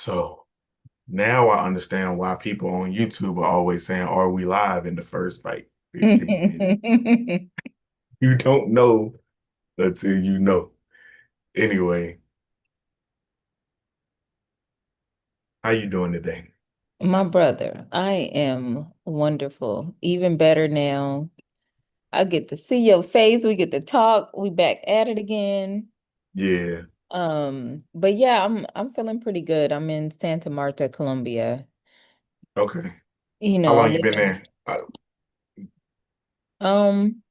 So now I understand why people on YouTube are always saying, "Are we live?" in the first like 15 minutes. You don't know until you know. Anyway, how you doing today? My brother, I am wonderful. Even better now. I get to see your face. We get to talk. We back at it again. Yeah. But yeah, I'm feeling pretty good. I'm in Santa Marta, Colombia. Okay. How I long you live been in there? um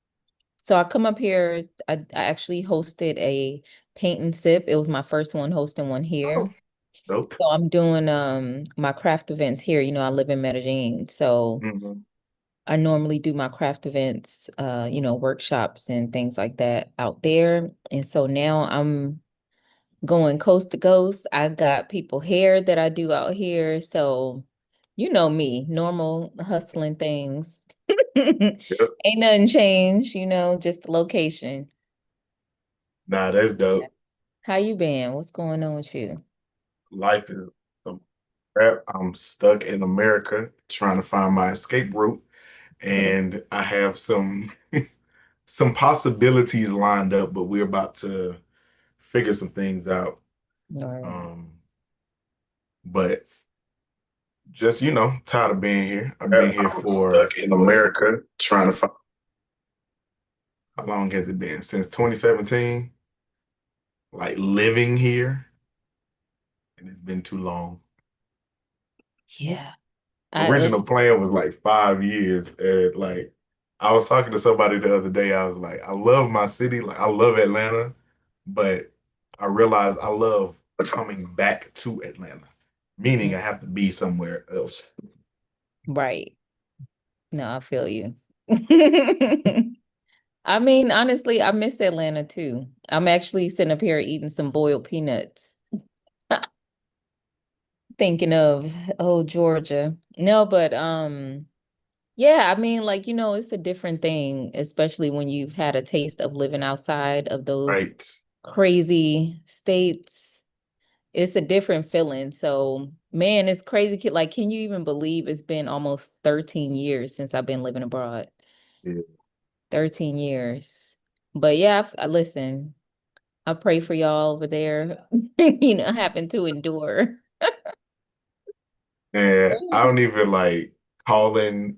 so I come up here. I actually hosted a paint and sip. It was my first one hosting one here. Oh, dope. So I'm doing my craft events here. I live in Medellin. So Hmm. I normally do my craft events, workshops and things like that out there. And so now I'm going coast to coast. I got people here that I do out here. So you know me, normal hustling things. Ain't Yep. nothing changed, just the location. Nah, that's dope. How you been? What's going on with you? Life is some crap. I'm stuck in America trying to find my escape route, and I have some possibilities lined up, but we're about to figure some things out. All right. Um, but just tired of being here. I've been here I'm for stuck in America trying to find. how long has it been? Since 2017, like living here, and it's been too long. Yeah. I Original plan was like 5 years, and like I was talking to somebody the other day. I was like, I love my city, like I love Atlanta, but I realized I love coming back to Atlanta, meaning I have to be somewhere else. right. No, I feel you. I mean, honestly, I miss Atlanta too. I'm actually sitting up here eating some boiled peanuts, thinking of, oh, Georgia. No, but yeah, I mean, like, it's a different thing, especially when you've had a taste of living outside of those Right. crazy states. It's a different feeling. So, man, it's crazy. Like, can you even believe it's been almost 13 years since I've been living abroad? Yeah. 13 years. But yeah, listen, I pray for y'all over there, having to endure. And I don't even like calling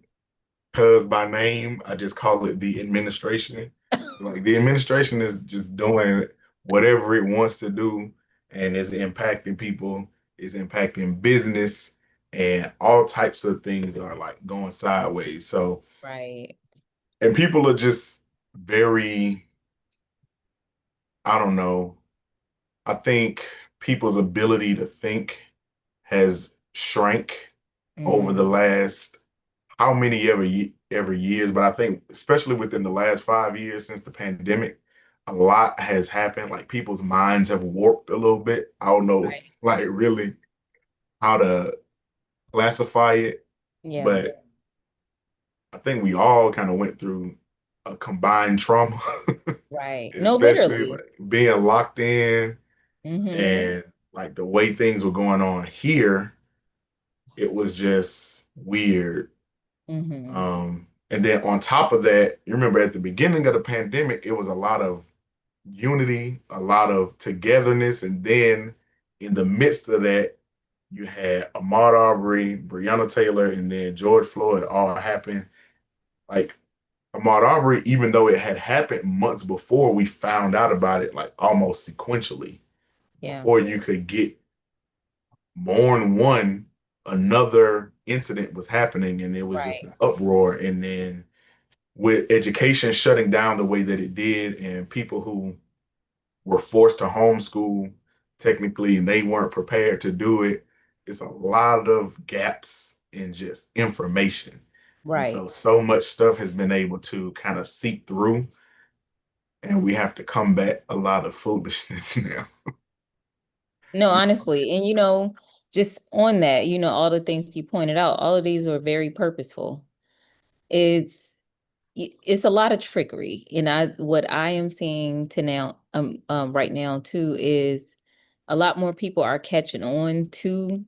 cuz by name. I just call it the administration. Like the administration is just doing whatever it wants to do and is impacting people, is impacting business, and all types of things are like going sideways. So, Right. and people are just very, I don't know. I think people's ability to think has shrank over the Hmm. last how many ever years, but I think especially within the last 5 years since the pandemic, a lot has happened. Like people's minds have warped a little bit. I don't know Right. like really how to classify it, Yeah. but I think we all kind of went through a combined trauma, Right. No, especially literally. like being locked in Hmm. and like the way things were going on here, it was just weird. Hmm. And then on top of that, you remember at the beginning of the pandemic, it was a lot of unity, a lot of togetherness. And then in the midst of that, you had Ahmaud Arbery, Breonna Taylor, and then George Floyd all happened. Like Ahmaud Arbery, even though it had happened months before, we found out about it like almost sequentially. Yeah. Before you could get mourn one, another incident was happening and it was just Right. an uproar. And then with education shutting down the way that it did, and people who were forced to homeschool technically and they weren't prepared to do it, it's a lot of gaps in just information. And Right. so much stuff has been able to kind of seep through, and we have to combat a lot of foolishness now. No, honestly. And just on that, all the things you pointed out, all of these are very purposeful. It's it's a lot of trickery. And what I am seeing to now right now too is a lot more people are catching on to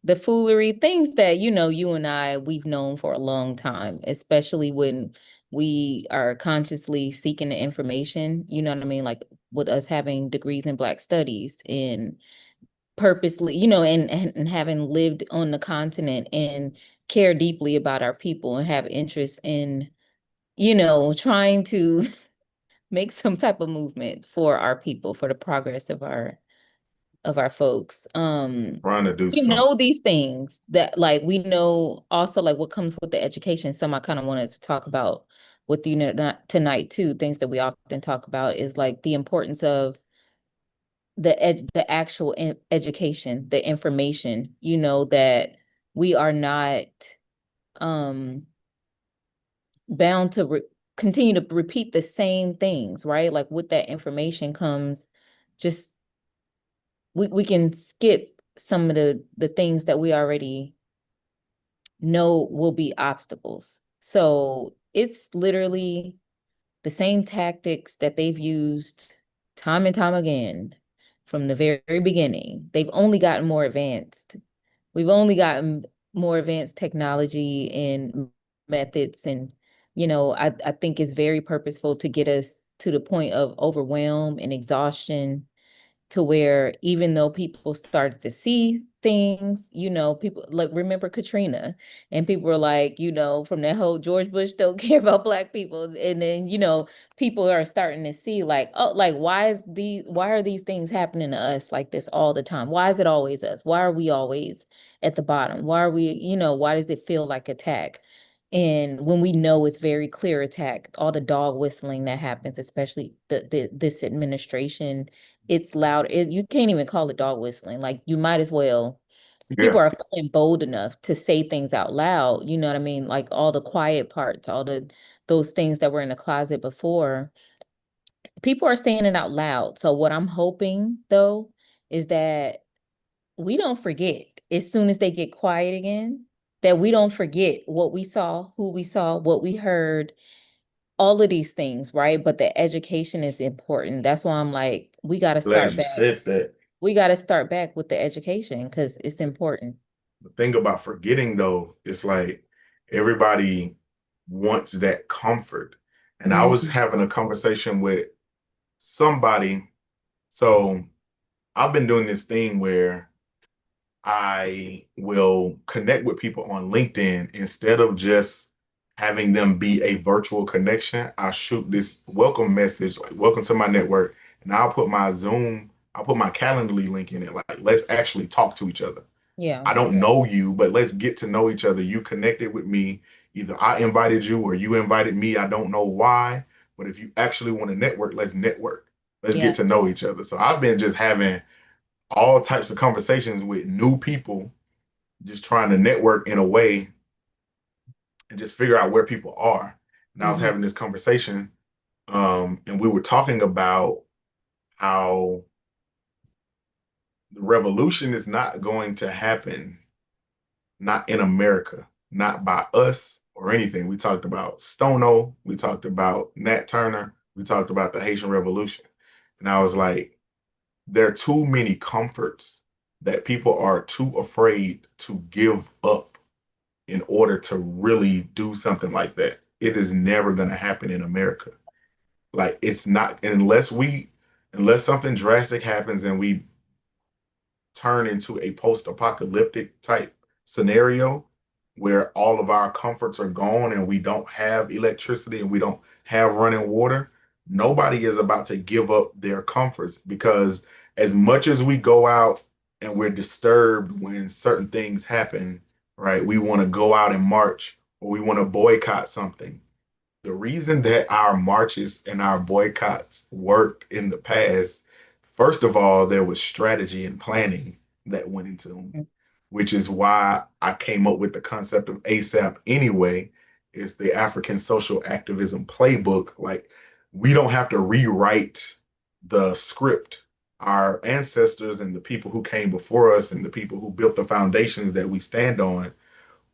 the foolery, things that, you and we've known for a long time, especially when we are consciously seeking the information, you know what I mean? Like with us having degrees in Black studies and purposely, and having lived on the continent and care deeply about our people and have interest in, trying to make some type of movement for our people, for the progress of our folks. Trying to do We something. know these things that like we know also like what comes with the education. Some I kind of wanted to talk about with you tonight too. Things that we often talk about is like the importance of the actual education, the information, that we are not um bound to continue to repeat the same things, right? Like with that information comes just we can skip some of the things that we already know will be obstacles. So it's literally the same tactics that they've used time and time again from the very beginning. They've only gotten more advanced. We've only gotten more advanced technology and methods. And, I think it's very purposeful to get us to the point of overwhelm and exhaustion to where even though people started to see things, people like remember Katrina and people were like, from that whole George Bush don't care about Black people. And then, people are starting to see like, oh, like why are these things happening to us like this all the time? Why is it always us? Why are we always at the bottom? Why are we, why does it feel like attack? And when we know it's very clear attack, all the dog whistling that happens, especially this administration, it's loud. You can't even call it dog whistling. Like you might as well. People Yeah. are feeling bold enough to say things out loud. You know what I mean? Like all the quiet parts, all those things that were in the closet before. People are saying it out loud. So what I'm hoping though is that we don't forget as soon as they get quiet again, that we don't forget what we saw, who we saw, what we heard, all of these things, right? But the education is important. That's why I'm like, we got to Glad start you back. said that. We got to start back with the education because it's important. The thing about forgetting though, it's like everybody wants that comfort. And I was Mhm. having a conversation with somebody. So I've been doing this thing where I will connect with people on LinkedIn instead of just having them be a virtual connection. I shoot this welcome message, like welcome to my network, and I'll put my Calendly link in it. Like, let's actually talk to each other. Yeah. I don't know you, but let's get to know each other. You connected with me. Either I invited you or you invited me. I don't know why, but if you actually want to network, let's network. Let's get Yeah. to know each other. So I've been just having all types of conversations with new people, just trying to network in a way and just figure out where people are. And I was Hmm. having this conversation, and we were talking about how the revolution is not going to happen, not in America, not by us or anything. We talked about Stono, we talked about Nat Turner, we talked about the Haitian Revolution. And I was like, there are too many comforts that people are too afraid to give up in order to really do something like that. It is never going to happen in America. Like it's not unless something drastic happens and we turn into a post-apocalyptic type scenario where all of our comforts are gone and we don't have electricity and we don't have running water, nobody is about to give up their comforts because as much as we go out and we're disturbed when certain things happen, right? We want to go out and march or we want to boycott something. The reason that our marches and our boycotts worked in the past, first of all, there was strategy and planning that went into them, which is why I came up with the concept of ASAP anyway, is the African social activism playbook. Like, we don't have to rewrite the script. Our ancestors and the people who came before us and the people who built the foundations that we stand on,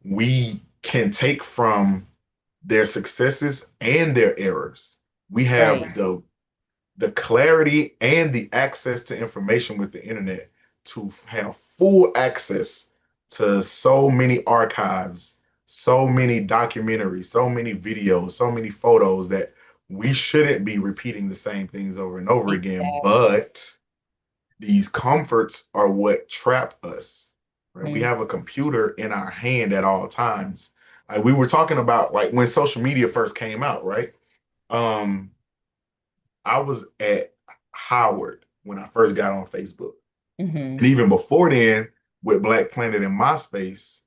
we can take from their successes and their errors. We Right. have the clarity and the access to information with the internet to have full access to so many archives, so many documentaries, so many videos, so many photos that we shouldn't be repeating the same things over and over again. Exactly. But these comforts are what trap us. Right? We Mm, have a computer in our hand at all times. Like we were talking about, like when social media first came out, right? Um, I was at Howard when I first got on Facebook. And hmm. even before then, with Black Planet and MySpace,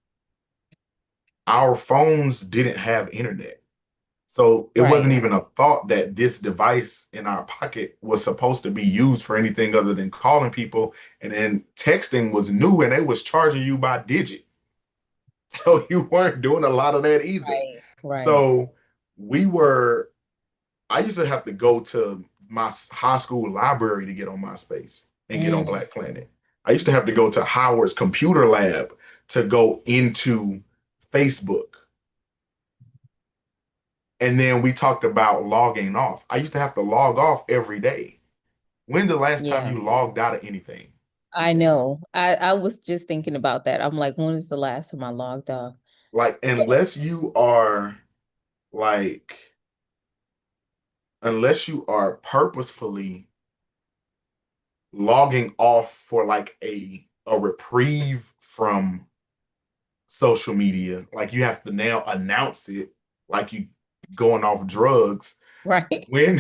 our phones didn't have internet. So it wasn't Right. even a thought that this device in our pocket was supposed to be used for anything other than calling people. And then texting was new and they was charging you by digit. So you weren't doing a lot of that either. Right. Right. So we were, I used to have to go to my high school library to get on MySpace and get on Mm, Black Planet. I used to have to go to Howard's computer lab to go into Facebook. And then we talked about logging off. I used to have to log off every day. When the last time yeah. you logged out of anything? I know. I was just thinking about that. I'm like, when is the last time I logged off? Like, like, unless you are purposefully logging off for like a reprieve from social media, like you have to now announce it, like you going off drugs. Right. When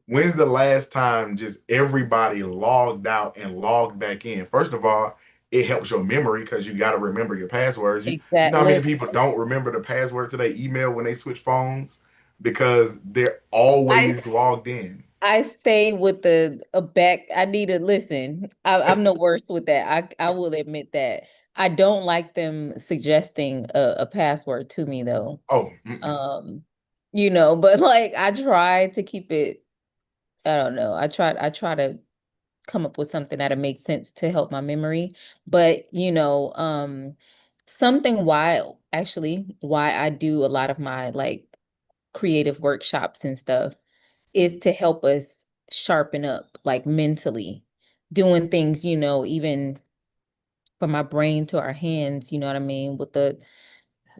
when's the last time just everybody logged out and logged back in? First of all, it helps your memory because you got to remember your passwords. You know how Exactly. many people don't remember the password to their email when they switch phones because they're I always logged in. I stay with the a back. I need to listen. I'm the worst with that. I will admit that. I don't like them suggesting a password to me though. Oh, mm-mm. Um, but like I try to keep it, I don't know. I try to come up with something that'll make sense to help my memory. But something why I do a lot of my like creative workshops and stuff is to help us sharpen up like mentally, doing things, even from our brain to our hands, you know what I mean, with the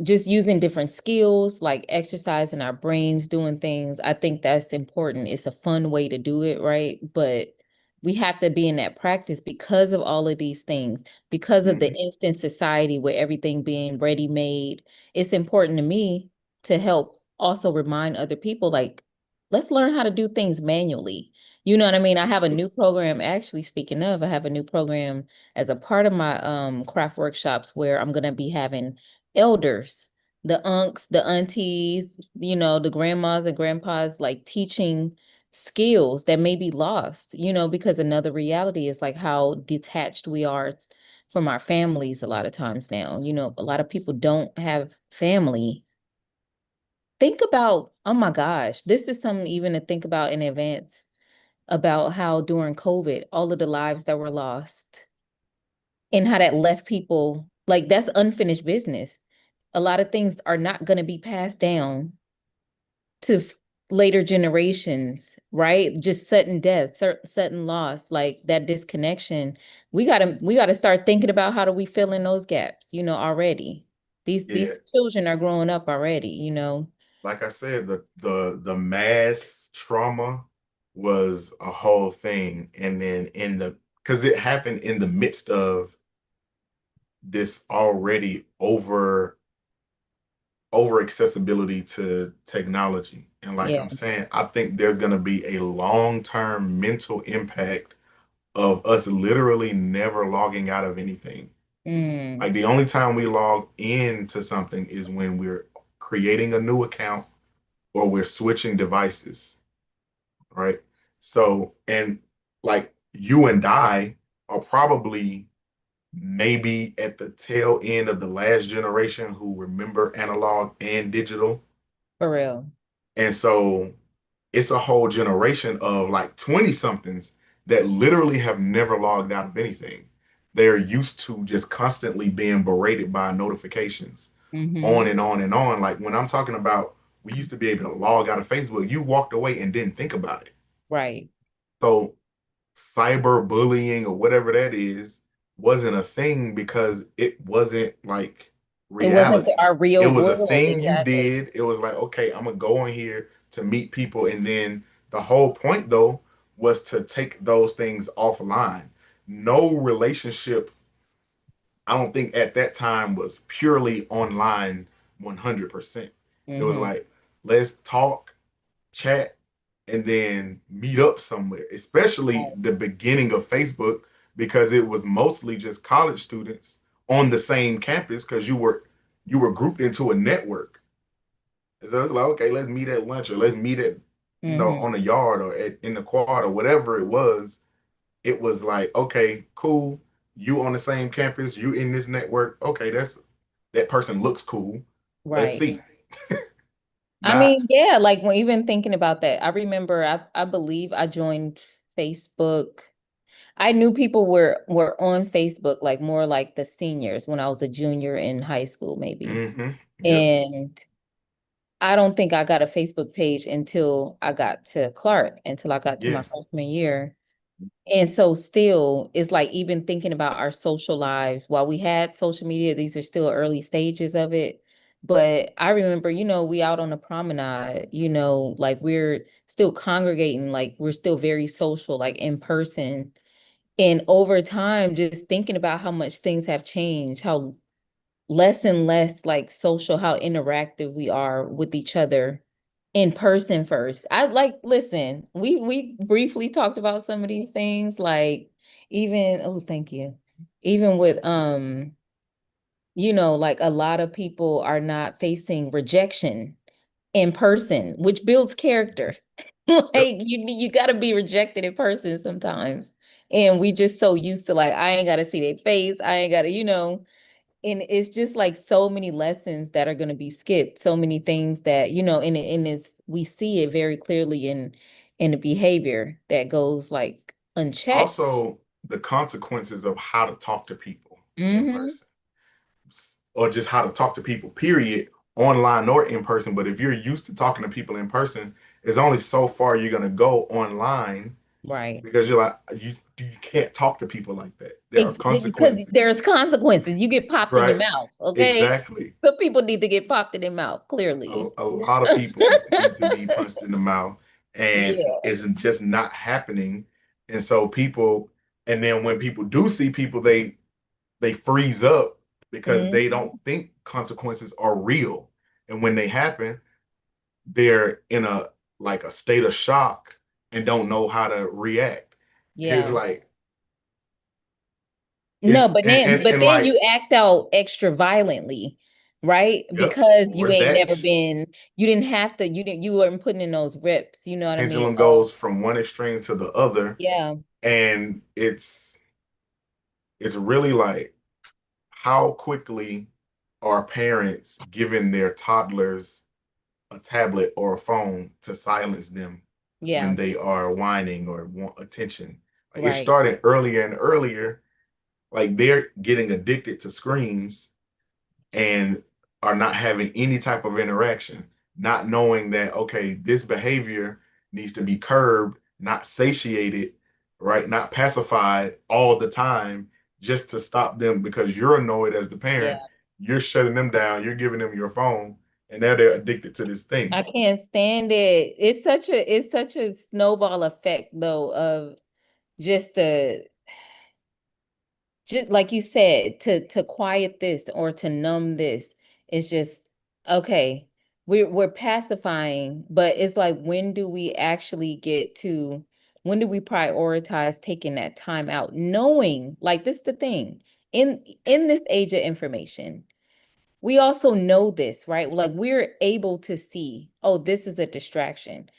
just using different skills, like exercising our brains, doing things. I think that's important. It's a fun way to do it, right? But we have to be in that practice because of all of these things, because of the Mhm. instant society where everything being ready made. It's important to me to help also remind other people, like, let's learn how to do things manually. You know what I mean? I have a new program, actually, speaking of, I have a new program as a part of my craft workshops where I'm going to be having elders, the unks, the aunties, the grandmas and grandpas, like teaching skills that may be lost, because another reality is like how detached we are from our families a lot of times now. A lot of people don't have family. Think about, oh my gosh, this is something even to think about in advance about how during COVID, all of the lives that were lost and how that left people like that's unfinished business. A lot of things are not going to be passed down to later generations, right? Just sudden death, sudden loss, like that disconnection. We got to start thinking about how do we fill in those gaps, already. Yeah, These children are growing up already. like I said, the mass trauma was a whole thing, and then in the because it happened in the midst of this already over accessibility to technology. And like Yeah. I'm saying, I think there's going to be a long-term mental impact of us literally never logging out of anything. Mm, Like the only time we log into something is when we're creating a new account or we're switching devices, right? So, and like you and I are probably maybe at the tail end of the last generation who remember analog and digital. for real. And so it's a whole generation of like 20 somethings that literally have never logged out of anything. They're used to just constantly being berated by notifications on Mm-hmm. and on and on. Like when I'm talking about, we used to be able to log out of Facebook, you walked away and didn't think about it. Right. So cyber bullying or whatever that is wasn't a thing because it wasn't like It wasn't reality. our It real was a world, thing you exactly. did. It was like, okay, I'm gonna go on here to meet people. And then the whole point though was to take those things offline. No relationship, I don't think at that time was purely online 100%. It was Mm-hmm. like, let's talk, chat, and then meet up somewhere, especially the beginning of Facebook, because it was mostly just college students on the same campus because you were grouped into a network. And so it's like, okay, let's meet at lunch or let's meet at on Mm-hmm. the yard or in the quad or whatever it was. It was like, okay, cool. You on the same campus, you in this network. Okay, that person looks cool. Let's Right. see. I Not mean, yeah, like when even thinking about that, I remember I believe I joined Facebook. I knew people were on Facebook, like more like the seniors when I was a junior in high school, maybe. yep. And I don't think I got a Facebook page until I got to Clark, until I got to my Yeah. freshman year. And so still, it's like even thinking about our social lives, while we had social media, these are still early stages of it. But I remember, we out on the promenade, like we're still congregating, like we're still very social, like in person. And over time, just thinking about how much things have changed, how less and less like social, how interactive we are with each other in person first. I like, listen, we briefly talked about some of these things, like even, oh, thank you. Even with like a lot of people are not facing rejection in person, which builds character. Yep. Like you got to be rejected in person sometimes. And we just so used to like, I ain't got to see their face. I ain't got to, and it's just like so many lessons that are going to be skipped, so many things that, and it's we see it very clearly in the behavior that goes like unchecked. Also, the consequences of how to talk to people in Mm-hmm. person, or just how to talk to people, period, online or in person. But if you're used to talking to people in person, it's only so far you're gonna go online Right. because you're like you can't talk to people like that. There are Because consequences, there's consequences. You get popped in your right? mouth, okay? Exactly. Some people need to get popped in their mouth, clearly. A lot of people need to be punched in the mouth, and Yeah. it's just not happening. And so people, and then when people do see people, they freeze up because they Hmm. don't think consequences are real. And when they happen, they're in a state of shock and don't know how to react. It's Yeah. like No, it but then and, but and then like you act out extra violently, right? yep, Because you or ain't never that been, you didn't have to, you weren't putting in those reps, you know what I mean? pendulum goes from one extreme to the other, Yeah, and it's really like how quickly are parents giving their toddlers a tablet or a phone to silence them when yeah, they are whining or want attention. Like it right. started earlier and earlier. Like they're getting addicted to screens and are not having any type of interaction, not knowing that, okay, this behavior needs to be curbed, not satiated, right? Not pacified all the time just to stop them because you're annoyed as the Yeah. parent. You're shutting them down, you're giving them your phone, and now they're addicted to this thing. I can't stand it. It's such a snowball effect though of just the just like you said, to quiet this or to numb this, it's just okay. We're pacifying, but it's like when do we actually get to when do we prioritize taking that time out, knowing like this the thing in this age of information, we also know this, right? Like we're able to see, oh, this is a distraction.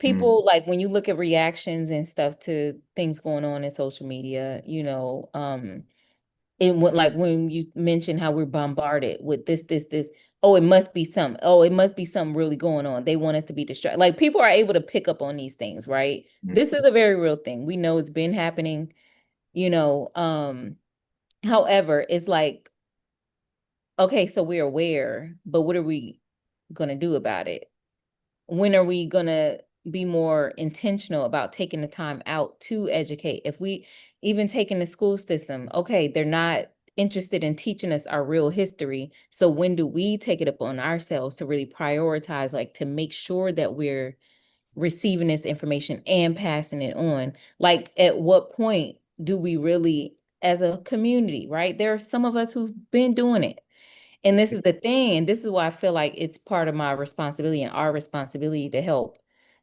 Mm, People like when you look at reactions and stuff to things going on in social media, and like when you mentioned how we're bombarded with this, oh, it must be something. Oh, it must be something really going on. They want us to be distracted. Like people are able to pick up on these things, right? mm. This is a very real thing. We know it's been happening, you know. However, it's like, okay, so we're aware, but what are we gonna do about it? When are we gonna be more intentional about taking the time out to educate. If we even take in the school system, okay, they're not interested in teaching us our real history. So when do we take it upon ourselves to really prioritize, like to make sure that we're receiving this information and passing it on? Like, at what point do we really, as a community, right? There are some of us who've been doing it. And this is the thing, and this is why I feel like it's part of my responsibility and our responsibility to help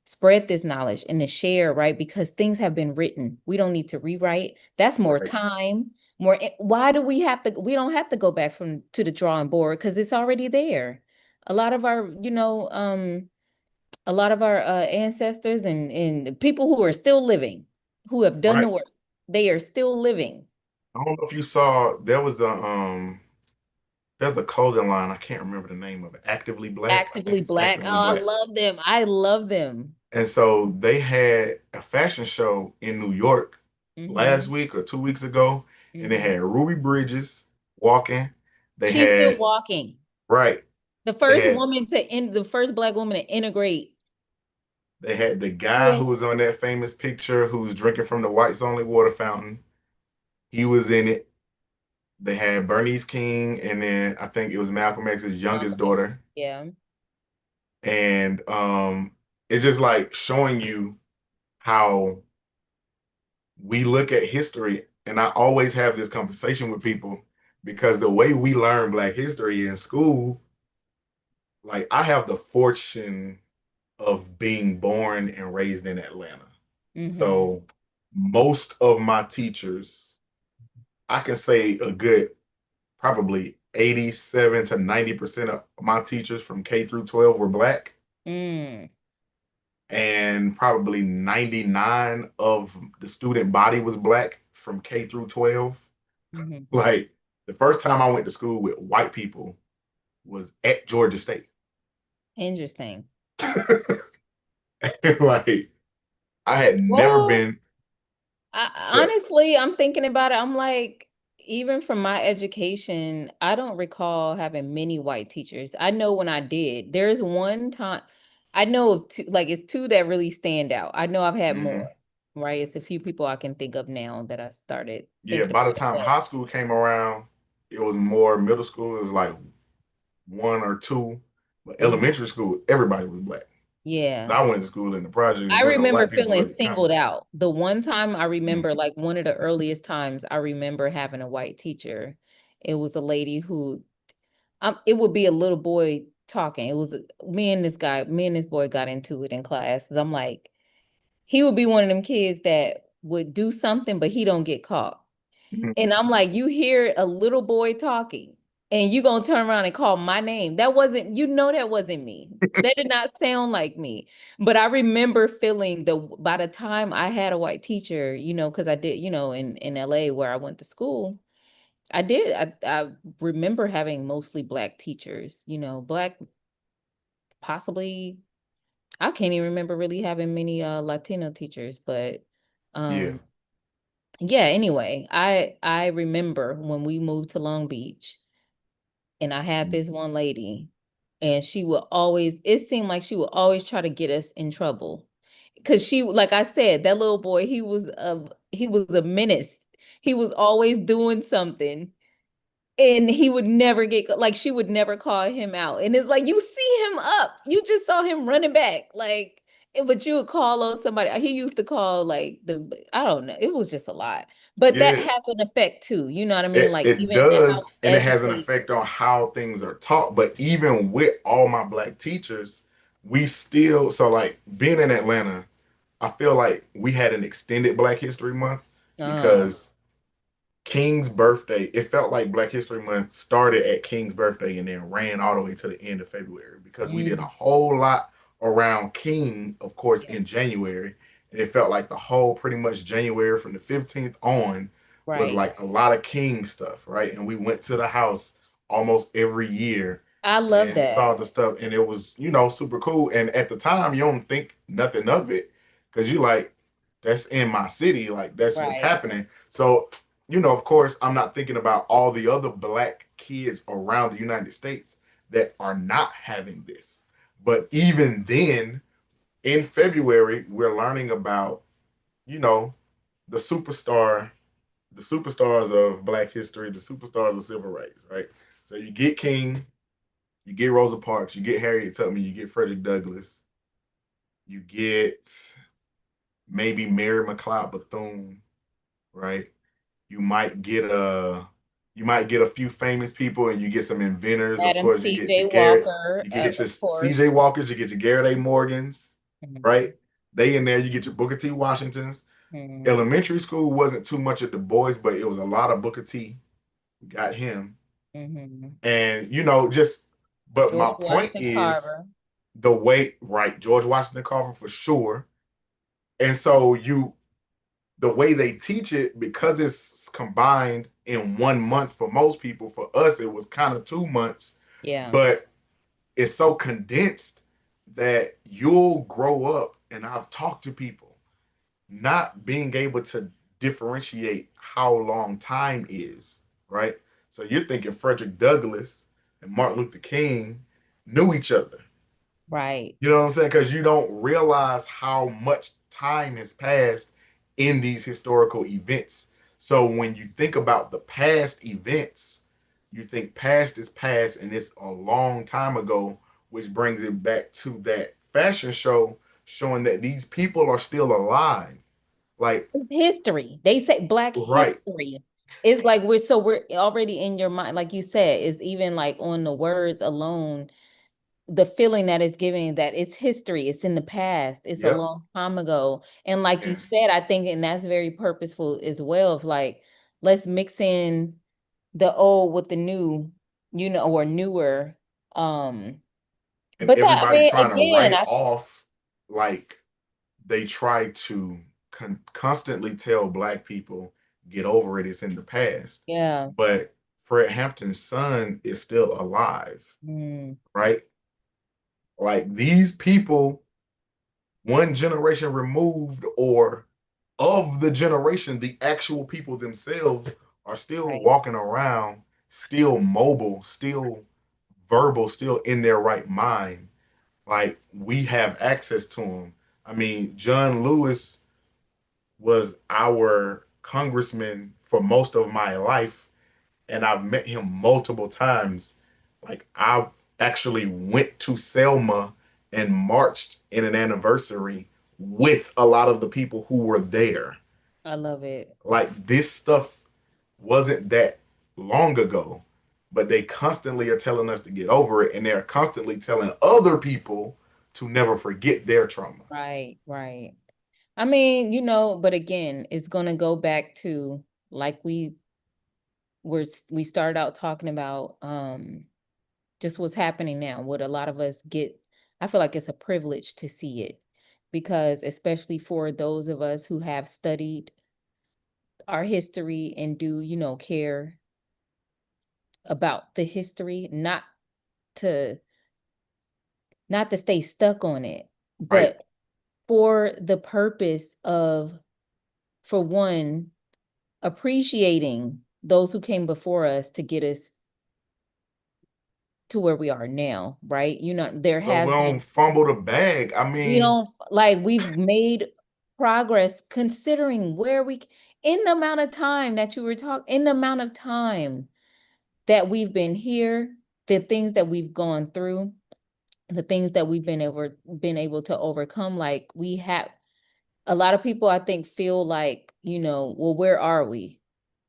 spread this knowledge and to share, right? Because things have been written. We don't need to rewrite. That's more Right. time, more. Why do we have to? We don't have to go back from to the drawing board because it's already there. A lot of our, a lot of our ancestors and people who are still living, who have done Right. the work, they are still living. I don't know if you saw there's a clothing line, I can't remember the name of it. Actively Black. I think Actively it's Black. Oh, Actively I Black. love them. I love them. And so they had a fashion show in New York last Hmm. week or 2 weeks ago, and they Hmm. had Ruby Bridges walking. They She's still had walking. right. The They first had woman to in the first Black woman to integrate. they had the guy who Doing. was on that famous picture who's drinking from the whites only water fountain. He was in it. They had Bernice King, and then I think it was Malcolm X's youngest Malcolm X. daughter. Yeah. And it's just like showing you how we look at history. And I always have this conversation with people because the way we learn Black history in school, like I have the fortune of being born and raised in Atlanta. Hmm. So most of my teachers, I can say a good probably 87 to 90% of my teachers from K through 12 were Black. Mm. And probably 99 of the student body was Black from K through 12. Hmm. Like the first time I went to school with white people was at Georgia State. Interesting. Like I had never Well, been. But honestly, I'm thinking about it. I'm like, even from my education, I don't recall having many white teachers. I know when I did, there's one time, I know of two, like it's two that really stand out. I know I've had more, mhm. right? It's a few people I can think of now that I started Yeah, thinking by the about it. time But high school came around, it was more middle school. It was like one or two. But mhm, elementary school, everybody was Black. yeah. I went to school in the projects. I Wasn't no remember white people feeling really singled coming. out. The one time I Mhm. remember, like one of the earliest times I remember having a white teacher. It was a lady who, it would be a little boy talking. It was me and this boy got into it in class. 'Cause I'm like, he would be one of them kids that would do something, but he don't get caught. Mhm. And I'm like, you hear a little boy talking, and you gonna turn around and call my name. That wasn't, that wasn't me. That did not sound like me. But I remember feeling by the time I had a white teacher, because I did, in LA where I went to school, I remember having mostly Black teachers, Black, possibly. I can't even remember really having many Latino teachers, but Yeah. um yeah, anyway, I remember when we moved to Long Beach and I had Mhm. this one lady, and she would always, it seemed like she would always try to get us in trouble. Cause she, like I said, that little boy, he was a menace. He was always doing something, and he would never like, she would never call him out. And it's like, you see him up, you just saw him running back, like, but you would call on somebody. He used to call like I don't know, it was just a lot. But that Yeah, has an effect too, you know what I mean? it, Like, it even in how does, we and it has an educate. effect on how things are taught. But even with all my Black teachers, we still, so like being in Atlanta, I feel like we had an extended Black History Month Oh. because King's birthday, it felt like Black History Month started at King's birthday and then ran all the way to the end of February because we did a Mm. whole lot around King, of course, Yeah. in January. And it felt like the whole pretty much January from the 15th on was Right. like a lot of King stuff, right? And we went to the house almost every year I love and that. saw the stuff, and it was, super cool. And at the time, you don't think nothing of it because you like, that's in my city, like that's what's Right. happening. So, of course, I'm not thinking about all the other Black kids around the United States that are not having this. But even then, in February, we're learning about, you know, the superstar, the superstars of Black history, the superstars of civil rights, right? So you get King, you get Rosa Parks, you get Harriet Tubman, you get Frederick Douglass, you get maybe Mary McLeod Bethune, right? You might get a you might get a few famous people and you get some inventors. Of Adam course, you get C.J. your Garrett, Walker, you get your of course. CJ Walkers, you get your Garrett A. Morgans, Mhm. right? They in there, you get your Booker T. Washingtons. Mhm. Elementary school wasn't too much of the boys, but it was a lot of Booker T. We got him. Mhm. And just but George my point Washington is Carver. the way, right, George Washington Carver for sure. And so the way they teach it, because it's combined in 1 month for most people, for us it was kind of 2 months, Yeah. but it's so condensed that you'll grow up, and I've talked to people not being able to differentiate how long time is, right? So you're thinking Frederick Douglass and Martin Luther King knew each other. Right. You know what I'm saying? Because you don't realize how much time has passed in these historical events. So when you think about the past events, you think past is past and it's a long time ago, which brings it back to that fashion show showing that these people are still alive. Like, It's history. They say Black right, history. It's like we're already in your mind, like you said, it's even like on the words alone, the feeling that it's giving that it's history, it's in the past, it's a yep. long time ago. And like you And said, I think, and that's very purposeful as well, of like, let's mix in the old with the new, or newer. Um, and but that, I everybody mean, trying to again, write off, like, they try to constantly tell black people, get over it, it's in the past. yeah. But Fred Hampton's son is still alive, Mm, right? Like, these people, one generation removed, or of the generation, the actual people themselves are still right. walking around, still mobile, still verbal, still in their right mind. Like, we have access to them. I mean, John Lewis was our congressman for most of my life, and I've met him multiple times. Like, I actually went to Selma and marched in an anniversary with a lot of the people who were there. I love it. Like, this stuff wasn't that long ago, but they constantly are telling us to get over it, and they're constantly telling other people to never forget their trauma. Right, right. I mean, but again, it's going to go back to, like, we started out talking about, just what's happening now. What a lot of us get, I feel like it's a privilege to see it, because especially for those of us who have studied our history and do, care about the history, to not to stay stuck on it, Right? but for the purpose of, for one, appreciating those who came before us to get us to where we are now, right? There So we has been, don't fumble the bag. I we mean, don't, like, we've made progress considering where in the amount of time that you were talking, in the amount of time that we've been here, the things that we've gone through, the things that we've been able to overcome. Like, we have a lot of people, I think, feel like, well, where are we?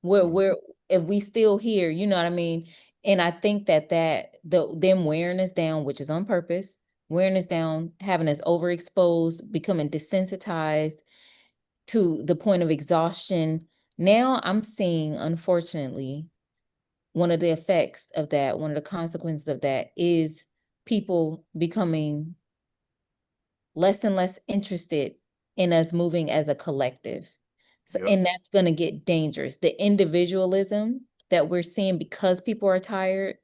Where if we still here, you know what I mean? And I think them wearing us down, which is on purpose, wearing us down, having us overexposed, becoming desensitized to the point of exhaustion. Now I'm seeing, unfortunately, one of the effects of that, one of the consequences of that is people becoming less and less interested in us moving as a collective. So, yep. and that's going to get dangerous. The individualism that we're seeing, because people are tired,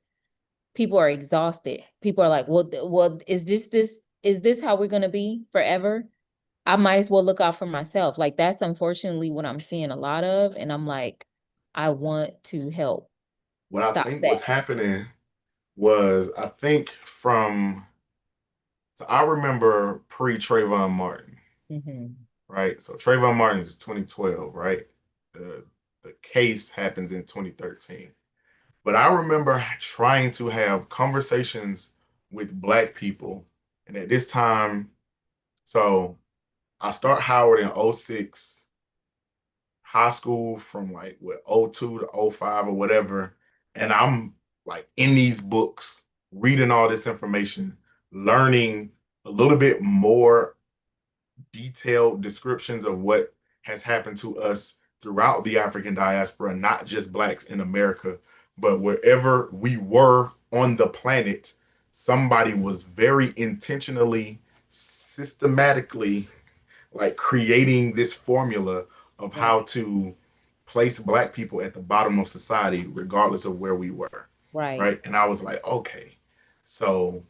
people are exhausted. People are like, well, is this how we're going to be forever? I might as well look out for myself. Like, that's unfortunately what I'm seeing a lot of. And I'm like, I want to help What I stop think that. was happening was, I think from So I remember pre Trayvon Martin, Hmm. right? So Trayvon Martin is 2012, right? The the case happens in 2013. But I remember trying to have conversations with black people. And at this time, so I start Howard in '06, high school from like what '02 to '05 or whatever. And I'm like in these books, reading all this information, learning a little bit more detailed descriptions of what has happened to us throughout the African diaspora, not just blacks in America, but wherever we were on the planet, somebody was very intentionally, systematically like creating this formula of how Right. to place black people at the bottom of society, regardless of where we were. Right. Right. And I was like, okay. So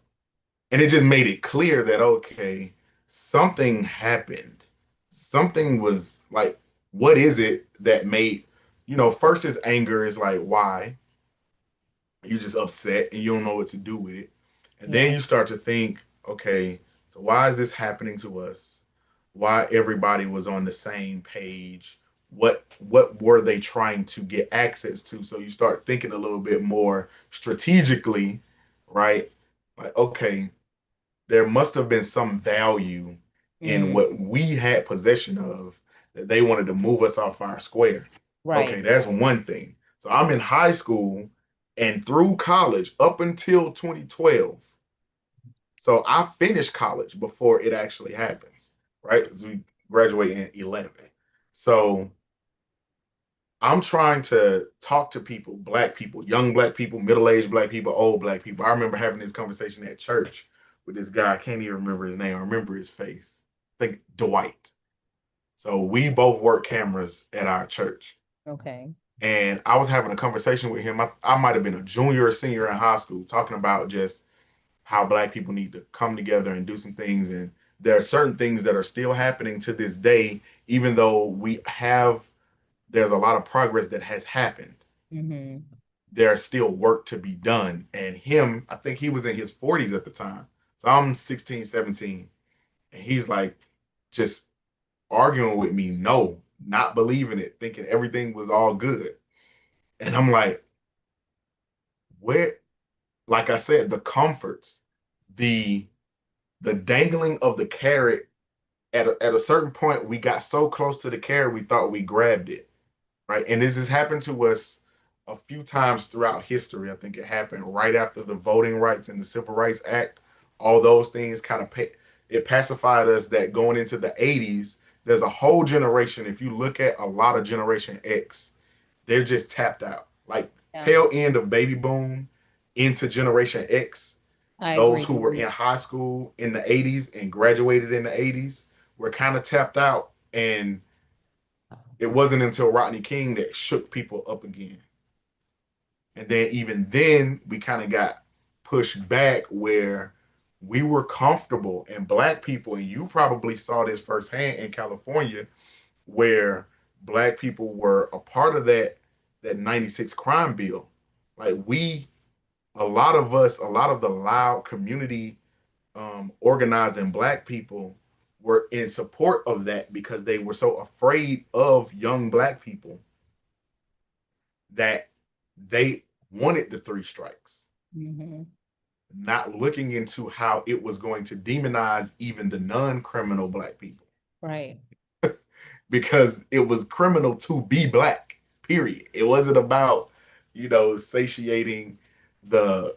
and it just made it clear that okay, something happened. Something was like, what is it that made, first is anger is like why? You're just upset and you don't know what to do with it. And then Yeah. you start to think, okay, so why is this happening to us? Why everybody was on the same page? What were they trying to get access to? So you start thinking a little bit more strategically, right? Like, okay, there must have been some value in Mm. what we had possession of that they wanted to move us off our square. Okay, Right. that's one thing. So I'm in high school and through college up until 2012. So I finished college before it actually happens, right? Because we graduate in 11. So I'm trying to talk to people, black people, young black people, middle-aged black people, old black people. I remember having this conversation at church with this guy. I can't even remember his name. I remember his face. I think Dwight. So we both work cameras at our church. Okay. And I was having a conversation with him. I might have been a junior or senior in high school, talking about just how black people need to come together and do some things. And there are certain things that are still happening to this day, even though there's a lot of progress that has happened. Hmm. There's still work to be done. And him, I think he was in his 40s at the time. So I'm 16, 17. And he's like just arguing with me, no, not believing it, thinking everything was all good. And I'm like, where, like I said, the comforts, the the dangling of the carrot at a certain point, we got so close to the carrot, we thought we grabbed it, right? And this has happened to us a few times throughout history. I think it happened right after the Voting Rights and the Civil Rights Act. All those things kind of it pacified us that going into the 80s, there's a whole generation. If you look at a lot of Generation X, they're just tapped out. Like Yeah. tail end of baby boom into Generation X, I those agree. who were in high school in the 80s and graduated in the 80s were kind of tapped out. And it wasn't until Rodney King that shook people up again. And then even then, we kind of got pushed back where we were comfortable and black people, and you probably saw this firsthand in California, where black people were a part of that 96 crime bill. Like a lot of us, a lot of the loud community organizing black people were in support of that because they were so afraid of young black people that they wanted the three strikes, Hmm. not looking into how it was going to demonize even the non-criminal black people Right. because it was criminal to be black, period. It wasn't about, satiating the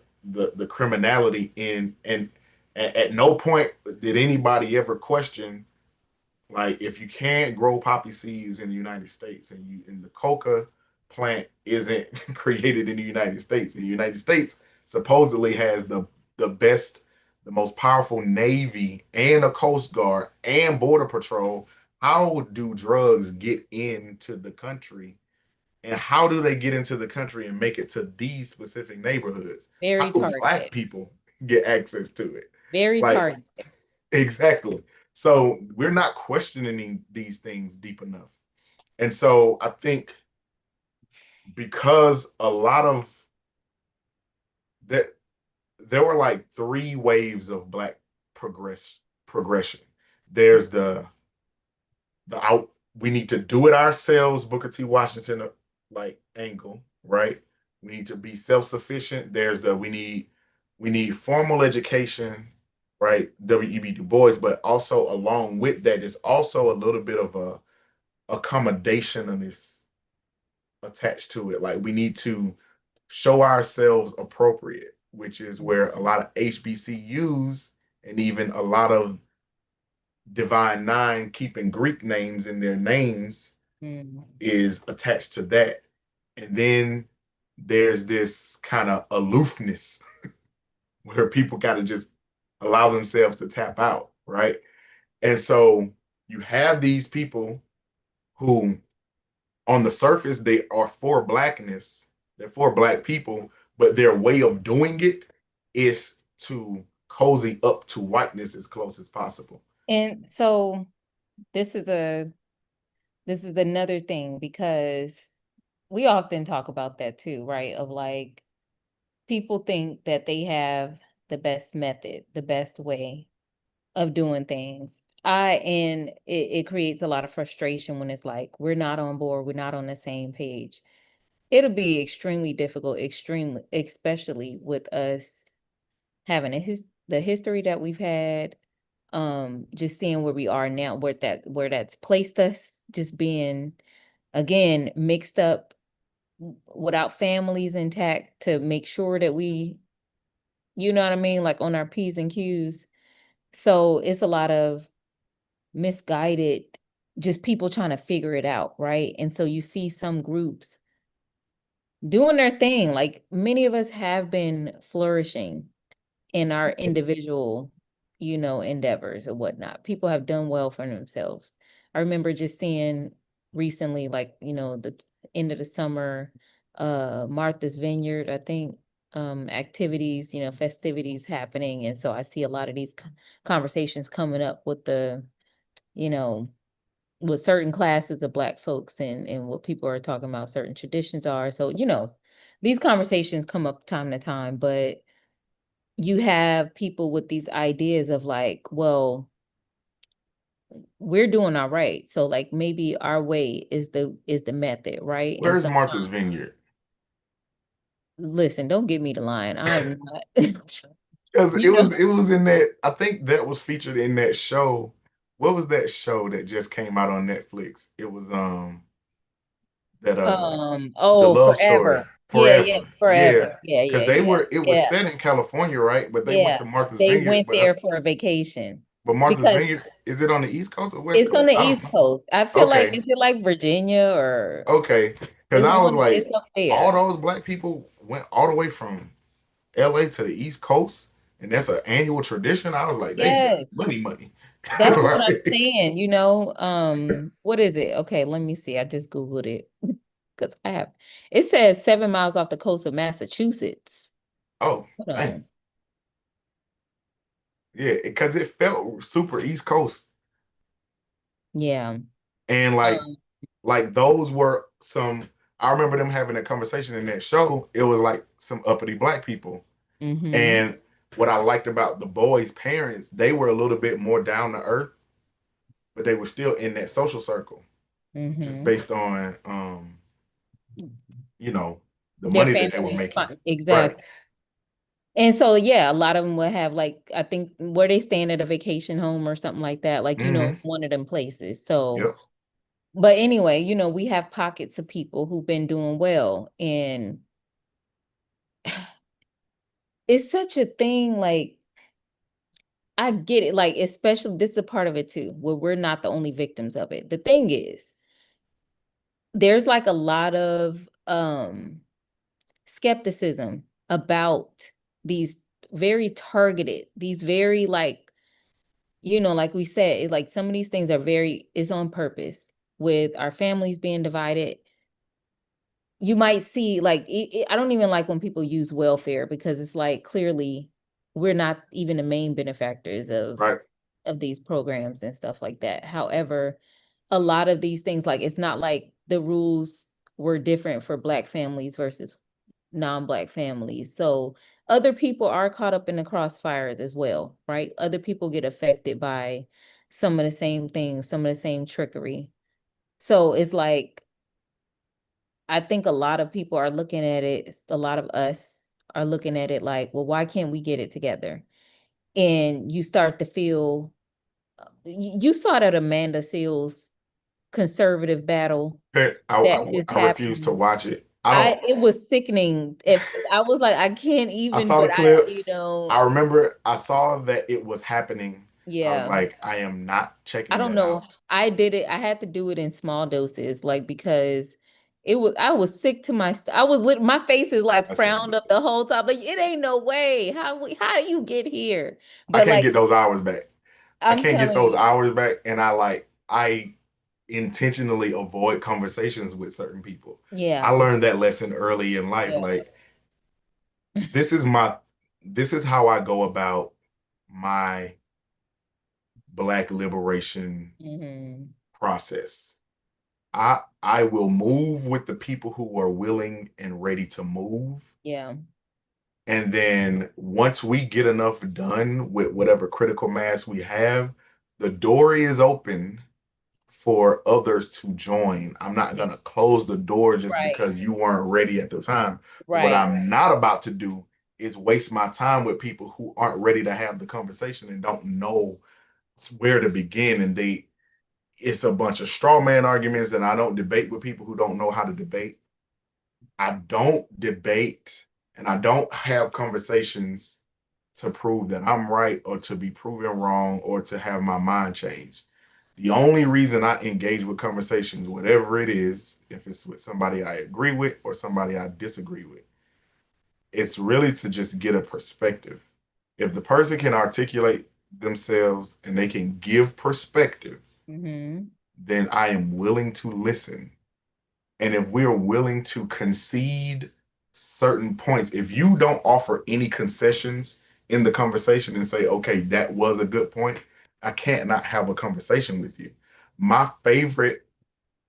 criminality in and at no point did anybody ever question, like, if you can't grow poppy seeds in the United States and the coca plant isn't created in the United States supposedly has the best, the most powerful navy and a coast guard and border patrol. How do drugs get into the country? And how do they get into the country and make it to these specific neighborhoods? How Very do black targeted. people get access to it? Very Like, targeted. exactly. So we're not questioning these things deep enough. And so I think because a lot of that, there were like three waves of black progression. There's the out we need to do it ourselves, Booker T. Washington like angle, right? We need to be self-sufficient. There's the we need formal education, right? W.E.B. Du Bois, but also along with that is also a little bit of a accommodationist attached to it. Like we need to show ourselves appropriate, which is where a lot of HBCUs and even a lot of Divine Nine keeping Greek names in their names Mm. is attached to that. And then there's this kind of aloofness where people got to just allow themselves to tap out, right? And so you have these people who, on the surface, they are for blackness, they're for black people, but their way of doing it is to cozy up to whiteness as close as possible. And so this is a this is another thing because we often talk about that too, right? Of like people think that they have the best method, the best way of doing things. And it creates a lot of frustration when it's like we're not on board, we're not on the same page. It'll be extremely difficult, extremely, especially with us having the history that we've had, just seeing where we are now, where that's placed us, just being again mixed up without families intact to make sure that we, you know what I mean, like on our P's and Q's. So it's a lot of misguided, just people trying to figure it out, right? And so you see some groups doing their thing. Like many of us have been flourishing in our individual, endeavors or whatnot. People have done well for themselves. I remember just seeing recently, like, end of the summer, Martha's Vineyard, I think, activities, festivities happening. And so I see a lot of these conversations coming up with you know, with certain classes of Black folks and what people are talking about certain traditions are. So, these conversations come up time to time, but you have people with these ideas of like, well, we're doing all right. So like maybe our way is the method, right? And Where's so Martha's Vineyard? listen, don't get me the line. I'm not Because you know, it was in that, I think that was featured in that show. What was that show that just came out on Netflix? It was that the oh, love story forever. Yeah, yeah, Forever. forever. Yeah. Yeah, Because yeah, they yeah. were it was Yeah. set in California, right? But they went Yeah. to Martha's They Vineyard. went there for a vacation But Martha's because Vineyard, is it on the East Coast or West it's on Coast? the I don't East know. Coast. I feel like Okay. is it like Virginia or Okay. Because I was it's like, up all there. those black people went all the way from LA to the East Coast, and that's an annual tradition. I was like, they got Yes. money. That's what I'm Right? saying, what is it? Okay, let me see. I just Googled it because it says 7 miles off the coast of Massachusetts. Oh, Hold dang. on. Yeah, because it felt super East Coast. Yeah. And Um, like those were some I remember them having a conversation in that show. It was like some uppity black people. mm-hmm. And what I liked about the boys' parents, they were a little bit more down to earth, but they were still in that social circle, just Mm-hmm. based on you know, the Their money that they were family, making. Right. exactly. And so yeah, a lot of them would have like I think where they staying at a vacation home or something like that, like Mm-hmm. one of them places. So, Yep. but anyway, we have pockets of people who've been doing well, and it's such a thing, like I get it, like, especially this is a part of it too, where we're not the only victims of it. The thing is, there's like a lot of skepticism about these very targeted, these very like, like we said, like some of these things are very is on purpose with our families being divided. You might see like I don't even like when people use welfare because it's like clearly we're not even the main benefactors Right. of these programs and stuff like that. However, a lot of these things, like it's not like the rules were different for Black families versus non-Black families. So other people are caught up in the crossfires as well, right? Other people get affected by some of the same things, some of the same trickery. So it's like, I think a lot of people are looking at it, a lot of us are looking at it like, well, why can't we get it together? And you start to feel, you saw that Amanda Seals conservative battle that just I refuse to happened. watch it. I don't. It was sickening. If I was like, I can't I even, saw but the clips. I I remember I saw that it was happening. I was yeah. like, I am not I checking don't that know. out. I did it. I had to do it in small doses, like because I was sick to my I was my face is like I can't frowned get up the whole time. Like it ain't no way. How do you get here? I But can't like get those hours back. I I'm can't get telling those you, hours back. And I intentionally avoid conversations with certain people. I yeah. learned that lesson early in life. Yeah. Like this is my this is how I go about my black liberation Hmm. process. I will move with the people who are willing and ready to move. Yeah. And then once we get enough done with whatever critical mass we have, the door is open for others to join. I'm not Yeah. going to close the door just Right. because you weren't ready at the time. But what Right. I'm not about to do is waste my time with people who aren't ready to have the conversation and don't know where to begin. And it's a bunch of straw man arguments, and I don't debate with people who don't know how to debate. I don't debate and I don't have conversations to prove that I'm right or to be proven wrong or to have my mind changed. The only reason I engage with conversations, whatever it is, if it's with somebody I agree with or somebody I disagree with, it's really to just get a perspective. If the person can articulate themselves and they can give perspective, Hmm. then I am willing to listen. And if we're willing to concede certain points, if you don't offer any concessions in the conversation and say, okay, that was a good point, I can't not have a conversation with you. My favorite,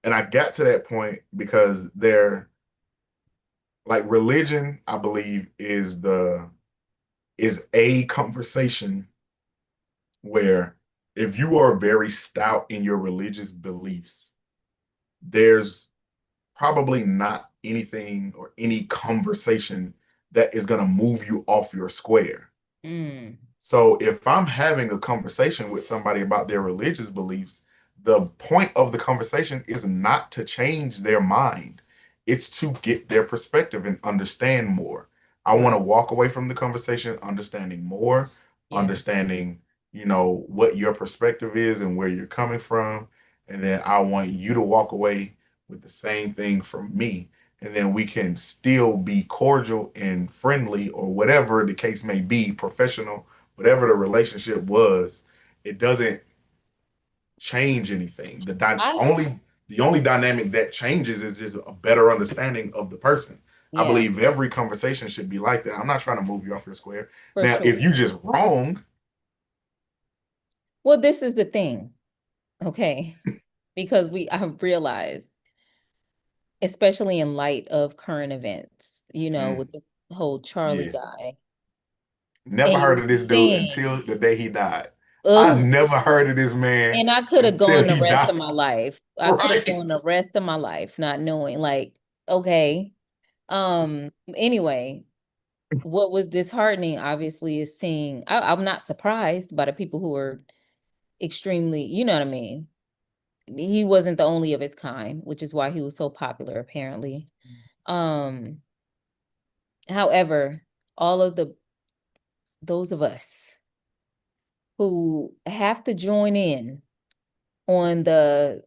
and I got to that point because they're like religion, I believe, is a conversation where if you are very stout in your religious beliefs, there's probably not anything or any conversation that is going to move you off your square. Mm. So if I'm having a conversation with somebody about their religious beliefs, the point of the conversation is not to change their mind. It's to get their perspective and understand more. I want to Right. walk away from the conversation understanding more, Yeah. understanding, what your perspective is and where you're coming from. And then I want you to walk away with the same thing from me. And then we can still be cordial and friendly or whatever the case may be, professional, whatever the relationship was. It doesn't change anything. I The only dynamic that changes is just a better understanding of the person. I yeah, believe every conversation should be like that. I'm not trying to move you off your square. for Now, if sure. you just wrong, Well, this is the thing, okay? Because I've realized, especially in light of current events, mm, with the whole Charlie yeah, guy. never And heard you're of this dude seeing, until the day he died. I ugh, never heard of this man and I could have until gone the he rest died. of my life. I could have Right. gone the rest of my life not knowing, like, okay. Anyway, what was disheartening, obviously, is seeing, I'm not surprised by the people who are extremely, you know what I mean? He wasn't the only of his kind, which is why he was so popular, apparently. Um, However, all of those of us who have to join in on the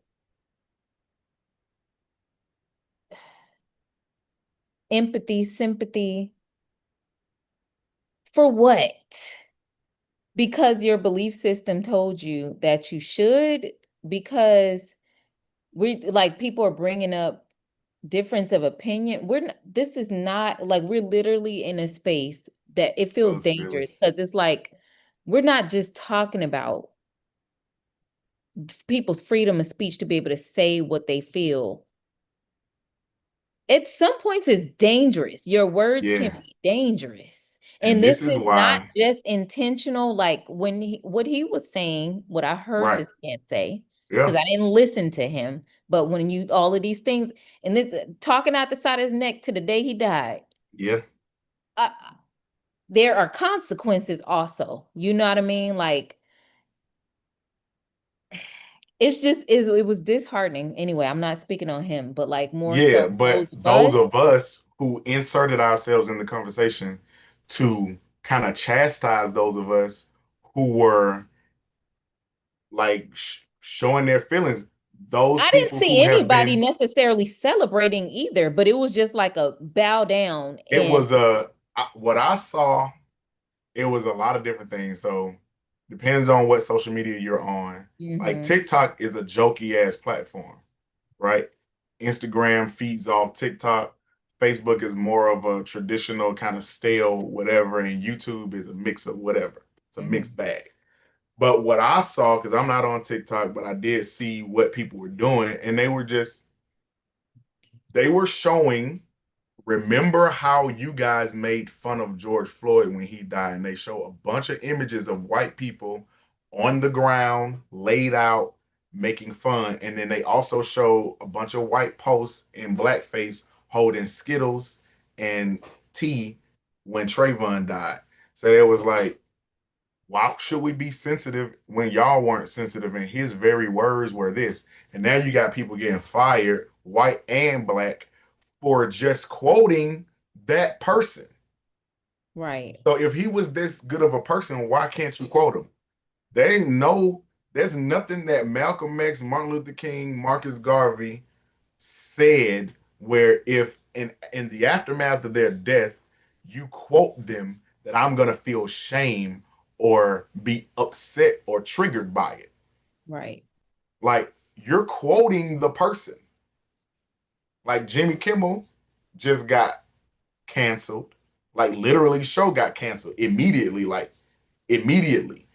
empathy, sympathy, for what? Because your belief system told you that you should, because people are bringing up difference of opinion. This is not like, we're literally in a space that it feels So silly. dangerous, because it's like we're not just talking about people's freedom of speech to be able to say what they feel. At some points, it's dangerous. Your words can Yeah. be dangerous. And And this this is is not why, just intentional, like when what he was saying, what I heard right? this man say, because Yeah, I didn't listen to him. But when you all of these things, and this talking out the side of his neck to the day he died, yeah, uh, there are consequences also. You know what I mean? Like it's just is it was disheartening. Anyway, I'm not speaking on him, but like more yeah. so But those of those us. of us who inserted ourselves in the conversation to kind of chastise those of us who were like showing their feelings, those I didn't people see who have anybody been, necessarily celebrating either, but it was just like a bow down it and was what I saw, it was a lot of different things. So depends on what social media you're on. Like mhm, TikTok is a jokey ass platform, right? Instagram feeds off TikTok. Facebook is more of a traditional kind of stale whatever, and YouTube is a mix of whatever. It's a mixed mhm, bag. But what I saw, because I'm not on TikTok, but I did see what people were doing, and they were showing. Remember how you guys made fun of George Floyd when he died, and they show a bunch of images of white people on the ground, laid out, making fun. And then they also show a bunch of white posts in blackface holding Skittles and tea when Trayvon died. So it was like, why should we be sensitive when y'all weren't sensitive? And his very words were this. And now you got people getting fired, white and black, for just quoting that person. right, So if he was this good of a person, why can't you quote him? There ain't no, there's nothing that Malcolm X, Martin Luther King, Marcus Garvey said where if in the aftermath of their death, you quote them that I'm gonna feel shame or be upset or triggered by it. right. Like you're quoting the person. Like Jimmy Kimmel just got canceled. Like literally, show got canceled immediately. Like immediately.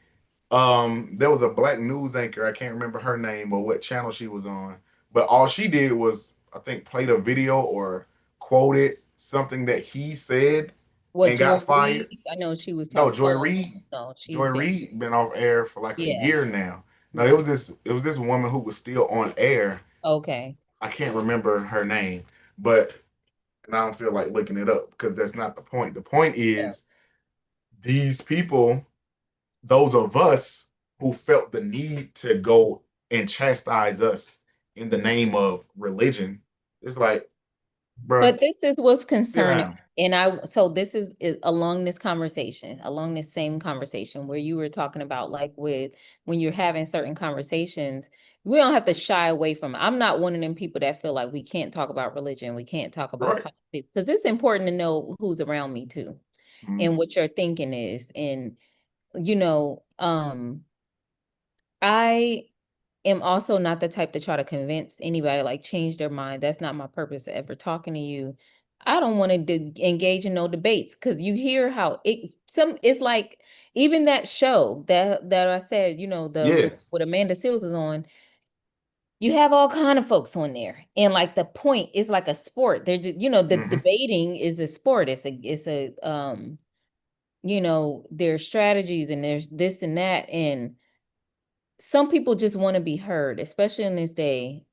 There was a black news anchor. I can't remember her name or what channel she was on, but all she did was I think played a video or quoted something that he said What and Joy got fired. Reid? I know she was No, talking. Joy Oh Reid. no, she's Joy been Reid been off air for like a yeah, year now. No, yeah. it was this woman who was still on air. Okay. I can't remember her name, but and I don't feel like looking it up because that's not the point. The point Yeah. is these people, those of us who felt the need to go and chastise us in the name of religion, it's like, bruh, But this is what's sit concerning. down. And so this is along this conversation, along this same conversation where you were talking about like with when you're having certain conversations, we don't have to shy away from. I'm not one of them people that feel like we can't talk about religion, we can't talk about Right. politics, because it's important to know who's around me too and Mm-hmm. what your thinking is. And I am also not the type to try to convince anybody, like change their mind. That's not my purpose ever talking to you. I don't want to engage in no debates because you hear how it's like even that show that I said, Yeah. the what Amanda Seals is on, you have all kind of folks on there. And like the point is like a sport. They're just, the Mm-hmm. debating is a sport. There's strategies and there's this and that. And some people just want to be heard, especially in this day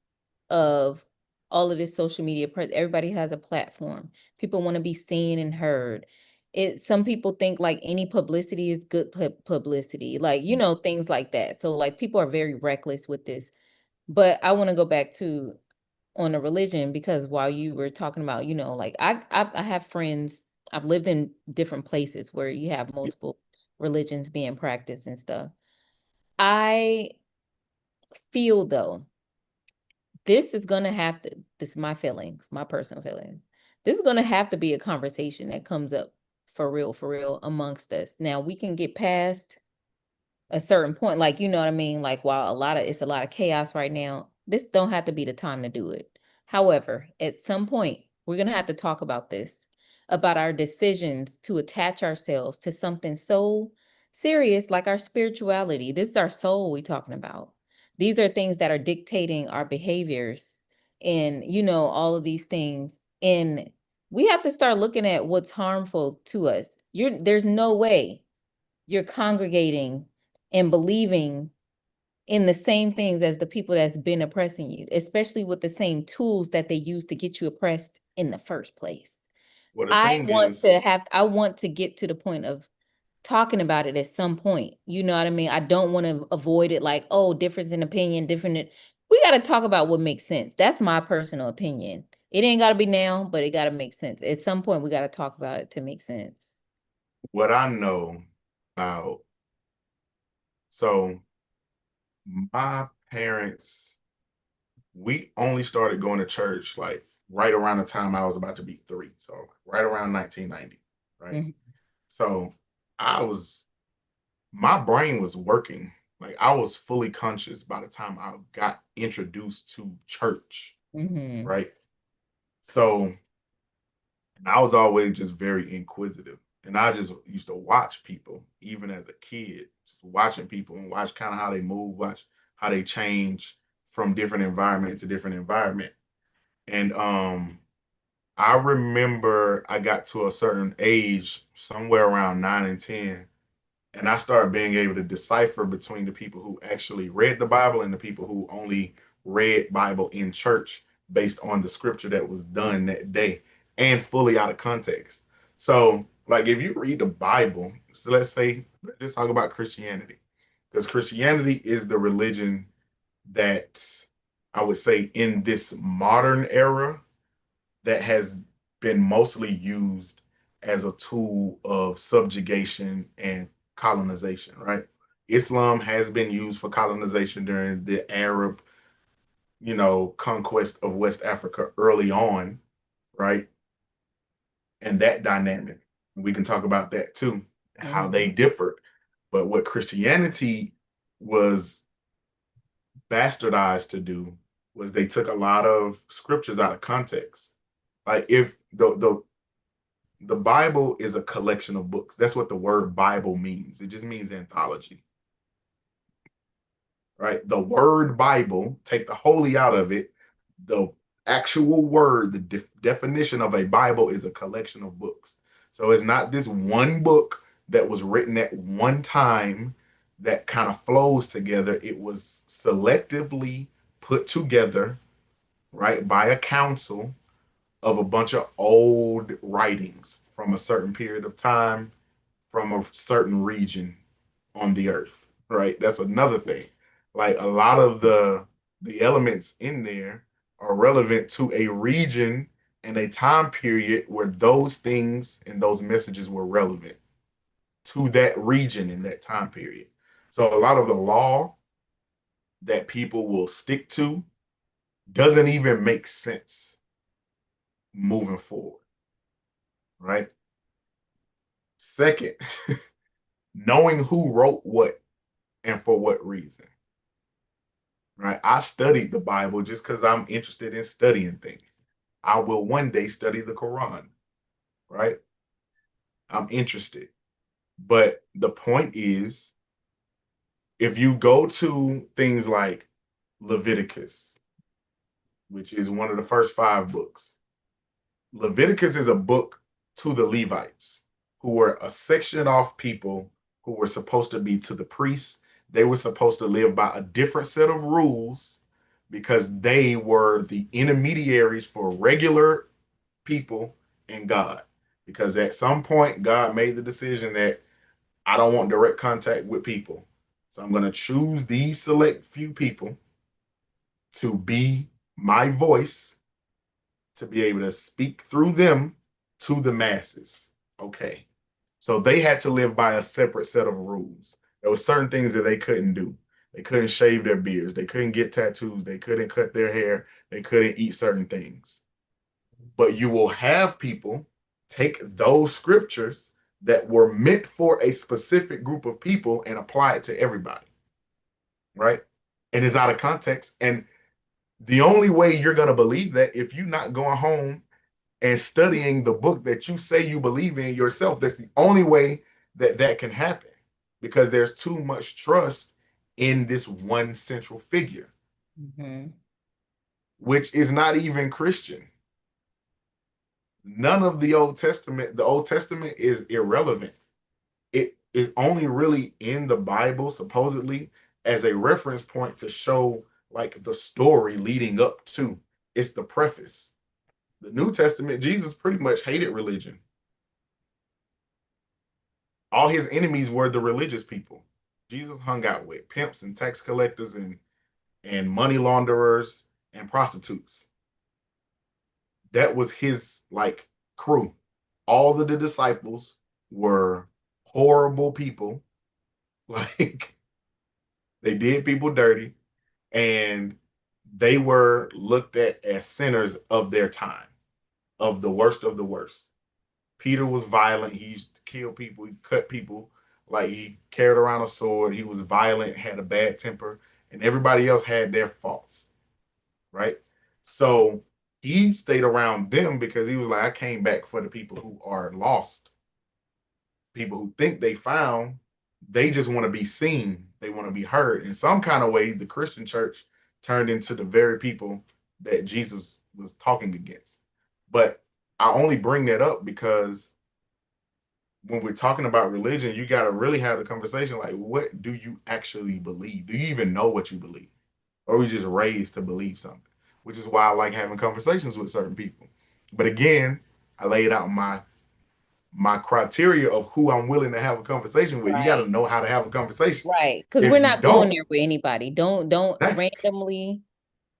of all of this social media. Everybody has a platform. People want to be seen and heard. Some people think like any publicity is good publicity, like, things like that. So like people are very reckless with this. But I want to go back to on a religion because while you were talking about, like I have friends, I've lived in different places where you have multiple religions being practiced and stuff. I feel though, this is gonna have to, this is my feelings, my personal feelings. This is gonna have to be a conversation that comes up for real amongst us. Now we can get past a certain point, like you know what I mean, like while it's a lot of chaos right now, this don't have to be the time to do it. However, at some point we're going to have to talk about this, about our decisions to attach ourselves to something so serious like our spirituality. This is our soul we talking about. These are things that are dictating our behaviors and all of these things. And We have to start looking at what's harmful to us. There's no way you're congregating and believing in the same things as the people that's been oppressing you, especially with the same tools that they use to get you oppressed in the first place. Well, the thing is, I want to get to the point of talking about it at some point. You know what I mean? I don't want to avoid it like, oh, difference in opinion, different. We got to talk about what makes sense. That's my personal opinion. It ain't got to be now, but it got to make sense. At some point, we got to talk about it to make sense. what I know about, so my parents, we only started going to church like right around the time I was about to be 3. So right around 1990, right? Mhm. So I was, my brain was working. Like I was fully conscious by the time I got introduced to church, Mhm. right? So I was always just very inquisitive. And I just used to watch people, even as a kid, just watching people and watch kind of how they move, watch how they change from different environment to different environment. And I remember I got to a certain age, somewhere around 9 and 10, and I started being able to decipher between the people who actually read the Bible and the people who only read Bible in church based on the scripture that was done that day and fully out of context. So, like if you read the Bible, so let's talk about Christianity. Because Christianity is the religion that I would say in this modern era that has been mostly used as a tool of subjugation and colonization, right? Islam has been used for colonization during the Arab, conquest of West Africa early on, right? And that dynamic, we can talk about that too, how they Mhm. differed. But what Christianity was bastardized to do was they took a lot of scriptures out of context. Like if the Bible is a collection of books. That's what the word Bible means. It just means anthology, right? The word Bible, take the holy out of it. The actual word, the definition of a Bible is a collection of books. So it's not this one book that was written at one time that kind of flows together. It was selectively put together, right, by a council of a bunch of old writings from a certain period of time from a certain region on the earth, right? That's another thing. Like a lot of the elements in there are relevant to a region and a time period where those things and those messages were relevant to that region in that time period. So a lot of the law that people will stick to doesn't even make sense moving forward, right? Second, knowing who wrote what and for what reason, right? I studied the Bible just because I'm interested in studying things. I will one day study the Quran, right? I'm interested. But the point is, if you go to things like Leviticus, which is one of the first 5 books, Leviticus is a book to the Levites, who were a sectioned off people who were supposed to be to the priests. They were supposed to live by a different set of rules because they were the intermediaries for regular people and God. Because at some point, God made the decision that I don't want direct contact with people. So I'm going to choose these select few people to be my voice to be able to speak through them to the masses. Okay. So they had to live by a separate set of rules. There were certain things that they couldn't do. They couldn't shave their beards. They couldn't get tattoos. They couldn't cut their hair. They couldn't eat certain things. But you will have people take those scriptures that were meant for a specific group of people and apply it to everybody, right? And it's out of context. And the only way you're going to believe that if you're not going home and studying the book that you say you believe in yourself. That's the only way that that can happen because there's too much trust in this one central figure, Mhm. which is not even Christian. None of the Old Testament is irrelevant. It is only really in the Bible, supposedly, as a reference point to show like the story leading up to. It's the preface. The New Testament, Jesus pretty much hated religion. All his enemies were the religious people. Jesus hung out with pimps and tax collectors and money launderers and prostitutes. That was his like crew. All of the disciples were horrible people. Like they did people dirty and they were looked at as sinners of their time, of the worst of the worst. Peter was violent. He used to kill people. He cut people. Like he carried around a sword. He was violent, had a bad temper, and everybody else had their faults, right? So he stayed around them because he was like, I came back for the people who are lost, people who think they found. They just want to be seen. They want to be heard. In some kind of way, the Christian church turned into the very people that Jesus was talking against. But I only bring that up because when we're talking about religion, you got to really have a conversation like, what do you actually believe? Do you even know what you believe? Or are we just raised to believe something? Which is why I like having conversations with certain people. But again, I laid out my criteria of who I'm willing to have a conversation with. You got Right. to know how to have a conversation. Right. Because we're If you not going don't, there with anybody. Don't that, randomly,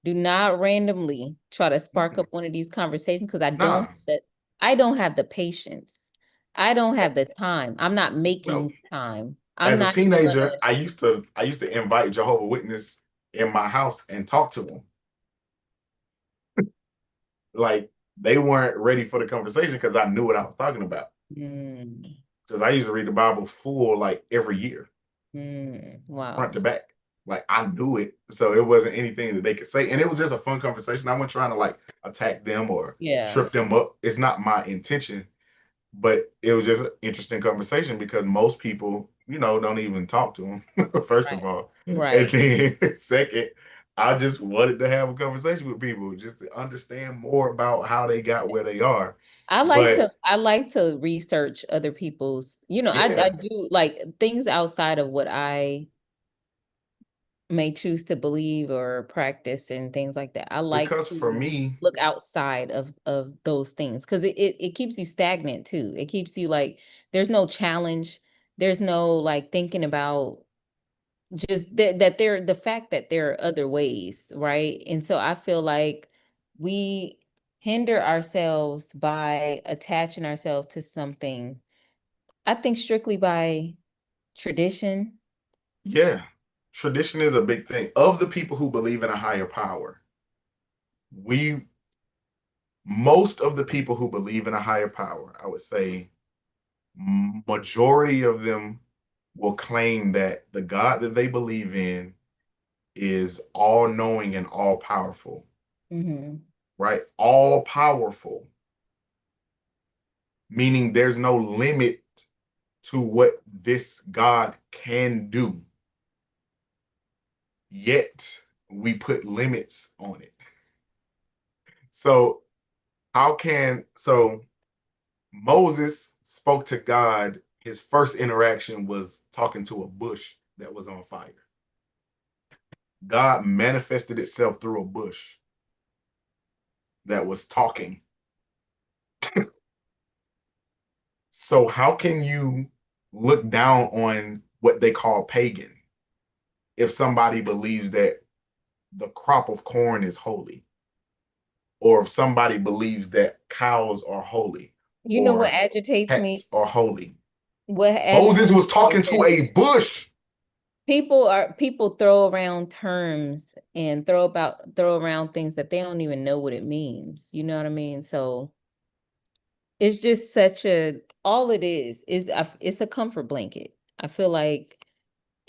do not randomly try to spark up one of these conversations because nah, I don't have the patience. I don't have the time. I'm not no. making time. I'm As a not even teenager, gonna, I used to invite Jehovah Witness in my house and talk to them. Like they weren't ready for the conversation because I knew what I was talking about. mm, Because I used to read the Bible full like every year, front wow. to back. Like I knew it, so it wasn't anything that they could say, and it was just a fun conversation. I wasn't trying to like attack them or Yeah. trip them up. It's not my intention, but it was just an interesting conversation because most people, don't even talk to them. First of Right. all, and Right. then second, I just wanted to have a conversation with people just to understand more about how they got where they are. But I like to research other people's, I yeah, do like things outside of what I may choose to believe or practice and things like that. I like because for to me, look outside of those things because it keeps you stagnant too. It keeps you like there's no challenge. There's no like thinking about just that there the fact that there are other ways, right? And so I feel like we hinder ourselves by attaching ourselves to something. I think strictly by tradition. yeah, tradition is a big thing. Of the people who believe in a higher power, we most of the people who believe in a higher power, I would say majority of them will claim that the God that they believe in is all knowing and all powerful, Hmm. right? All powerful, meaning there's no limit to what this God can do. Yet we put limits on it. So so Moses spoke to God. His first interaction was talking to a bush that was on fire. God manifested itself through a bush that was talking. So how can you look down on what they call pagan if somebody believes that the crop of corn is holy, or if somebody believes that cows are holy, You know what or agitates me? cats are holy? What Moses agitates was me talking to is a bush. people throw around terms and throw around things that they don't even know what it means. You know what I mean? So it's just such a all it is it's a comfort blanket. I feel like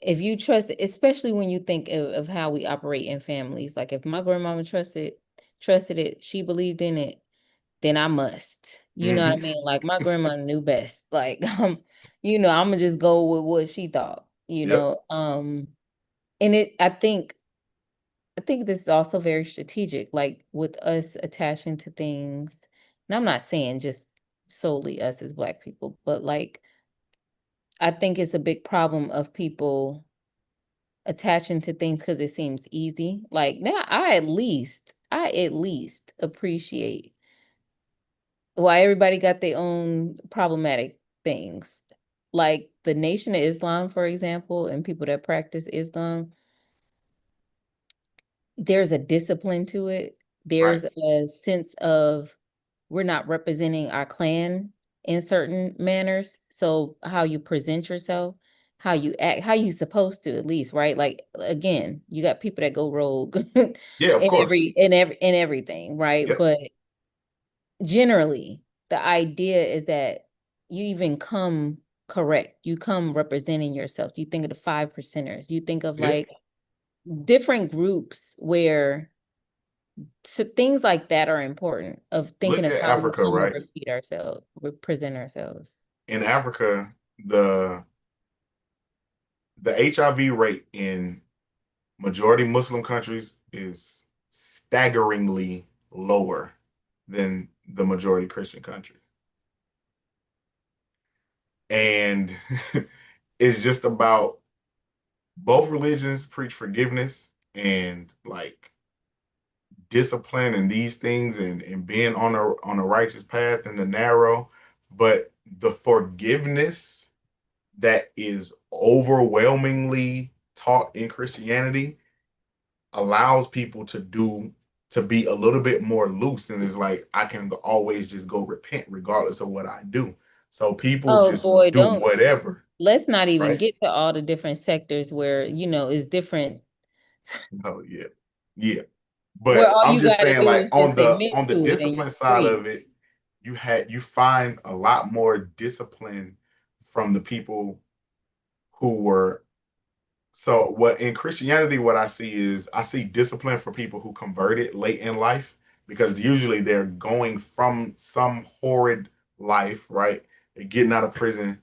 if you trust it, especially when you think of how we operate in families, like if my grandmama trusted it, she believed in it, then I must. You know what I Mm-hmm. mean? Like my grandma knew best. Like I'm gonna just go with what she thought, Yep. and I think this is also very strategic, like with us attaching to things And I'm not saying just solely us as Black people, but like I think it's a big problem of people attaching to things because it seems easy. Like now I at least appreciate why everybody got their own problematic things. Like the Nation of Islam, for example, and people that practice Islam, there's a discipline to it. Right. There's a sense of we're not representing our clan in certain manners. So how you present yourself, how you act, how you supposed to at least, right? Like again, you got people that go rogue Yeah, of course. in everything, right? Yep. But generally, the idea is that you even come correct. You come representing yourself. You think of the 5%ers. You think of Yeah. like different groups where so things like that are important of thinking Look of at how we Africa, come and right? repeat ourselves, represent ourselves. In Africa, the HIV rate in majority Muslim countries is staggeringly lower than the majority Christian country. And it's just about both religions preach forgiveness and like discipline and these things and being on a righteous path in the narrow, but the forgiveness that is overwhelmingly taught in Christianity allows people to be a little bit more loose and it's like I can always just go repent regardless of what I do. So people Oh just will boy, do don't whatever, let's not even right? get to all the different sectors where, it's different, Oh yeah. Yeah. where But all I'm you just gotta saying do like is just admit on the to it and you're discipline side free. of it, you find a lot more discipline from the people who were so what in Christianity, what I see is I see discipline for people who converted late in life because usually they're going from some horrid life, right? They're getting out of prison,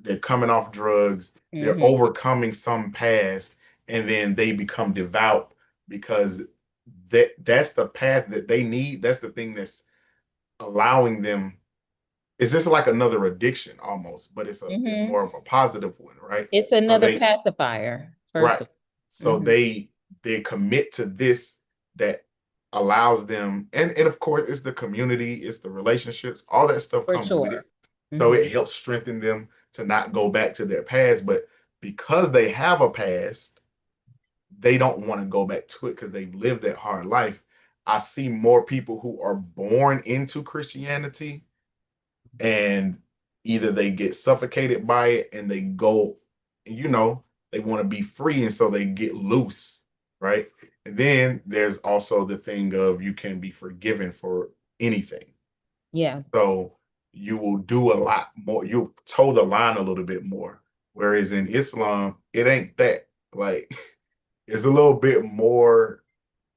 they're coming off drugs, they're Hmm. overcoming some past, and then they become devout because that's the path that they need. That's the thing that's allowing them. It's just like another addiction almost, but it's Hmm. more of a positive one, right? It's So another they pacifier, first Right. of all. So they commit to this that allows them and of course it's the community, it's the relationships, all that stuff For comes with sure. it. So Hmm. it helps strengthen them to not go back to their past, but because they have a past, they don't want to go back to it because they've lived that hard life. I see more people who are born into Christianity and either they get suffocated by it and they go, you know, they want to be free and so they get loose, right? And then there's also the thing of you can be forgiven for anything. Yeah. So you will do a lot more, you'll toe the line a little bit more. Whereas in Islam, it ain't that. Like it's a little bit more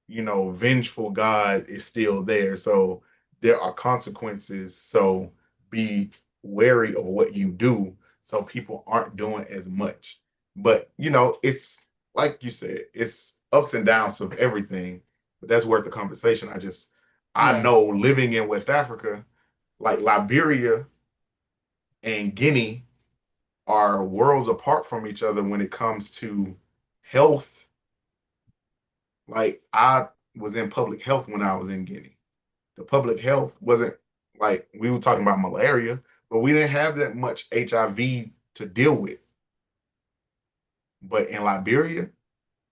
vengeful God is still there. So there are consequences. So be wary of what you do so people aren't doing as much. But, it's like you said, it's ups and downs of everything. But that's worth the conversation. I Yeah. know living in West Africa, like Liberia and Guinea are worlds apart from each other when it comes to health. Like I was in public health when I was in Guinea. The public health wasn't like we were talking about malaria, but we didn't have that much HIV to deal with. But in Liberia,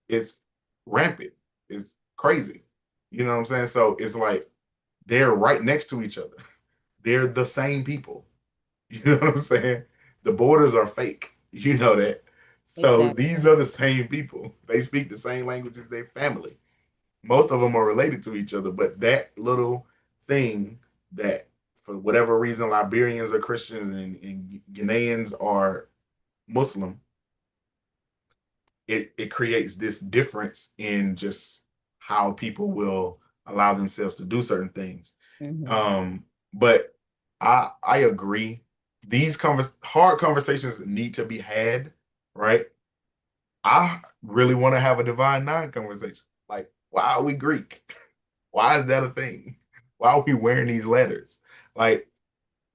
it's rampant. It's crazy. You know what I'm saying? So it's like they're right next to each other. They're the same people. You know what I'm saying? The borders are fake. You know that. So these Exactly. are the same people. They speak the same language as their family. Most of them are related to each other, but that little thing that for whatever reason Liberians are Christians and Ghanaians are Muslim, it creates this difference in just how people will allow themselves to do certain things. Hmm. But I agree. These hard conversations need to be had, right? I really want to have a divine nine conversation. Like, why are we Greek? Why is that a thing? Why are we wearing these letters? Like,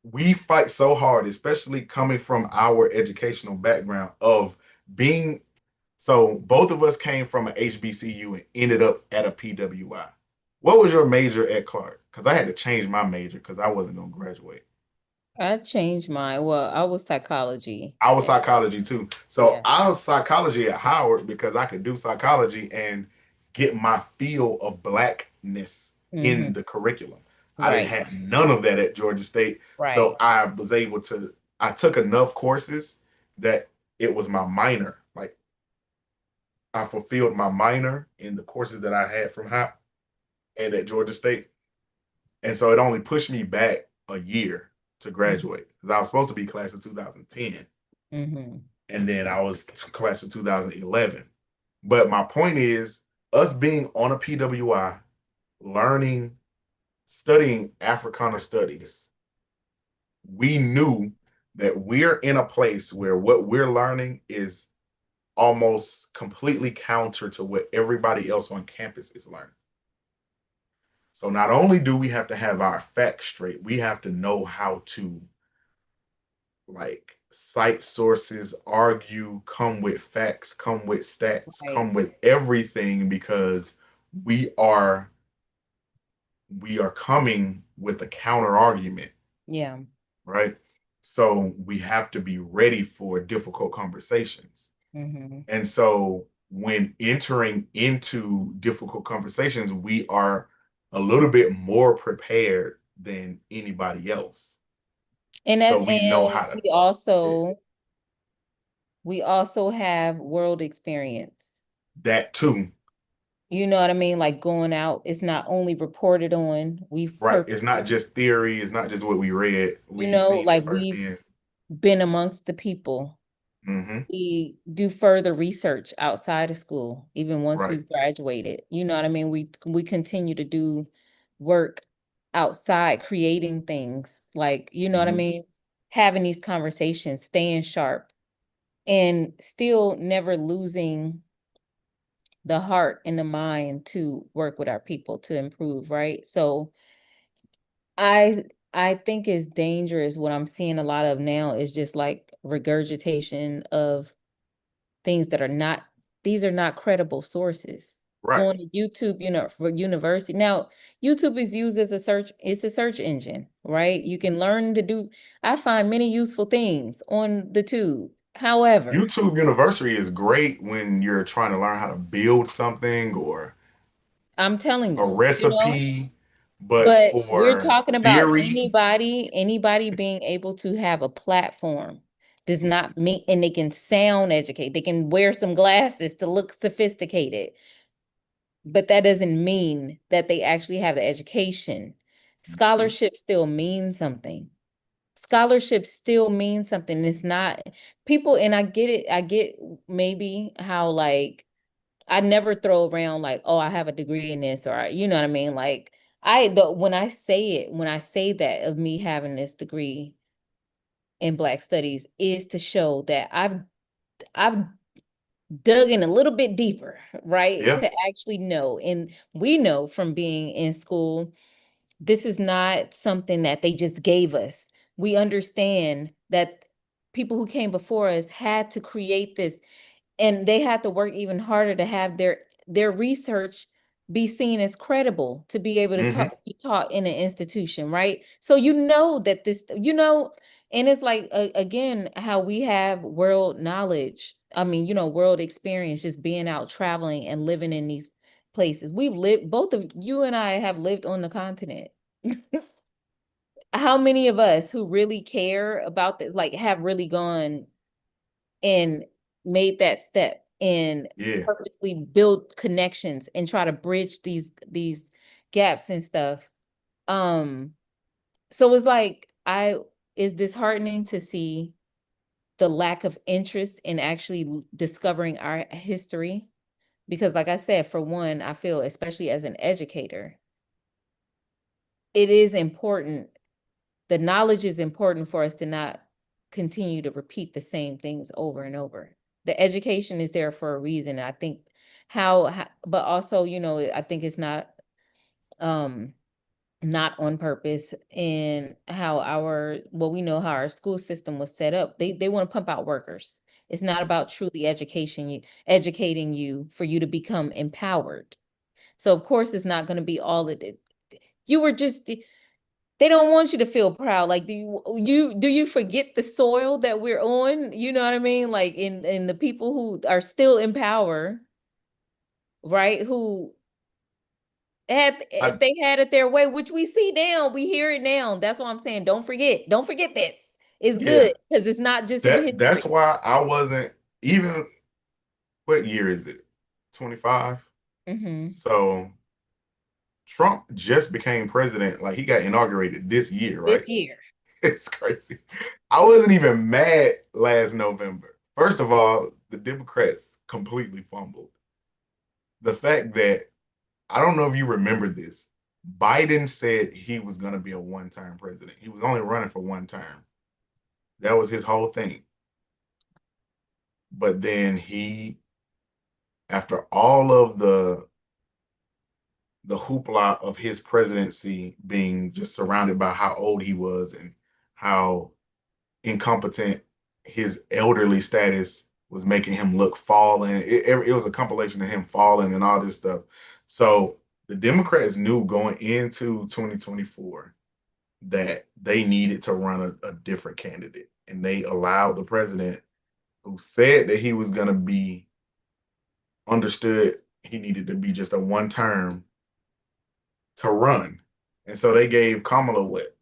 we fight so hard, especially coming from our educational background of being. So both of us came from an HBCU and ended up at a PWI. What was your major at Clark? Because I had to change my major because I wasn't going to graduate. I changed mine. Well, I was psychology. I was psychology too. So Yeah. I was psychology at Howard because I could do psychology and get my feel of blackness in Mm-hmm. the curriculum. I didn't Right. have none of that at Georgia State. So Right. I was able to, I took enough courses that it was my minor. Like, I fulfilled my minor in the courses that I had from Howard and at Georgia State. And so it only pushed me back a year to Mm-hmm. graduate because I was supposed to be class of 2010. Mm-hmm. And then I was class of 2011. But my point is, us being on a PWI, learning, studying Africana studies, we knew that we're in a place where what we're learning is almost completely counter to what everybody else on campus is learning. So not only do we have to have our facts straight, we have to know how to like cite sources, argue, come with facts, come with stats, Right. come with everything because we are we are coming with a counter argument, Yeah. right? So we have to be ready for difficult conversations. Mm-hmm. And so when entering into difficult conversations, we are a little bit more prepared than anybody else. So we know And how to, yeah, we also have world experience. that too. You know what I mean? Like going out, it's not only reported on, we've Right. It's purposely, not just theory. It's not just what we read. you We know, see it like we've firsthand. been amongst the people. Hmm. We do further research outside of school, even once Right. we've graduated. You know what I mean? We continue to do work outside, creating things like, you know what I Hmm. mean? Having these conversations, staying sharp, and still never losing the heart and the mind to work with our people to improve, right? So I I think it's dangerous. What I'm seeing a lot of now is just like regurgitation of things that are not, these are not credible sources. Right. Going to YouTube, you know, for university. Now, YouTube is used as a search, it's a search engine, right? You can learn to do, I find many useful things on the tube. However, YouTube University is great when you're trying to learn how to build something or I'm telling a you, you know, recipe, but but we're for talking about theory, anybody being able to have a platform does not mean, and they can sound educated. They can wear some glasses to look sophisticated, but that doesn't mean that they actually have the education. mhm, Scholarship still means something. Scholarship still means something. It's not people, and I get it. I get maybe how like I never throw around like, oh, I have a degree in this, or you know what I mean? Like when I say it, when I say that of me having this degree in Black Studies is to show that I've dug in a little bit deeper, right? yeah, To actually know. And we know from being in school, this is not something that they just gave us. We understand that people who came before us had to create this, and they had to work even harder to have their research be seen as credible to be able to hmm, be taught in an institution, right? So you know that this, you know, and it's like again how we have world knowledge. I mean, you know, world experience, just being out traveling and living in these places. We've lived, both of you and I have lived on the continent. How many of us who really care about this, like have really gone and made that step and yeah, purposely build connections and try to bridge these gaps and stuff. Um, so it's like I it's disheartening to see the lack of interest in actually discovering our history. Because like I said, for one, I feel, especially as an educator, it is important, the knowledge is important for us to not continue to repeat the same things over and over. The education is there for a reason. I think but also, you know, I think it's not, um, not on purpose, and how our, well, we know how our school system was set up. They want to pump out workers. It's not about truly educating you for you to become empowered. So of course it's not going to be all of it. You were just, they don't want you to feel proud. Like, do you forget the soil that we're on? You know what I mean? Like, in the people who are still in power, right? Who had, if I, they had it their way, which we see now, we hear it now. That's why I'm saying, don't forget this. It's yeah, good because it's not just in that's history. why I wasn't even. What year is it? 25. Hmm. So Trump just became president. Like he got inaugurated this year, right? This year. It's crazy. I wasn't even mad last November. First of all, the Democrats completely fumbled. The fact that I don't know if you remember this. Biden said he was going to be a one-term president. He was only running for one term. That was his whole thing. But then after all of the hoopla of his presidency being just surrounded by how old he was and how incompetent his elderly status was making him look fallen. It was a compilation of him falling and all this stuff. So the Democrats knew going into 2024 that they needed to run a different candidate. And they allowed the president who said that he was going to be understood, he needed to be just a one term to run. And so they gave Kamala what?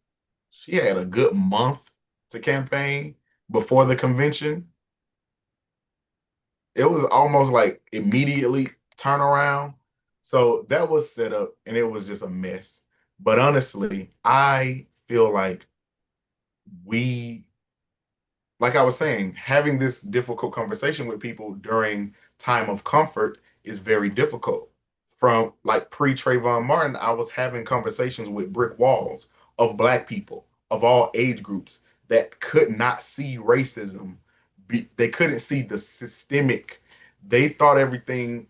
She had a good month to campaign before the convention. It was almost like immediately turnaround. So that was set up and it was just a mess. But honestly, I feel we like I was saying, having this difficult conversation with people during time of comfort is very difficult. From like pre Trayvon Martin, I was having conversations with brick walls of Black people of all age groups that could not see racism. They couldn't see the systemic. They thought everything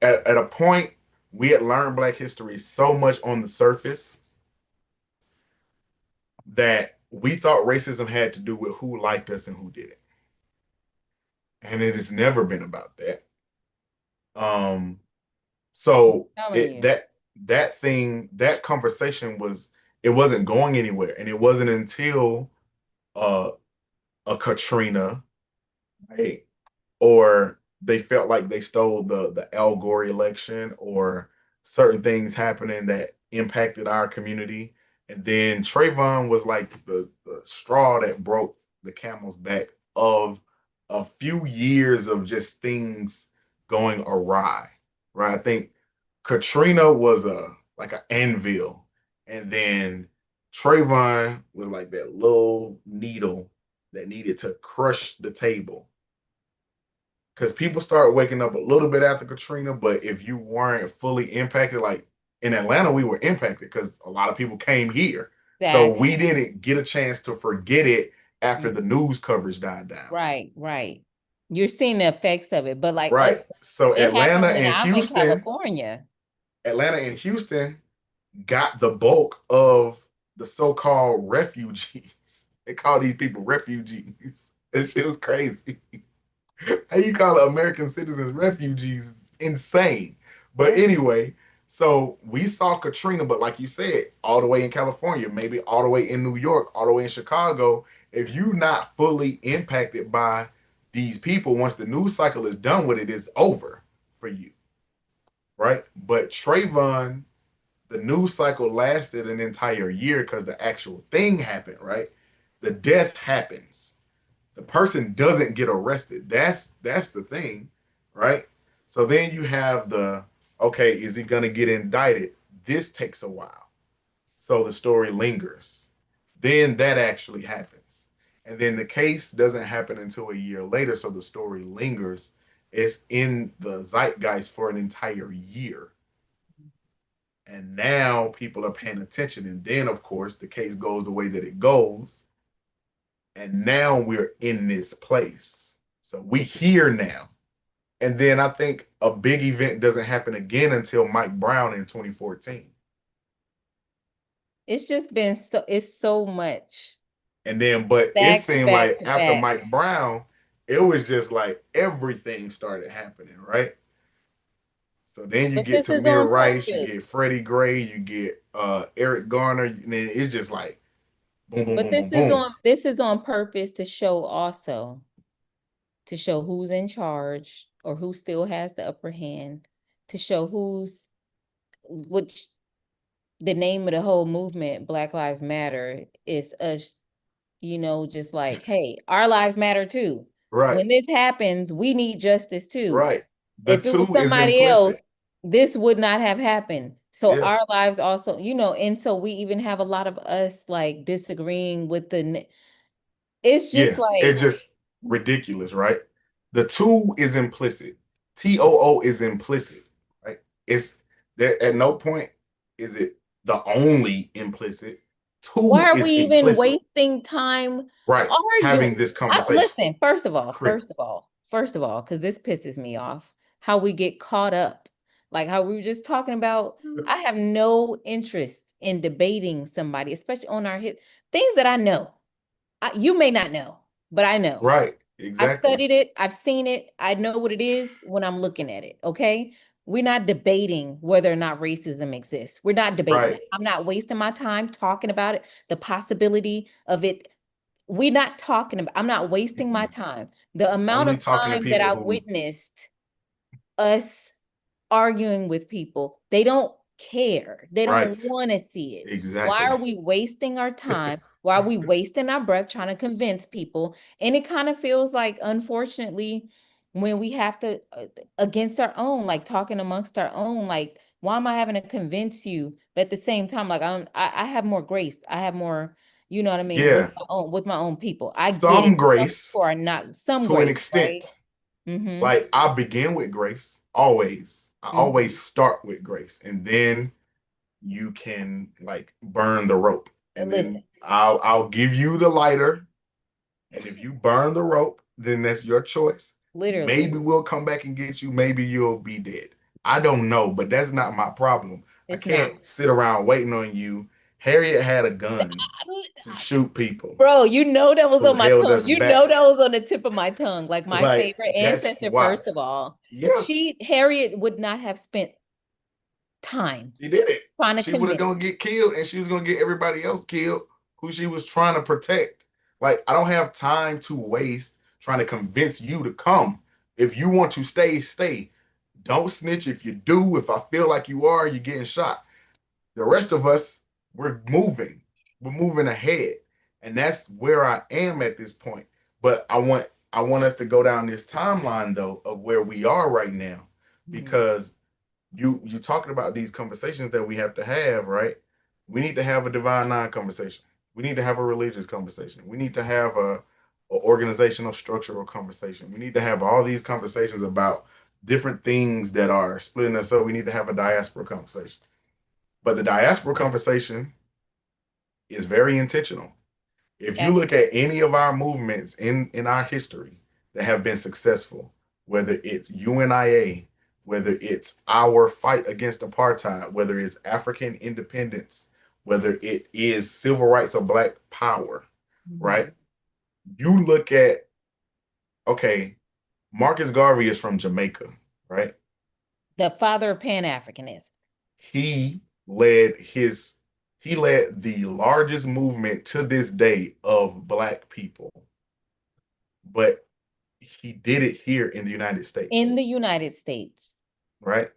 at a point we had learned Black history so much on the surface that we thought racism had to do with who liked us and who didn't, and it has never been about that. Um, so Telling it you. that conversation it wasn't going anywhere, and it wasn't until uh, a Katrina, right, or they felt like they stole the Al Gore election, or certain things happening that impacted our community. And then Trayvon was like the straw that broke the camel's back of a few years of just things going awry, right? I think Katrina was a like an anvil, and then Trayvon was like that little needle that needed to crush the table, because people started waking up a little bit after Katrina, but if you weren't fully impacted, like in Atlanta, we were impacted because a lot of people came here. So we Exactly. didn't get a chance to forget it after the news coverage died down. Right, right. You're seeing the effects of it, but like us, Right. So it happened when I'm in California. Atlanta and Houston got the bulk of the so-called refugees. They call these people refugees. It was crazy. How you call American citizens refugees? Insane. But Yeah. anyway, so we saw Katrina, but like you said, all the way in California, maybe all the way in New York, all the way in Chicago. If you're not fully impacted by these people, once the news cycle is done with it, it's over for you, right? But Trayvon, the news cycle lasted an entire year because the actual thing happened, right? The death happens, the person doesn't get arrested. That's the thing, right? So then you have the okay, is he gonna get indicted? This takes a while. So the story lingers. Then that actually happens. And then the case doesn't happen until a year later, so the story lingers. It's in the zeitgeist for an entire year. And now people are paying attention. And then, of course, the case goes the way that it goes. And now we're in this place. So we here now. And then I think a big event doesn't happen again until Mike Brown in 2014. It's just been it's so much And then, but it back to seemed back like to after back. Mike Brown, it was just like everything started happening, right? So then you But get this is Tamir on Rice, you purpose. get Freddie Gray, you get Eric Garner, and then it's just like boom, boom, But boom, boom, boom. this is on purpose to show also to show who's in charge or who still has the upper hand, to show who's which the name of the whole movement, Black Lives Matter, is us, just like, hey, our lives matter too. Right, When this happens, we need justice too. right. The If it was two is somebody else, implicit. this would not have happened. So Yeah, our lives also, and so we even have a lot of us like disagreeing with it's just yeah. It's like, just ridiculous, right? The two is implicit. TOO is implicit, right? It's there at no point is it the only implicit. why Two are we is even implicit, wasting time right? arguing? Having this conversation. Listen, first of It's all, critical. because this pisses me off, how we get caught up. Like how we were just talking about, I have no interest in debating somebody, especially on our hit things that I know. You may not know, but I know. Right, I've exactly. studied it, I've seen it, I know what it is when I'm looking at it. Okay. We're not debating whether or not racism exists. We're not debating Right. that. I'm not wasting my time talking about it, the possibility of it. We're not talking about, I'm not wasting my Mm-mm. time. The amount Only of talking to time that people I who, witnessed us arguing with people. They don't care. They don't right, want to see it. Why exactly. are we wasting our time? Why are we wasting our breath trying to convince people? And it kind of feels like, unfortunately, when we have to, against our own, like talking amongst our own, like, why am I having to convince you? But at the same time, like I have more grace. I have more, you know what I mean, Yeah, with my own people. I get some it. Some grace people are not some to an grace, right? extent. Mm-hmm. Like I begin with grace, always. I Mm-hmm. always start with grace, and then you can like burn the rope, and Listen, then I'll give you the lighter, and if you burn the rope, then that's your choice. literally. Maybe we'll come back and get you. Maybe you'll be dead. I don't know, but that's not my problem. I It's not. can't sit around waiting on you. Harriet had a gun to shoot people Bro, you know that was who on my held tongue. us You know that back. was on the tip of my tongue. Like my Like favorite that's ancestor, why. first of all. Yeah, Harriet would not have spent time she did it. trying to She was convince. gonna get killed, and she was gonna get everybody else killed who she was trying to protect. Like I don't have time to waste trying to convince you to come. If you want to stay, stay. Don't snitch. If you do, if I feel like you are, you're getting shot. The rest of us, we're moving. We're moving ahead. And that's where I am at this point. But I want us to go down this timeline though of where we are right now. Mhm. Because you talking about these conversations that we have to have, right? We need to have a divine nine conversation. We need to have a religious conversation. We need to have a organizational structural conversation. We need to have all these conversations about different things that are splitting us up. We need to have a diaspora conversation. But the diaspora conversation is very intentional. If you look at Absolutely. any of our movements in our history that have been successful, whether it's UNIA, whether it's our fight against apartheid, whether it's African independence, whether it is civil rights or black power, right? Mhm. You look at, okay, Marcus Garvey is from Jamaica, right? The father of Pan-Africanism. He led his he led the largest movement to this day of black people, but he did it here in the United In States, the United States. right?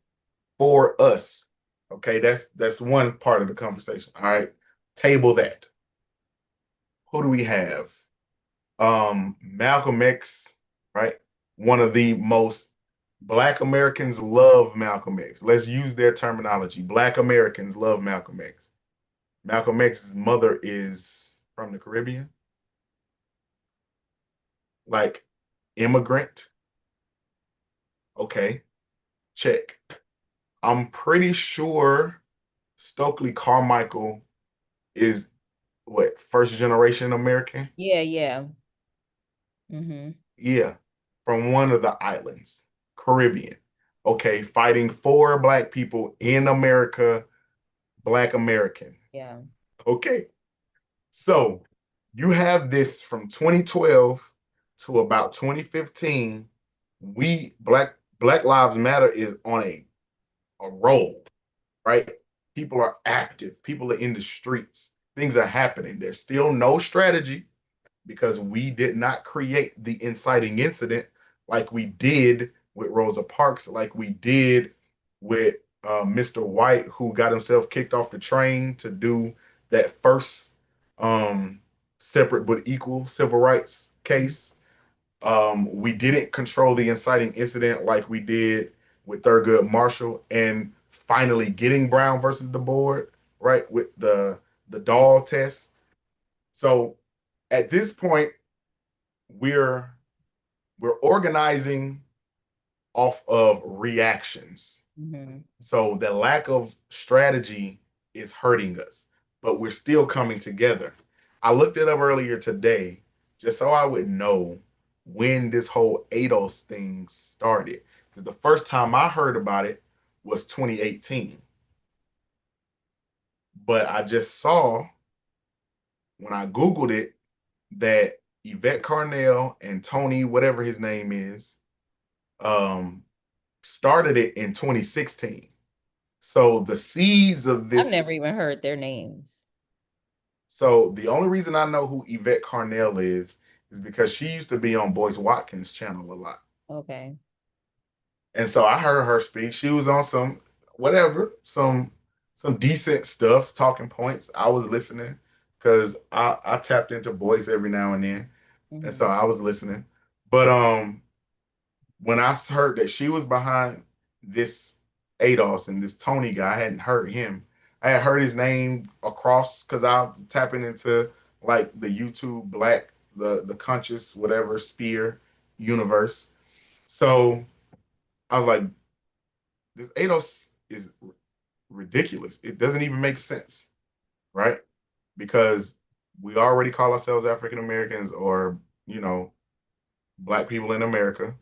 For us. Okay, that's one part of the conversation. All right. Table that. Who do we have? Malcolm X, right? One of the most Black Americans love Malcolm X. Let's use their terminology. Black Americans love Malcolm X. Malcolm X's mother is from the Caribbean, like immigrant. Okay, check. I'm pretty sure Stokely Carmichael is what, first generation American? Yeah, yeah. Hmm. Yeah, from one of the islands, Caribbean. Okay, fighting for black people in America, black American. Yeah. Okay. So you have this from 2012 to about 2015. We Black Lives Matter is on a roll, right? People are active, people are in the streets, things are happening. There's still no strategy because we did not create the inciting incident like we did with Rosa Parks, like we did with Mr. White, who got himself kicked off the train to do that first um, separate but equal civil rights case. We didn't control the inciting incident like we did with Thurgood Marshall, and finally getting Brown versus the board, right, with the doll test. So at this point, we're we're organizing off of reactions. Mhm. So the lack of strategy is hurting us, but we're still coming together. I looked it up earlier today just so I would know when this whole ADOS thing started. Because the first time I heard about it was 2018. But I just saw when I Googled it that Yvette Carnell and Tony, whatever his name is, um, started it in 2016. So the seeds of I've this. never even heard their names. So the only reason I know who Yvette Carnell is because she used to be on Boyce Watkins' channel a lot. Okay. And so I heard her speak. She was on some whatever, some decent stuff, talking points. I was listening because I tapped into Boyce every now and then. And so Mhm. I was listening. But when I heard that she was behind this ADOS and this Tony guy, I hadn't heard him. I had heard his name across because I was tapping into like the YouTube Black, the conscious whatever sphere universe. So I was like, this ADOS is ridiculous. It doesn't even make sense, right? Because we already call ourselves African Americans or you know Black people in America.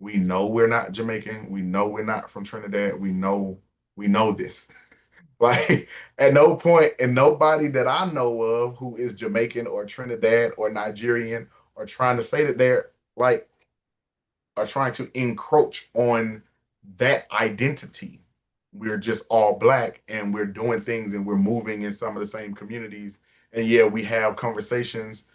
We know we're not Jamaican. We know we're not from Trinidad. We know this. Like at no point, and nobody that I know of who is Jamaican or Trinidad or Nigerian are trying to say that they're like are trying to encroach on that identity. We're just all black and we're doing things and we're moving in some of the same communities. And yeah, we have conversations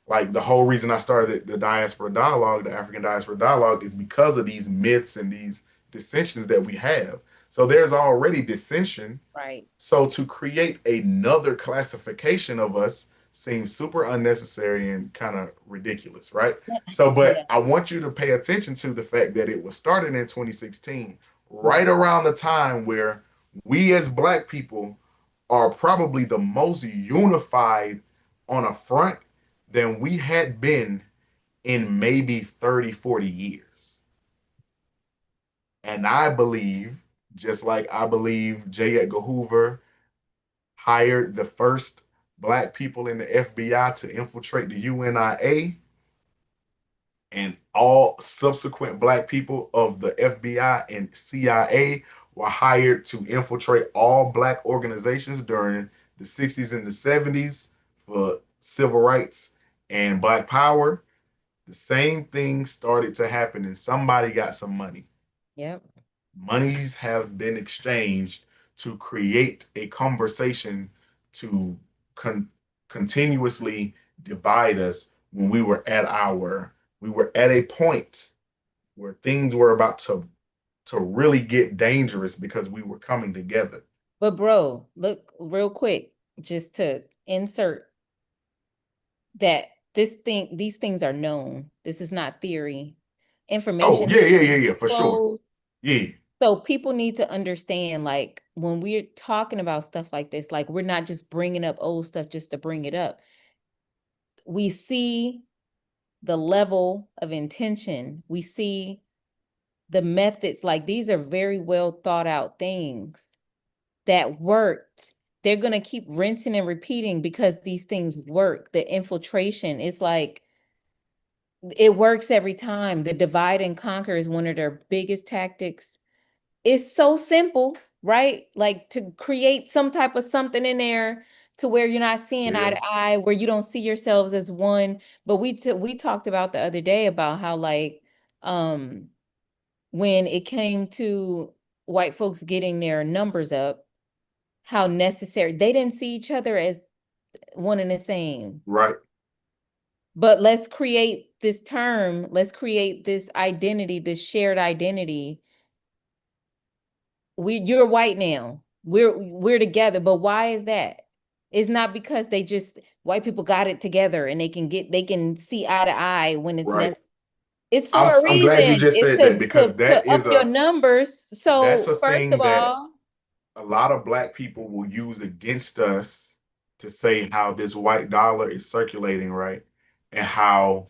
like the whole reason I started the diaspora dialogue, the African diaspora dialogue, is because of these myths and these dissensions that we have. So there's already dissension. Right. So to create another classification of us seems super unnecessary and kind of ridiculous, right? So, Yeah. but I want you to pay attention to the fact that it was started in 2016, right Mhm. around the time where we as Black people are probably the most unified on a front than we had been in maybe 30, 40 years. And I believe, just like I believe J. Edgar Hoover hired the first Black people in the FBI to infiltrate the UNIA, and all subsequent Black people of the FBI and CIA were hired to infiltrate all Black organizations during the 60s and the 70s for civil rights and Black power. The same thing started to happen, and somebody got some money. Yep. Monies have been exchanged to create a conversation to con- continuously divide us when we were at a point where things were about to really get dangerous because we were coming together. But bro, look real quick, just to insert that these things are known. This is not theory. Oh Information yeah, has yeah, been yeah, yeah, for sure. disclosed. Yeah. So people need to understand, like, when we're talking about stuff like this, like, we're not just bringing up old stuff just to bring it up. We see the level of intention. We see the methods. Like, these are very well thought out things that worked. They're going to keep rinsing and repeating because these things work. The infiltration is like, it works every time. The divide and conquer is one of their biggest tactics. It's so simple, right? Like, to create some type of something in there to where you're not seeing eye Yeah. to eye, where you don't see yourselves as one. But we talked about the other day about how like um when it came to white folks getting their numbers up, how necessary they didn't see each other as one and the same. Right. But let's create this term, let's create this identity, this shared identity. You're white now. We're together. But why is that? It's not because they just white people got it together and they can see eye to eye when it's Right. necessary. It's for a I'm glad you reason. just It's said that because to up your numbers. that's So a first of thing that all, a lot of black people will use against us to say how this white dollar is circulating, right? And how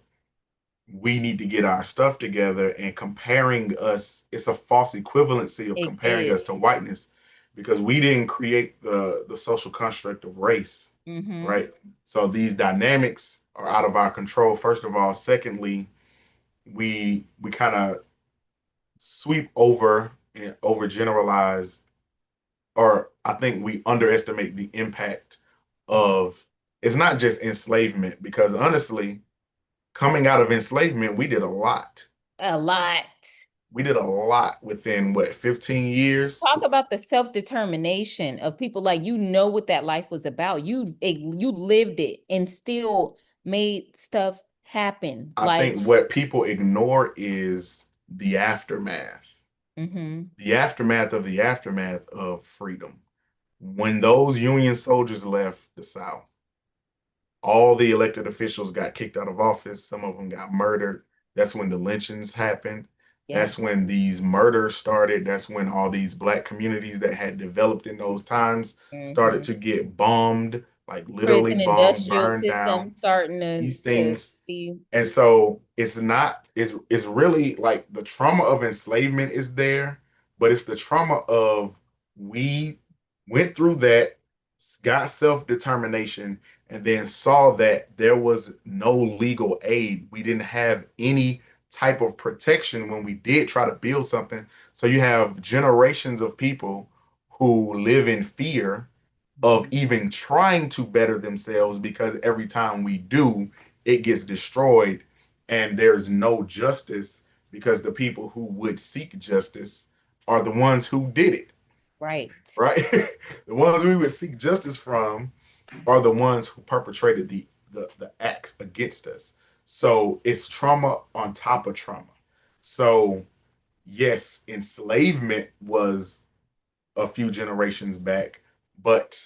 we need to get our stuff together, and comparing us, it's a false equivalency of it comparing us is. to whiteness because we didn't create the social construct of race, Mm-hmm. right? So these dynamics are out of our control, first of all. Secondly, we kind of sweep over and overgeneralize, or I think we underestimate the impact of, it's not just enslavement, because honestly, coming out of enslavement, we did a lot. A lot. We did a lot within what, 15 years? Talk about the self-determination of people like what that life was about. You lived it and still made stuff happen. I Like, think what people ignore is the aftermath, mm-hmm. the aftermath of freedom. When those Union soldiers left the South, all the elected officials got kicked out of office. Some of them got murdered. That's when the lynchings happened. Yeah. That's when these murders started. That's when all these black communities that had developed in those times started Mm-hmm. to get bombed, like literally Prison bombed, industrial burned down. system starting to These things, be and so it's not, it's really like the trauma of enslavement is there, but it's the trauma of, we went through that, got self-determination, and then saw that there was no legal aid. We didn't have any type of protection when we did try to build something. So you have generations of people who live in fear of Mhm. even trying to better themselves, because every time we do, it gets destroyed, and there's no justice, because the people who would seek justice are the ones who did it, Right. right? The ones we would seek justice from are the ones who perpetrated the acts against us. So it's trauma on top of trauma. So yes, enslavement was a few generations back, but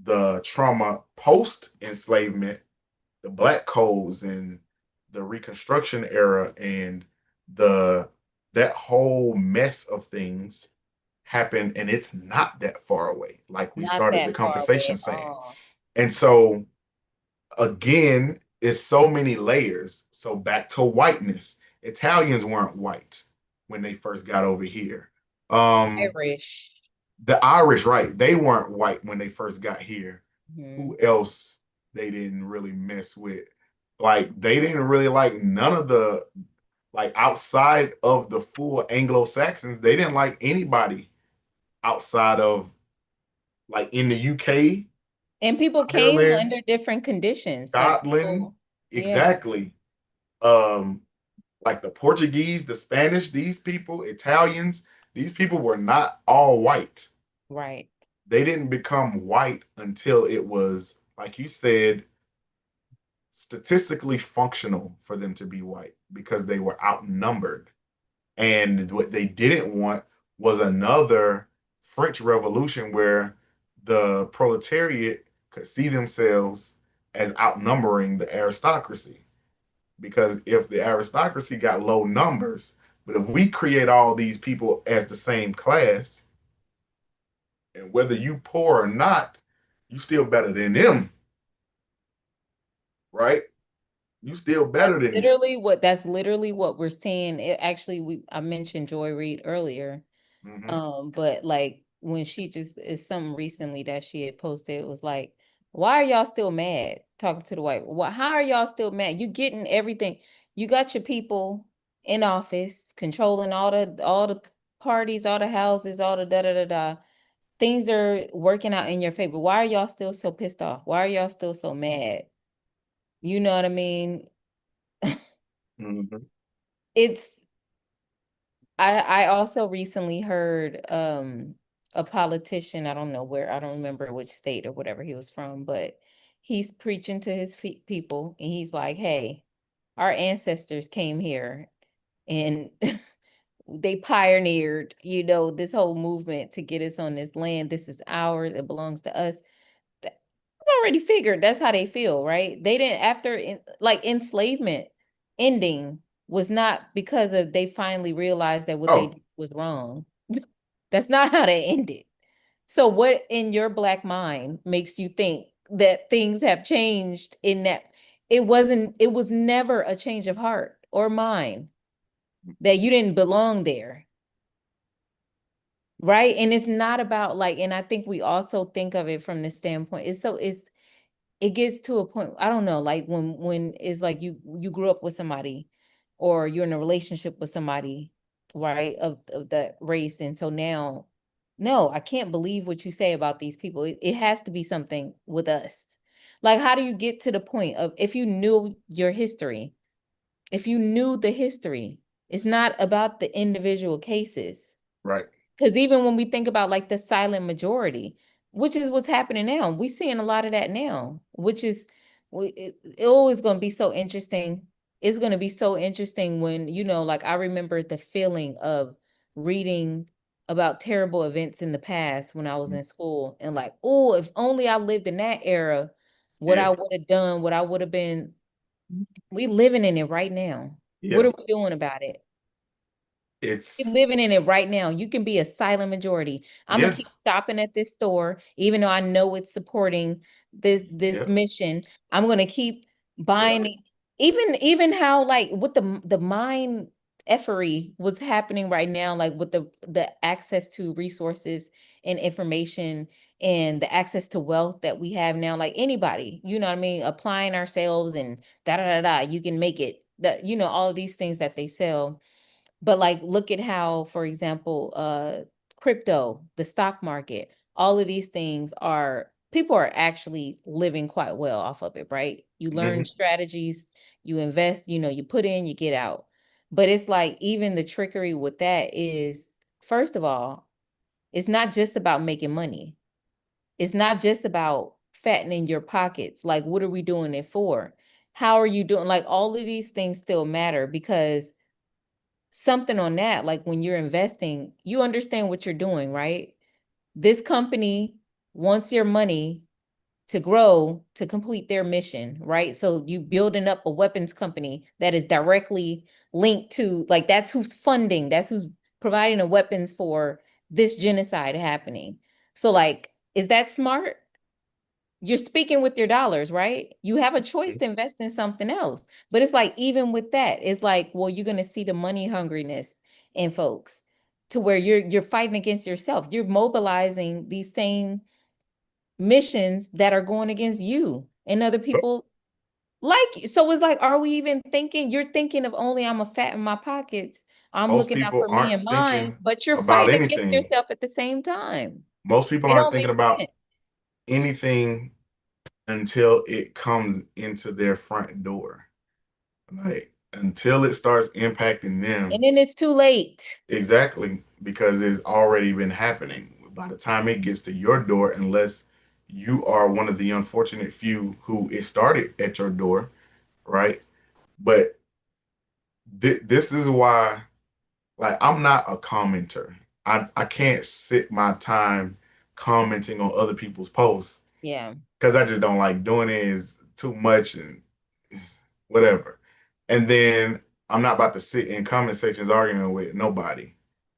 the trauma post enslavement, the black codes and the Reconstruction era, and the that whole mess of things happened, and it's not that far away, like we Not started the that far away conversation at saying. all. And so again, it's so many layers. So back to whiteness. Italians weren't white when they first got over here. Um, Irish. the Irish, right? They weren't white when they first got here. Mhm. Who else they didn't really mess with? Like they didn't really like none of the, like outside of the full Anglo Saxons, they didn't like anybody outside of, like, in the UK, And people came Ireland, under different conditions. Like Scotland, people, yeah, exactly. Um, like the Portuguese, the Spanish, these people, Italians, these people were not all white. right. They didn't become white until it was, like you said, statistically functional for them to be white, because they were outnumbered. And what they didn't want was another French Revolution where the proletariat could see themselves as outnumbering the aristocracy. Because if the aristocracy got low numbers, but if we create all these people as the same class, and whether you poor or not, you still better than them, right? You still better than them. That's literally what we're seeing. It actually I mentioned Joy Reid earlier. Mm-hmm. But like when she just is something recently that she had posted, it was like, why are y'all still mad? Talking to the white, how are y'all still mad? You getting everything. You got your people in office controlling all the parties, all the houses, all the da da da da. things are working out in your favor. Why are y'all still so pissed off? Why are y'all still so mad? You know what I mean? Mhm. It's I also recently heard a politician, I don't know where, I don't remember which state or whatever he was from, but he's preaching to his people and he's like, "Hey, our ancestors came here and they pioneered, this whole movement to get us on this land. This is ours. It belongs to us." I already figured that's how they feel, right? They didn't like enslavement ending was not because of they finally realized that what they Oh, did was wrong. That's not how they ended. So what in your black mind makes you think that things have changed in that it was never a change of heart or mind that you didn't belong there, right? And it's not about like, and I think we also think of it from the standpoint, it gets to a point, I don't know, like when it's like you grew up with somebody or you're in a relationship with somebody, right, of that race. And so now, no, I can't believe what you say about these people. It has to be something with us. Like, how do you get to the point of if you knew your history, if you knew the history, it's not about the individual cases. right. Because even when we think about like the silent majority, which is what's happening now, we're seeing a lot of that now, which is it always going to be so interesting. It's going to be so interesting when, like I remember the feeling of reading about terrible events in the past when I was in school and like, oh, if only I lived in that era, what Yeah, I would have done, what I would have been. We living in it right now. What yeah. are we doing about it? You're It's living in it right now. You can be a silent majority. I'm gonna yeah, keep shopping at this store, even though I know it's supporting this yeah, mission. I'm gonna keep yeah. buying it. Even how like with the mind effery what's happening right now, like with the access to resources and information and the access to wealth that we have now, like anybody, you know what I mean, applying ourselves and da da da da, you can make it. That all of these things that they sell, but like look at how, for example, crypto, the stock market, all of these things are people are actually living quite well off of it, right? You learn Hmm. strategies, you invest, you put in, you get out. But it's like even the trickery with that is, first of all, it's not just about making money. It's not just about fattening your pockets. Like, what are we doing it for? How are you doing? Like, all of these things still matter because something on that, like when you're investing, you understand what you're doing, right? This company wants your money to grow to complete their mission, right? So you building up a weapons company that is directly linked to, like, that's who's funding, that's who's providing the weapons for this genocide happening. So like, is that smart? You're speaking with your dollars, right? You have a choice to invest in something else. But it's like, even with that, it's like, well, you're going to see the money hungriness in folks to where you're fighting against yourself. You're mobilizing these same missions that are going against you and other people like. So it's like, are we even thinking? You're thinking of only I'm a fat in my pockets. I'm Most looking out people for me aren't and mine, thinking but you're about fighting against anything. yourself at the same time. Most people It aren't don't thinking make about sense. anything until it comes into their front door. Like until it starts impacting And them. then it's too late. Exactly, because it's already been happening. By the time it gets to your door, unless you are one of the unfortunate few who it started at your door, right? But this is why, like, I'm not a commenter. I can't sit my time commenting on other people's posts Yeah. because I just don't like doing it. It's too much and whatever. And then I'm not about to sit in comment sections arguing with nobody,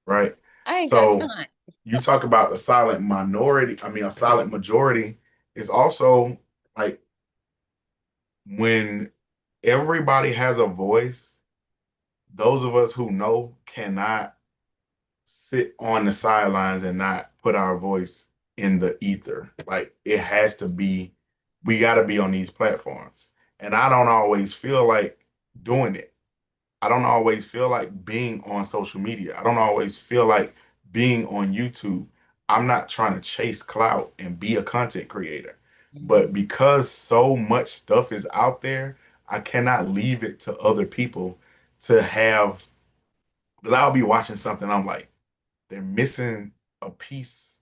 right? I ain't got So time. you talk about the silent minority, I mean, a silent majority is also like when everybody has a voice, those of us who know cannot sit on the sidelines and not put our voice in the ether. Like it has to be, we got to be on these platforms. And I don't always feel like doing it. I don't always feel like being on social media. I don't always feel like being on YouTube. I'm not trying to chase clout and be a content creator. Mhm. But because so much stuff is out there, I cannot leave it to other people to have, because I'll be watching something, I'm like, they're missing a piece.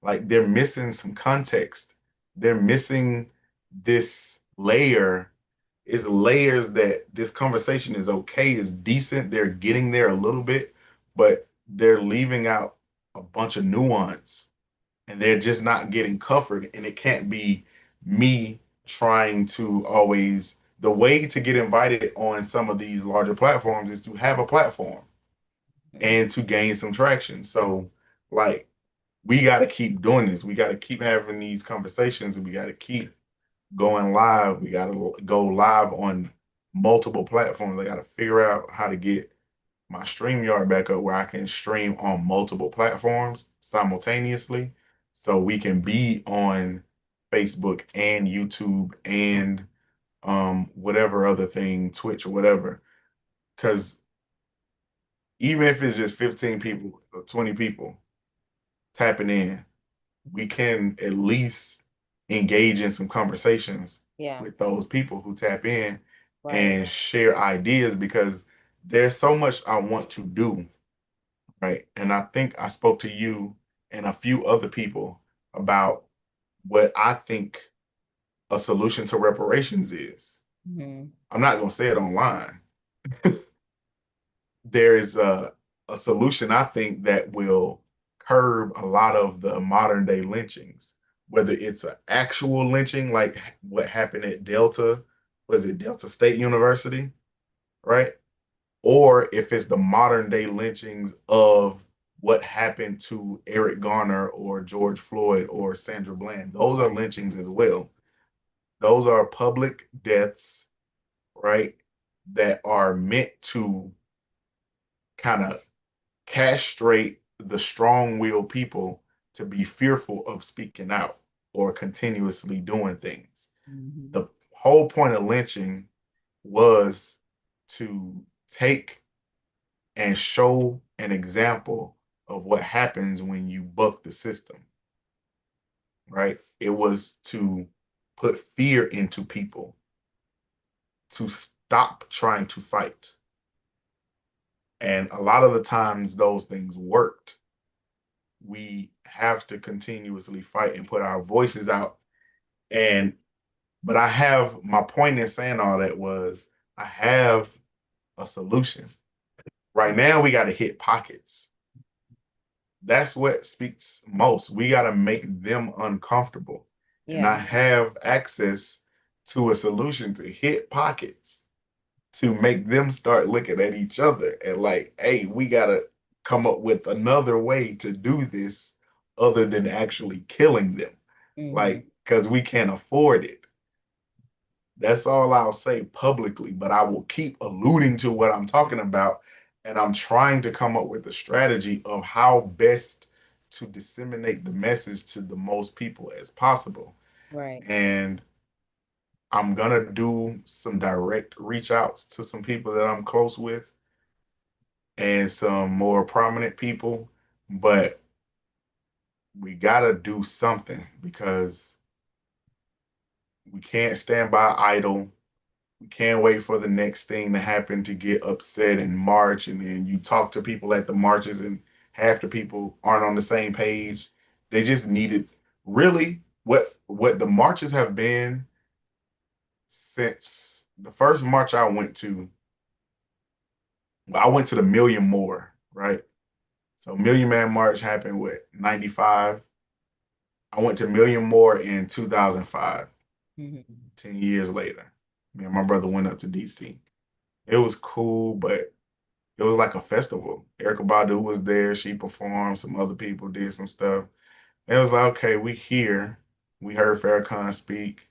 Like they're missing some context. They're missing this layer. Is layers that this conversation is okay, is decent. They're getting there a little bit, but they're leaving out a bunch of nuance and they're just not getting covered. And it can't be me trying to always, the way to get invited on some of these larger platforms is to have a platform Mhm. and to gain some traction. So, like, we got to keep doing this. We got to keep having these conversations. We got to keep going live. We got to go live on multiple platforms. I got to figure out how to get my StreamYard back up where I can stream on multiple platforms simultaneously so we can be on Facebook and YouTube and whatever other thing, Twitch or whatever. Because even if it's just 15 people or 20 people tapping in, we can at least engage in some conversations Yeah, with those people who tap in right. and share ideas because there's so much I want to do, right? And I think I spoke to you and a few other people about what I think a solution to reparations is. Mhm. I'm not going to say it online. There is a solution I think that will curb a lot of the modern day lynchings, whether it's an actual lynching like what happened at Delta, was it Delta State University, right? Or if it's the modern day lynchings of what happened to Eric Garner or George Floyd or Sandra Bland. Those are lynchings as well. Those are public deaths, right? That are meant to kind of castrate the strong-willed people to be fearful of speaking out or continuously doing things. Mhm. The whole point of lynching was to take and show an example of what happens when you buck the system, right? It was to put fear into people to stop trying to fight. And a lot of the times those things worked. We have to continuously fight and put our voices out. And but I have my point in saying all that was I have a solution. Right now we got to hit pockets. That's what speaks most. We got to make them uncomfortable. And I Yeah. have access to a solution to hit pockets to make them start looking at each other and like, hey, we got to come up with another way to do this other than actually killing them. Mhm. Like, because we can't afford it. That's all I'll say publicly, but I will keep alluding to what I'm talking about. And I'm trying to come up with a strategy of how best to disseminate the message to the most people as possible. Right. And I'm going to do some direct reach outs to some people that I'm close with and some more prominent people. But we got to do something because we can't stand by idle. We can't wait for the next thing to happen to get upset and march. And then you talk to people at the marches, and half the people aren't on the same page. They just needed really what the marches have been since the first march I went to. I went to the Million More, right? So Million Man March happened with 95. I went to Million More in 2005, Mhm. 10 years later. Me and my brother went up to DC. It was cool, but it was like a festival. Erica Badu was there. She performed. Some other people did some stuff. And it was like, okay, we here. We heard Farrakhan speak.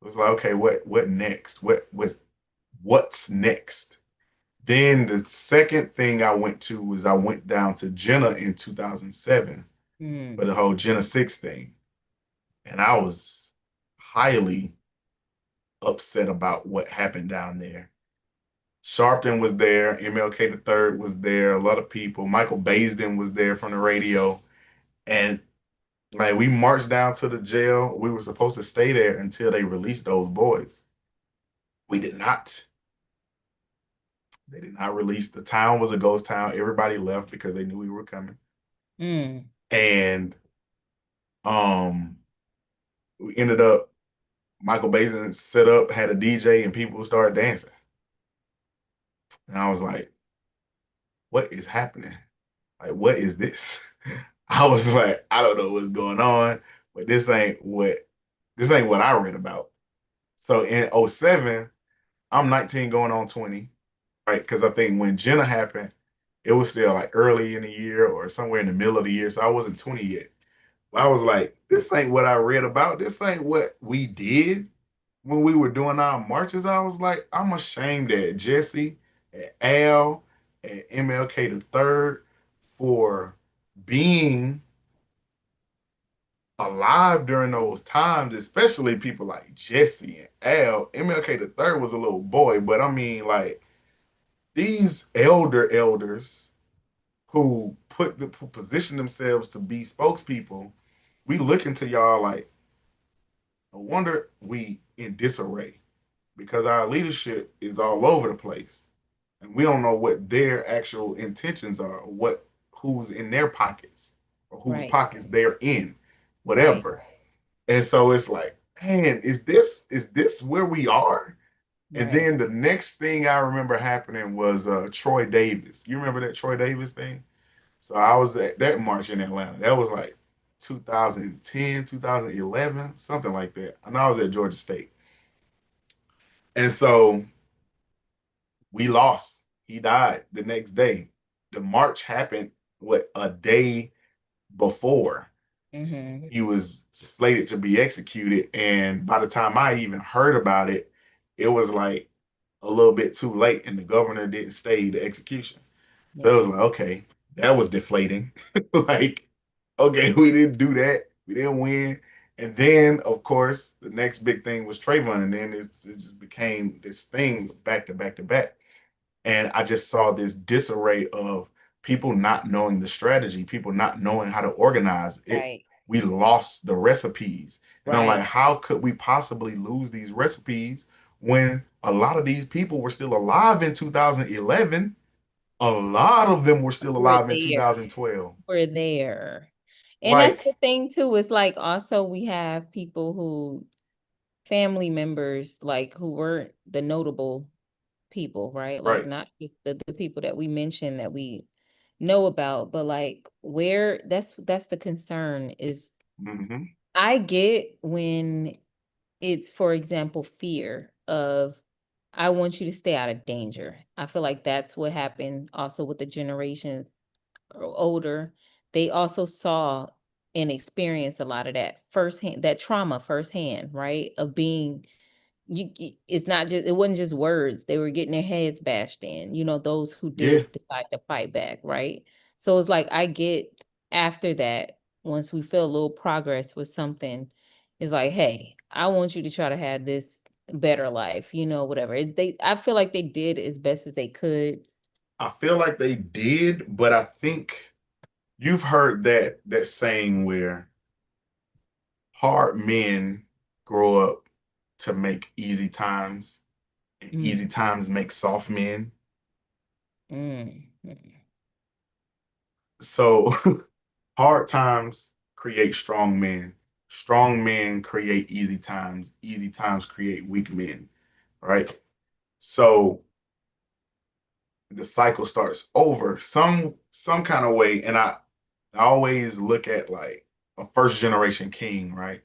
It was like, okay, what next? What's next? Then the second thing I went to was I went down to Jenna in 2007 for Mhm. the whole Jenna 6 thing. And I was highly upset about what happened down there. Sharpton was there, MLK the third was there, a lot of people. Michael Baisden was there from the radio. And like we marched down to the jail. We were supposed to stay there until they released those boys. We did not. They did not release. The town was a ghost town. Everybody left because they knew we were coming. Mm. And um we ended up Michael Basin set up, had a DJ, and people started dancing. And I was like, what is happening? Like, what is this? I was like, I don't know what's going on, but this ain't what I read about. So in '07, I'm 19 going on 20, right? Because I think when Jenna happened, it was still like early in the year or somewhere in the middle of the year. So I wasn't 20 yet. But I was like, this ain't what I read about. This ain't what we did when we were doing our marches. I was like, I'm ashamed at Jesse, at Al, at MLK the third for being alive during those times, especially people like Jesse and Al. MLK the third was a little boy, but I mean, like these elders who position themselves to be spokespeople, we look into y'all like, no wonder we in disarray because our leadership is all over the place, and we don't know what their actual intentions are, or what who's in their pockets, or whose Right. pockets they're in, Right. whatever. And so it's like, man, is this where we are? And Right. then the next thing I remember happening was Troy Davis. You remember that Troy Davis thing? So I was at that march in Atlanta. That was like 2010, 2011, something like that. And I was at Georgia State. And so we lost. He died the next day. The march happened, what, a day before Mm-hmm. he was slated to be executed. And by the time I even heard about it, it was like a little bit too late, and the governor didn't stay the execution. So it was Yeah. like, okay, that was deflating. Like, okay, we didn't do that. We didn't win. And then, of course, the next big thing was Trayvon, and then it just became this thing back to back to back. And I just saw this disarray of people not knowing the strategy, people not knowing how to organize it. Right. We lost the recipes. And I'm like, Right. how could we possibly lose these recipes when a lot of these people were still alive in 2011? A lot of them were still We're alive in there. 2012. We're there. And that's Like, the thing too. It's like also we have people who family members like who weren't the notable people, right? Like right. not the people that we mentioned that we know about, but like where that's the concern is Mm-hmm. I get when it's, for example, fear of I want you to stay out of danger. I feel like that's what happened also with the generations older. They also saw and experienced a lot of that firsthand, that trauma firsthand, right? Of being it's not just, it wasn't just words, they were getting their heads bashed in, those who Yeah, did decide to fight back, right? So it's like I get after that, once we feel a little progress with something, it's like, hey, I want you to try to have this better life, whatever I feel like they did as best as they could. I feel like they did, but I think you've heard that saying where hard men grow up to make easy times, and Mm, easy times make soft men. mm, mm. So hard times create strong men. Strong men create easy times. Easy times create weak men, right? So the cycle starts over some kind of way. And I always look at like a first generation king, right?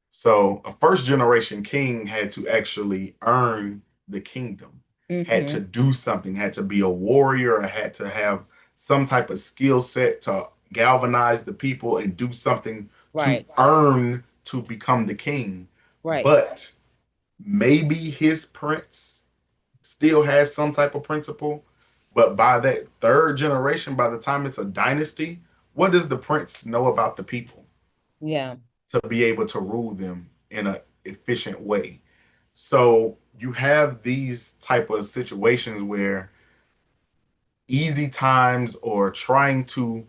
So a first generation king had to actually earn the kingdom, had to Mhm. do something, had to be a warrior, had to have some type of skill set to galvanize the people and do something to Right, earn to become the king. right. But maybe his prince still has some type of principle. But by that third generation, by the time it's a dynasty, what does the prince know about the people Yeah. to be able to rule them in an efficient way? So you have these type of situations where easy times or trying to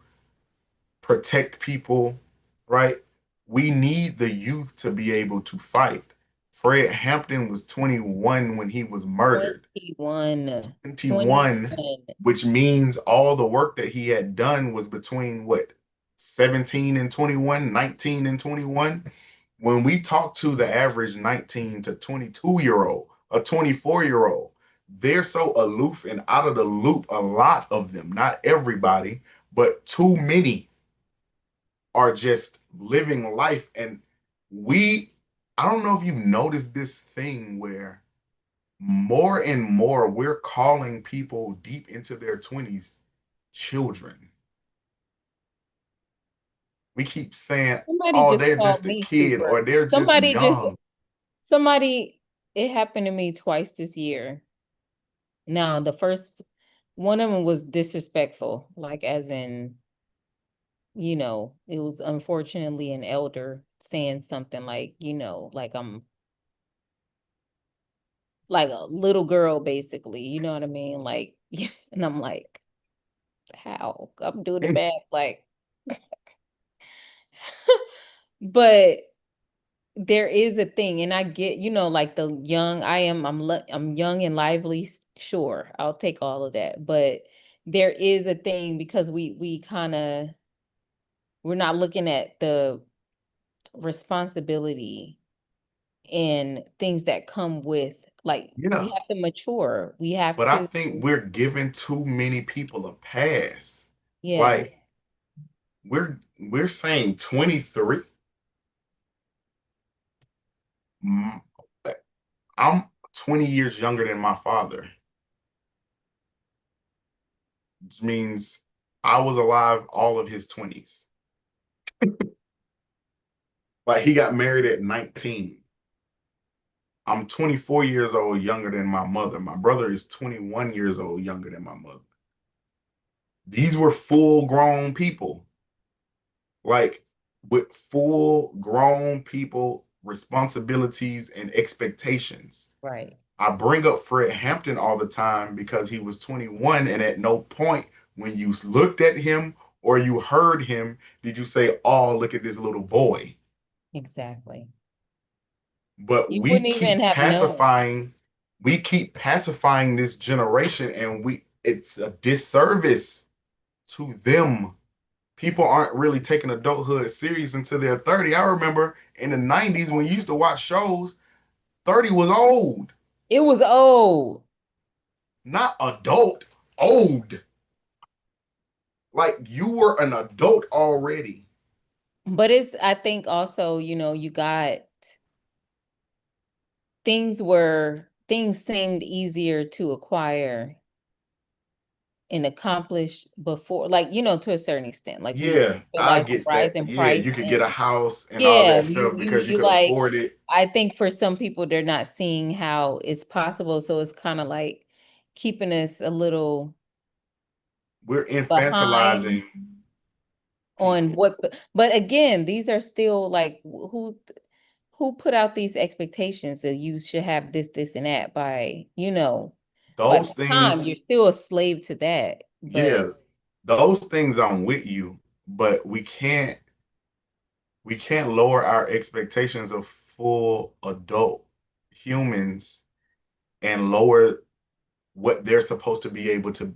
protect people, right? We need the youth to be able to fight. Fred Hampton was 21 when he was murdered. 21. 21, 21. which means all the work that he had done was between what, 17 and 21, 19 and 21. When we talk to the average 19 to 22-year-old, a 24-year-old, they're so aloof and out of the loop. A lot of them, not everybody, but too many are just living life. And we, I don't know if you've noticed this thing where more and more we're calling people deep into their 20s children. We keep saying, Somebody oh, just they're called just a me kid super. or they're just Somebody just, young. somebody, it happened to me twice this year. Now, the first one of them was disrespectful, like as in, it was unfortunately an elder saying something like, like I'm like a little girl, basically, you know what I mean? Like, and I'm like, how? I'm doing it bad, like, but there is a thing, and I get, like the young, I'm young and lively, sure, I'll take all of that, but there is a thing because we kind of we're not looking at the responsibility and things that come with, like, we Yeah. have to mature. We have But I to, think we're giving too many people a pass. yeah, Like we're saying 23. Mm, I'm 20 years younger than my father, which means I was alive all of his 20s. Like he got married at 19. I'm 24 years old younger than my mother. My brother is 21 years old younger than my mother. These were full grown people, like with full grown people, responsibilities and expectations. right, I bring up Fred Hampton all the time because he was 21, and at no point when you looked at him or you heard him did you say, oh, look at this little boy. exactly. But You wouldn't even have known. we keep pacifying this generation, and it's a disservice to them. People aren't really taking adulthood serious until they're 30. I remember in the 90s when you used to watch shows, 30 was old, It was old. not adult, old. Like you were an adult already. But I think also, you got things seemed easier to acquire and accomplish before, like, to a certain extent. Like we Yeah, I realized the get rise that. in Yeah, price you could get and a house and all yeah, that you stuff you because you you could like, afford it. I think for some people they're not seeing how it's possible. So it's kind of like keeping us a little We're behind infantilizing on people. what, but again, these are still like who put out these expectations that you should have this and that by, by Those the time things, you're still a slave to that. But yeah, those things I'm with you, but we can't lower our expectations of full adult humans and lower what they're supposed to be able to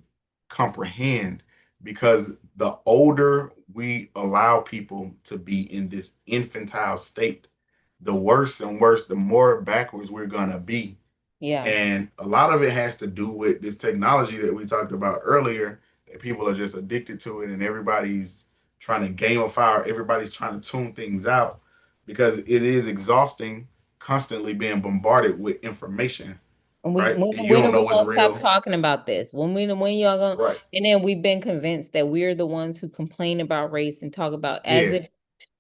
comprehend, because the older we allow people to be in this infantile state, the worse and worse, the more backwards we're going to be. yeah. And a lot of it has to do with this technology that we talked about earlier, that people are just addicted to it, and everybody's trying to gamify, or everybody's trying to tune things out because it is exhausting constantly being bombarded with information, And right? And you when don't are know we what's gonna stop real. talking about this? When y'all gonna, Right. and then we've been convinced that we're the ones who complain about race and talk about as Yeah. if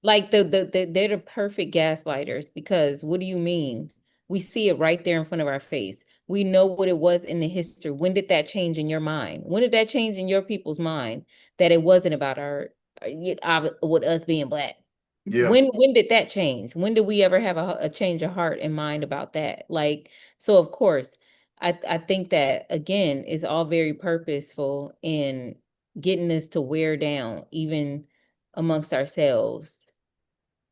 like they're the perfect gaslighters, because what do you mean? We see it right there in front of our face. We know what it was in the history. When did that change in your mind? When did that change in your people's mind that it wasn't about with us being black? Yeah. When did that change? When did we ever have a change of heart and mind about that? Like, so of course, I think that again is all very purposeful in getting us to wear down, even amongst ourselves.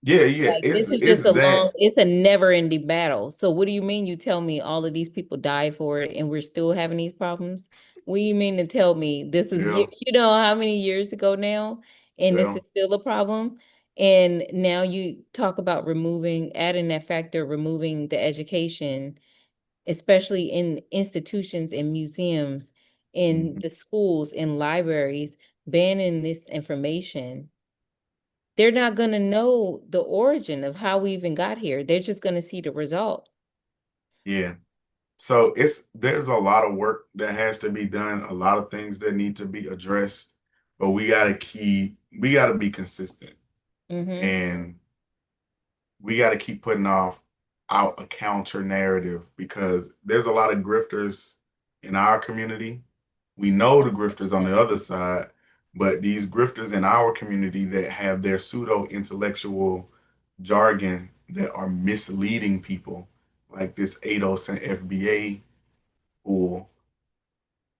Yeah, yeah. Like It's this is it's just a that, it's a never-ending battle. So what do you mean you tell me all of these people died for it and we're still having these problems? What do you mean to tell me this is yeah, you know how many years ago now and this yeah, is still a problem? And now you talk about adding that factor, removing the education, especially in institutions and museums, in mhm, the schools, in libraries, banning this information. They're not going to know the origin of how we even got here. They're just going to see the result. yeah. So there's a lot of work that has to be done, a lot of things that need to be addressed, but we gotta be consistent, Mm-hmm. and we gotta keep putting off out a counter narrative because there's a lot of grifters in our community. We know the grifters on the other side, but these grifters in our community that have their pseudo intellectual jargon that are misleading people, like this 8% FBA, or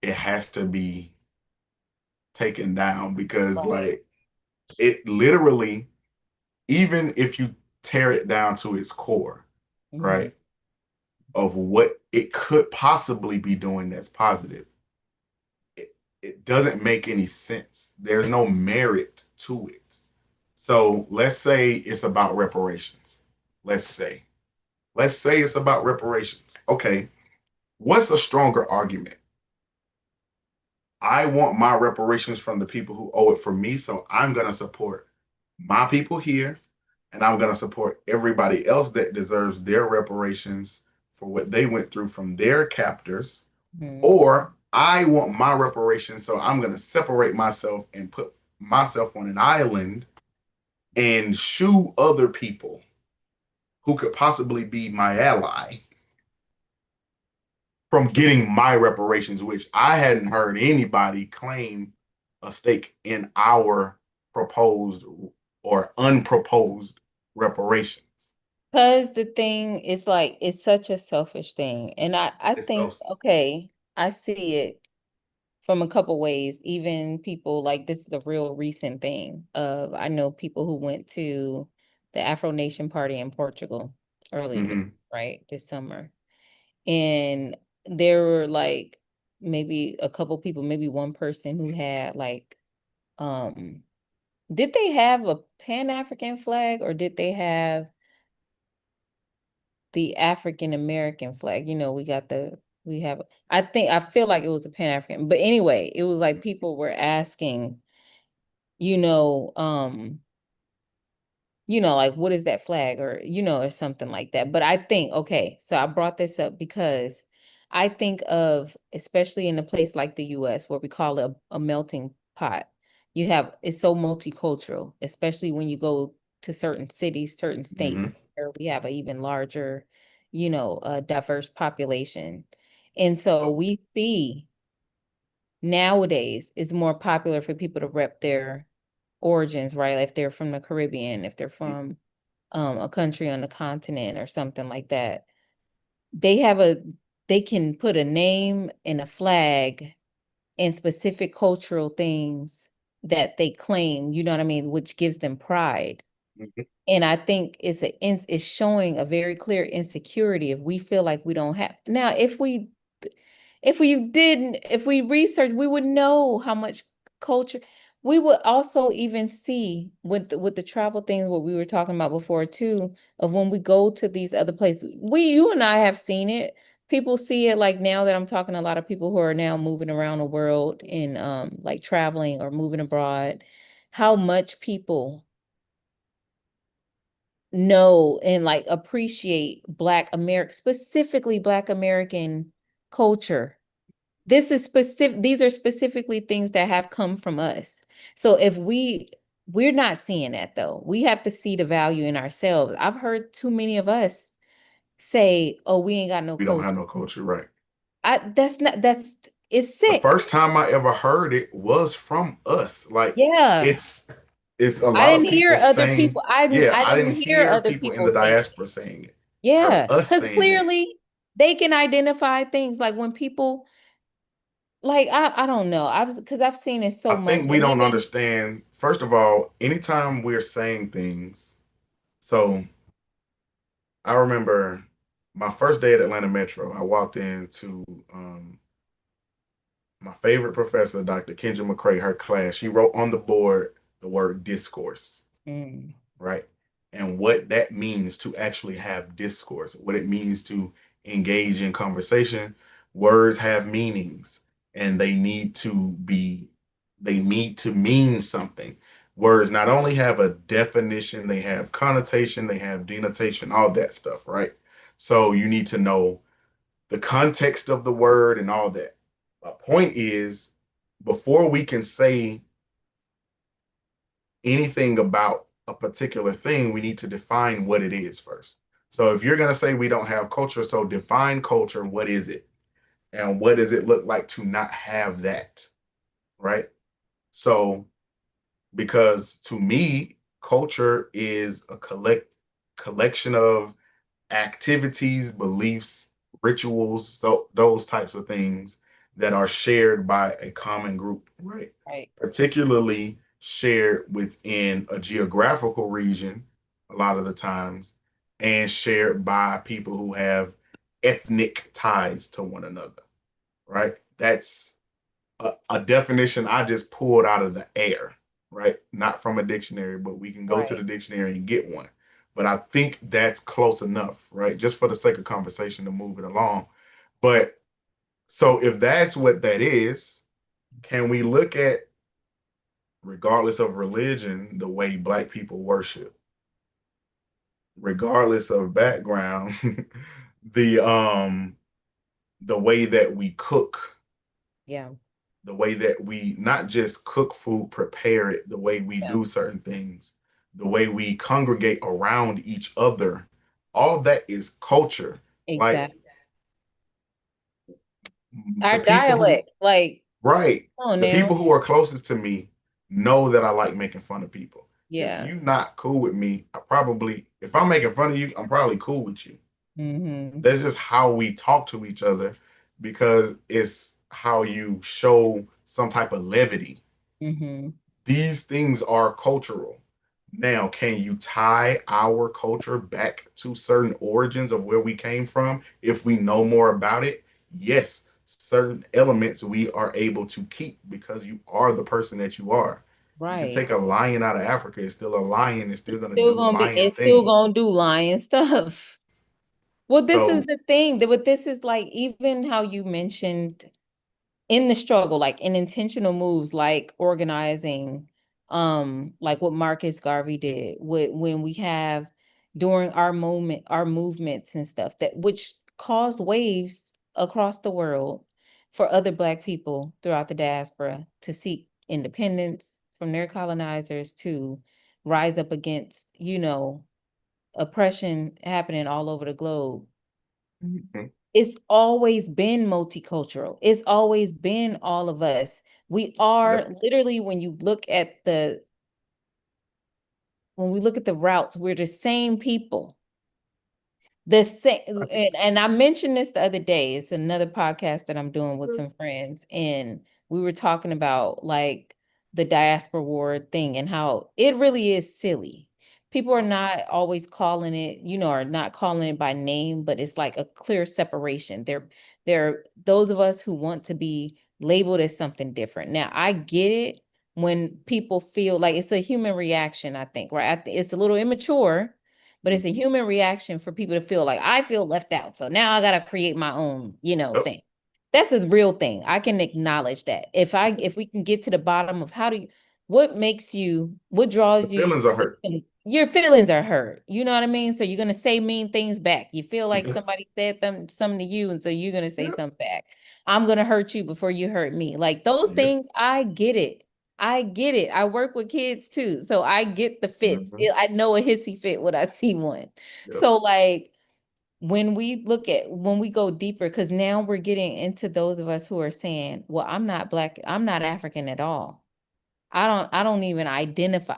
it has to be taken down because Right. like it literally, even if you tear it down to its core, Mm-hmm. right, of what it could possibly be doing that's positive, it, it doesn't make any sense. There's no merit to it. So let's say it's about reparations. Let's say. Let's say it's about reparations. Okay. What's a stronger argument? I want my reparations from the people who owe it from me. So I'm going to support my people here and I'm going to support everybody else that deserves their reparations for what they went through from their captors. Mm-hmm. Or I want my reparations. So I'm going to separate myself and put myself on an island and shoo other people who could possibly be my ally from getting my reparations, which I hadn't heard anybody claim a stake in our proposed or unproposed reparations. Because the thing is like it's such a selfish thing. And I It's so think, okay, I see it from a couple ways. Even people like this is a real recent thing. I know people who went to the Afro Nation party in Portugal earlier this, mm-hmm. right, this summer. And there were like maybe a couple people, maybe one person who had like um did they have a Pan-African flag or did they have the African American flag? You know, we have I feel like it was a Pan-African. But anyway, it was like people were asking, you know, like what is that flag or or something like that. But I think okay, so I brought this up because I think of especially in a place like the US where we call it a melting pot. You have it's so multicultural, especially when you go to certain cities, certain Mm-hmm. states where we have an even larger, diverse population. And so we see nowadays it's more popular for people to rep their origins, right? If they're from the Caribbean, if they're from a country on the continent or something like that. They have a they can put a name and a flag and specific cultural things that they claim, you know what I mean, which gives them pride. Mm-hmm. And I think it's showing a very clear insecurity if we feel like we don't have. Now, if we research, we would know how much culture. We would also even see with with the travel things what we were talking about before too, of when we go to these other places. You and I have seen it. People see it like now that I'm talking to a lot of people who are now moving around the world and like traveling or moving abroad, how much people know and like appreciate Black America, specifically Black American culture. This is specific, these are specifically things that have come from us. So if we're not seeing that though. We have to see the value in ourselves. I've heard too many of us say, "Oh, we ain't got no We don't have culture." no culture, right? I that's not that's it's The sick. first time I ever heard it was from us. Like Yeah. it's it's a I lot of didn't hear people other saying, people. I didn't yeah, I I didn't didn't hear hear other people in people the saying diaspora saying it. I heard yeah, us because saying that. clearly they can identify things like when people like I don't know. Because I've seen it I so much, think we and don't even understand. First of all, anytime we're saying things, so I remember my first day at Atlanta Metro. I walked into my favorite professor, Dr. Kendra McCrae, her class. She wrote on the board the word discourse, mm, right? And what that means to actually have discourse, what it means to engage in conversation. Words have meanings and they need to mean something. Words not only have a definition, they have connotation, they have denotation, all that stuff, right? So you need to know the context of the word and all that. My point is, before we can say anything about a particular thing, we need to define what it is first. So if you're going to say we don't have culture, so define culture, what is it? And what does it look like to not have that? Right? So because to me, culture is a collection of activities, beliefs, rituals, so those types of things that are shared by a common group, right? right, Particularly shared within a geographical region a lot of the times, and shared by people who have ethnic ties to one another, right? That's a definition I just pulled out of the air, right? Not from a dictionary, but we can go to the right, dictionary and get one. But I think that's close enough, right? Just for the sake of conversation to move it along. But so if that's what that is, can we look at, regardless of religion, the way Black people worship, regardless of background, the um the way that we cook, yeah, the way that we not just cook food, prepare it, the way we yeah, do certain things, the way we congregate around each other, all that is culture. Like exactly. the Our people who, dialect, like, right, come on the now, people who are closest to me know that I like making fun of people. If yeah, you not cool with me, I probably, if I'm making fun of you, I'm probably cool with you. mm-hmm, That's just how we talk to each other because it's how you show some type of levity. mm-hmm, These things are cultural. Now, can you tie our culture back to certain origins of where we came from if we know more about it? Yes, certain elements we are able to keep because you are the person that you are. You can right. take a lion out of Africa, it's still a lion, it's still going to Still do gonna be, lion it's still things. gonna do lion stuff. Well, this is So, the thing that what this is like, even how you mentioned in the struggle, like in intentional moves, like organizing, like what Marcus Garvey did, when we have during our moment, our movements and stuff that which caused waves across the world for other Black people throughout the diaspora to seek independence from their colonizers to rise up against, oppression happening all over the globe. mhm, It's always been multicultural. It's always been all of us. We are yep, literally, when we look at the routes, we're the same people. The same, and I mentioned this the other day. It's another podcast that I'm doing with some friends, and we were talking about like the diaspora war thing and how it really is silly. People are not always calling it, are not calling it by name, but it's like a clear separation. They're those of us who want to be labeled as something different. Now, I get it when people feel like it's a human reaction, I think, right? It's a little immature, but it's a mhm, human reaction for people to feel like I feel left out. So now I got to create my own, yep. thing. That's a real thing. I can acknowledge that. If we can get to the bottom of what The draws you, feelings are hurt. your feelings are hurt. You know what I mean? So you're going to say mean things back. You feel like somebody said something to you. And so you're going to say Yeah, something back. I'm going to hurt you before you hurt me. Like those yeah, things, I get it. I get it. I work with kids too. So I get the fits. mhm, I know a hissy fit when I see one. yep, So like when we go deeper, because now we're getting into those of us who are saying, well, I'm not Black, I'm not African at all. I don't even identify.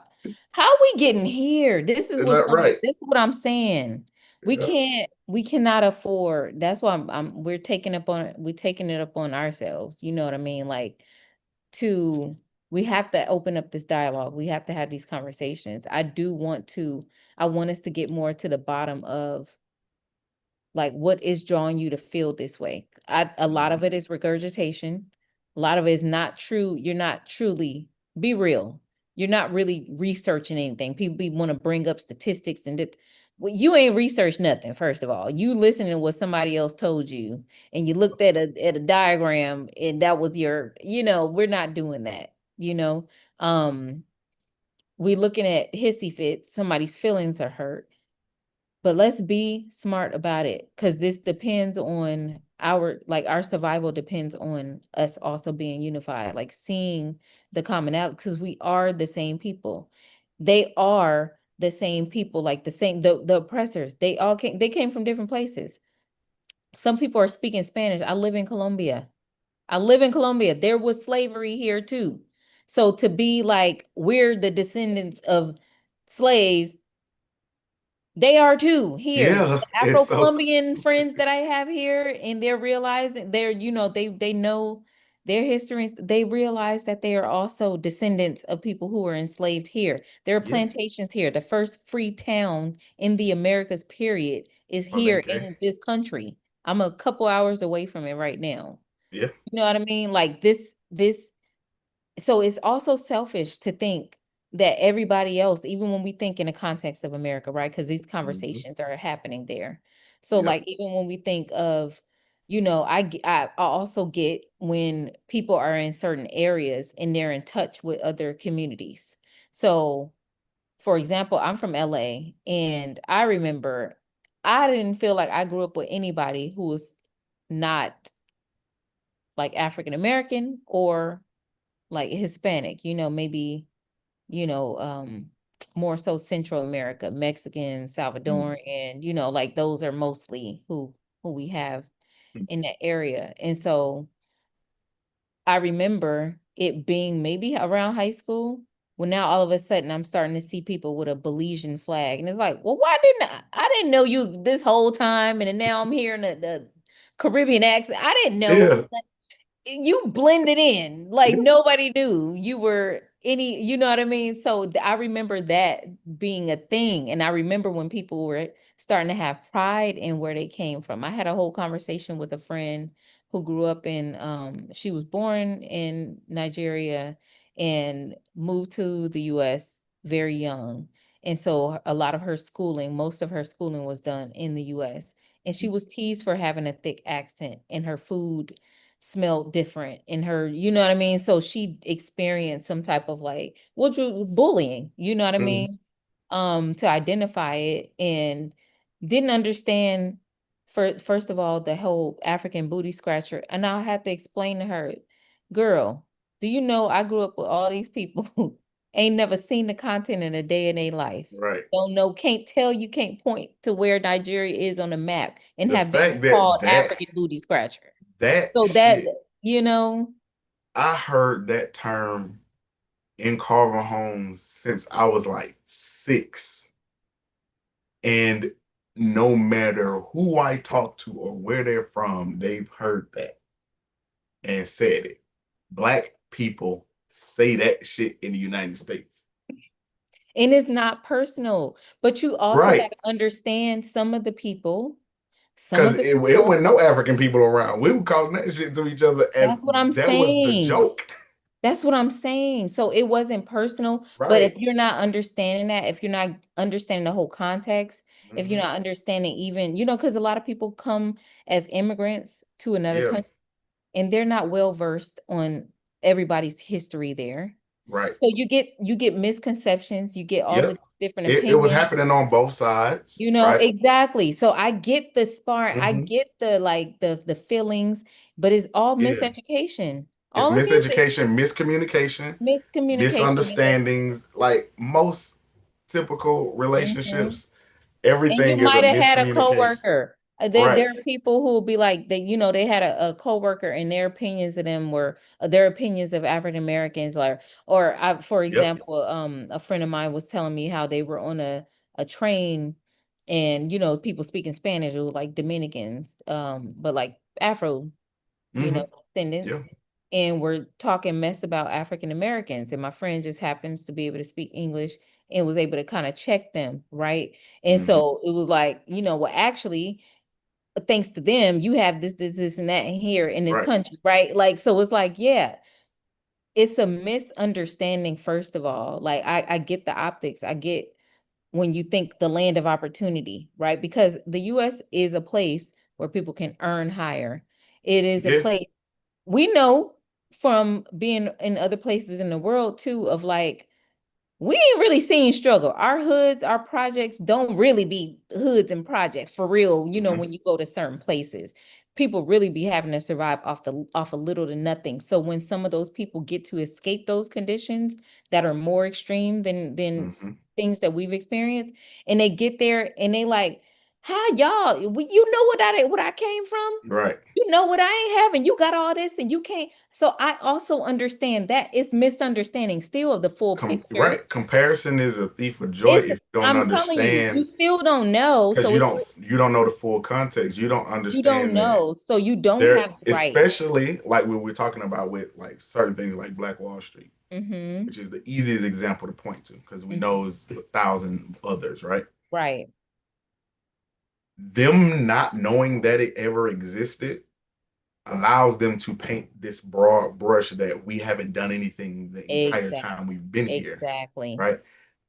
How we getting here? is that right? This is what I'm saying. Yeah. We cannot afford. That's why we're taking it up on ourselves. You know what I mean? Like to we have to open up this dialogue. We have to have these conversations. I want us to get more to the bottom of like what is drawing you to feel this way. A lot Mhm. of it is regurgitation. A lot of it is not true. You're not truly be real. You're not really researching anything. People want to bring up statistics and that. Well, you ain't researched nothing. First of all, you listening to what somebody else told you, and you looked at a diagram, and that was your. We're not doing that. Um, we looking at hissy fits. Somebody's feelings are hurt, but let's be smart about it because this depends on our survival depends on us also being unified, like seeing the commonality because we are the same people. They are the same people, like the oppressors. They came from different places. Some people are speaking Spanish. I live in Colombia. I live in Colombia. There was slavery here too. So to be like we're the descendants of slaves, they are too here. The Yeah. It's so Afro-Colombian friends that I have here, and they're realizing they know their histories. They realize that they are also descendants of people who were enslaved here. There are yeah. plantations here. The first free town in the Americas period is here Palenque. in this country. I'm a couple hours away from it right now. Yeah. You know what I mean? Like this so it's also selfish to think that everybody else, even when we think in the context of America, right? Because these Hmm. conversations are happening there. So Yeah. like even when we think of, I also get when people are in certain areas and they're in touch with other communities. So for example, I'm from LA and I remember I didn't feel like I grew up with anybody who was not like African American or like Hispanic, maybe, you know, um, more so Central America, Mexican, Mhm. Salvadoran, like those are mostly who we have in that area. And so I remember it being maybe around high school when now all of a sudden I'm starting to see people with a Belizean flag. And it's like, well, why I didn't know you this whole time. And then now I'm hearing the Caribbean accent. I didn't know Yeah. you blended in like nobody knew you were any, you know what I mean? So I remember that being a thing. And I remember when people were starting to have pride in where they came from. I had a whole conversation with a friend who grew up she was born in Nigeria and moved to the US very young. And so a lot of her schooling, most of her schooling was done in the US. And she was teased for having a thick accent, and her food smelled different in her, you know what I mean? So she experienced some type of like, bullying, you know what I Mhm. mean? To identify it and didn't understand first of all the whole African booty scratcher. And I had to explain to her, girl, do you know I grew up with all these people who ain't never seen the content in a day in their life. Right. Don't know, can't tell you, can't point to where Nigeria is on the map and The have been fact that called African booty scratcher. that So that, shit, you know, I heard that term in Carver homes since I was like 6. And no matter who I talk to or where they're from, they've heard that and said it. Black people say that shit in the United States. and it's not personal, but you also got Right. to understand some Because of the it people, wasn't no African people around. We were calling that shit to each other that's as what I'm that was the saying. joke. That's what I'm saying. So it wasn't personal, but if Right. you're not understanding that, if you're not understanding the whole context, if you're Hmm. not understanding even, because a lot of people come as immigrants to another Yeah. country and they're not well versed on everybody's history there. Right. So you get misconceptions, you get all the Yep. different It was opinions. happening on both sides. Right. Exactly. So I get the spark, I Hmm. get the like the feelings, but it's all Yeah. miseducation. It's All it is miseducation, miscommunication, miscommunication. misunderstandings, like most typical Mhm. relationships, And you everything is a might have had a miscommunication. coworker. There Right. are people who will be like they had a coworker and their opinions of them were their opinions of African Americans, like for Yep. example, a friend of mine was telling me how they were on a train and people speaking Spanish, it was like Dominicans, but like Afro, Hmm. Yeah. descendants, and we're talking mess about African Americans. And my friend just happens to be able to speak English and was able to kind of check them, right? And Hmm. so it was like, well, actually, thanks to them, you have this, and that here in this Right. country, right? Like, so it's like, yeah, it's a misunderstanding, first of all. Like, I get the optics. I get when you think the land of opportunity, right? Because the US is a place where people can earn higher. It is a Yeah. place we know from being in other places in the world too, of like, we ain't really seeing struggle. Our hoods, our projects don't really be hoods and projects for real. Hmm. When you go to certain places, people really be having to survive off a little to nothing. So when some of those people get to escape those conditions that are more extreme than Hmm. things that we've experienced, and they get there and they like, "Hi, y'all. You know what I came from? Right. You know what I ain't having. You got all this and you can't." So I also understand that it's misunderstanding still of the full picture. Right. Comparison is a thief of joy if you don't I'm telling you, understand, you still don't know. because So it's you don't know the full context. You don't you don't understand that know. So you don't there, have the right. especially like when we're talking about with like certain things like Black Wall Street, Mm-hmm. which is the easiest example to point to because we Hmm. know it's a thousand others, right? Right. Them not knowing that it ever existed allows them to paint this broad brush that we haven't done anything the entire Exactly. time we've been here, Exactly. right?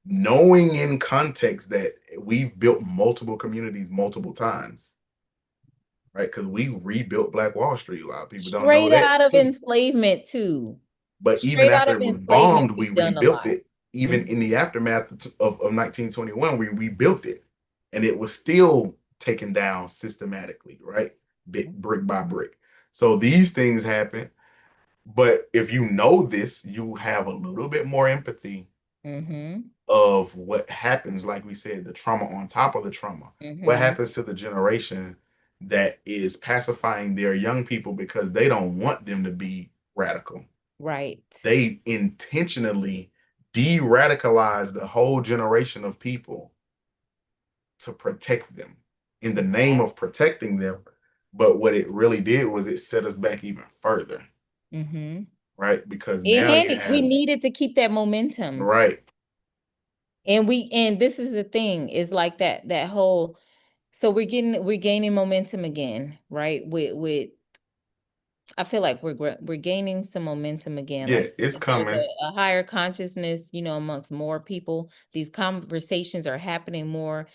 Knowing in context that we've built multiple communities multiple times, right? Because we rebuilt Black Wall Street. A lot of people don't know Straight that out of too. enslavement too. But even Straight out after of it was enslavement, bombed, we we've done a rebuilt lot. it. Even Mhm. in the aftermath of 1921, we rebuilt it. And it was still taken down systematically, right? Brick by brick. So these things happen. But if you know this, you have a little bit more empathy Mhm. of what happens, like we said, the trauma on top of the trauma. What Mhm. happens to the generation that is pacifying their young people because they don't want them to be radical? Right. They intentionally de-radicalize the whole generation of people to protect them in the name Exactly. of protecting them. But what it really did was it set us back even further, Mhm. right? Because now you We have, needed to keep that momentum. right, And this is the thing, is like that whole, so we're gaining momentum again, right? With I feel like we're gaining some momentum again. yeah, Like, it's there's coming. a higher consciousness, amongst more people. These conversations are happening more.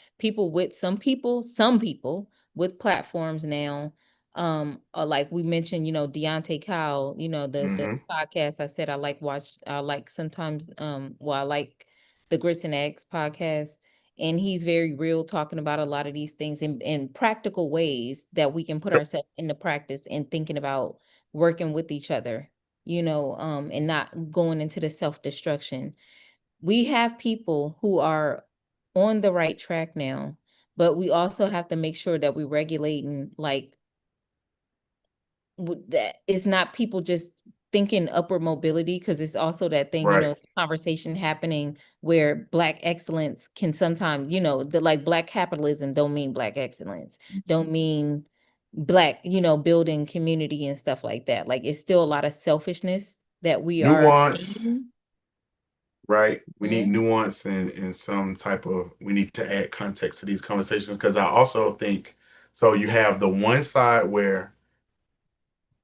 Some people with platforms now. Like we mentioned, Deontay Kyle, the Hmm. podcast I said I like sometimes, well, I like the Grits and Eggs podcast. And he's very real, talking about a lot of these things in practical ways that we can put Yep. ourselves into practice and thinking about working with each other, and not going into the self-destruction. We have people who are on the right track now, but we also have to make sure that we're regulating, like, that it's not people just thinking upward mobility, because it's also that thing, Right. conversation happening where Black excellence can sometimes, the like Black capitalism don't mean Black excellence, don't mean Black, building community and stuff like that. Like, it's still a lot of selfishness that we are Nuance, seeing. right? We need Mhm. nuance and some type of, we need to add context to these conversations because I also think, so you have the one side where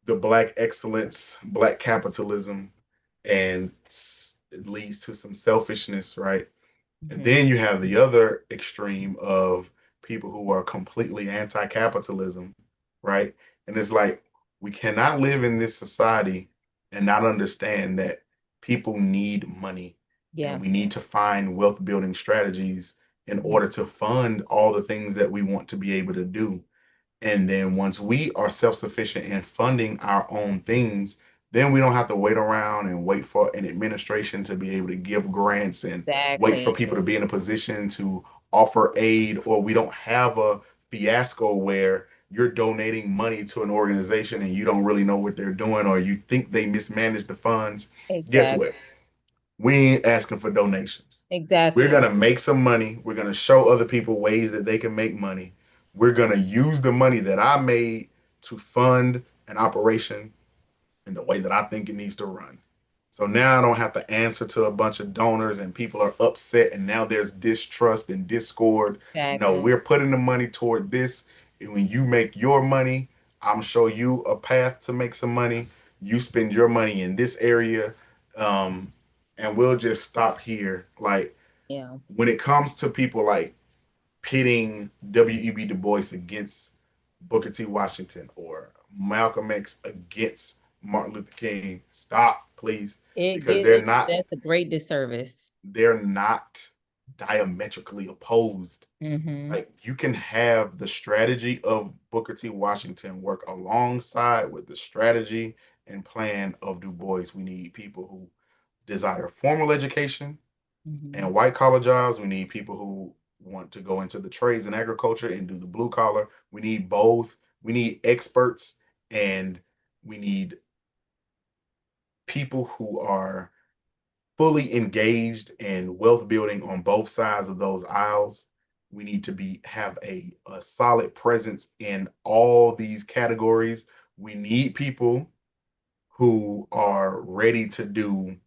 the Black excellence, Black capitalism, and it leads to some selfishness, right? And Mhm. then you have the other extreme of people who are completely anti-capitalism, right? And it's like we cannot live in this society and not understand that people need money and Yeah. we need to find wealth building strategies in Mhm. order to fund all the things that we want to be able to do. And then once we are self-sufficient in funding our own things, then we don't have to wait around and wait for an administration to be able to give grants and wait for Exactly. people to be in a position to offer aid, or we don't have a fiasco where you're donating money to an organization and you don't really know what they're doing or you think they mismanaged the funds. Guess Exactly. what? We ain't asking for donations. We're Exactly. gonna make some money. We're gonna show other people ways that they can make money. We're gonna use the money that I made to fund an operation in the way that I think it needs to run. So now I don't have to answer to a bunch of donors and people are upset and now there's distrust and discord. No, Exactly. we're putting the money toward this. And when you make your money, I'm show you a path to make some money. You spend your money in this area. Um, and we'll just stop here. Like Yeah. when it comes to people like pitting W.E.B. Du Bois against Booker T. Washington or Malcolm X against Martin Luther King, stop, please, because That's a great disservice. they're not diametrically opposed. Mm-hmm. Like you can have the strategy of Booker T. Washington work alongside with the strategy and plan of Du Bois. We need people who desire formal education Mm-hmm. and white collar jobs. We need people who want to go into the trades and agriculture and do the blue collar. We need both. We need experts and we need people who are fully engaged in wealth building on both sides of those aisles. We need to be have a solid presence in all these categories. We need people who are ready to do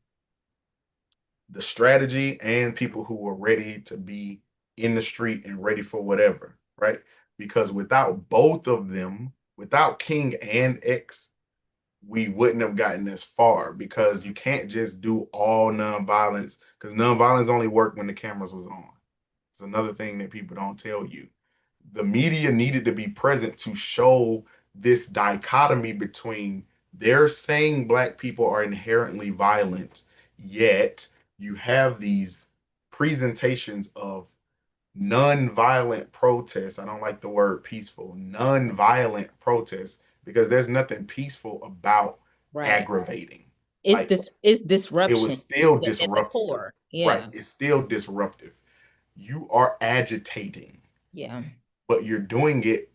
the strategy and people who are ready to be in the street and ready for whatever, right? Because without both of them, without King and X, we wouldn't have gotten as far because you can't just do all nonviolence because nonviolence only worked when the cameras was on. It's another thing that people don't tell you. The media needed to be present to show this dichotomy between they're saying black people are inherently violent, yet you have these presentations of non-violent protests. I don't like the word peaceful. Non-violent protests because there's nothing peaceful about Right. aggravating. Like It's it was disruption still at the disruptive. core. Right. Yeah. It's still disruptive. You are agitating, Yeah. but you're doing it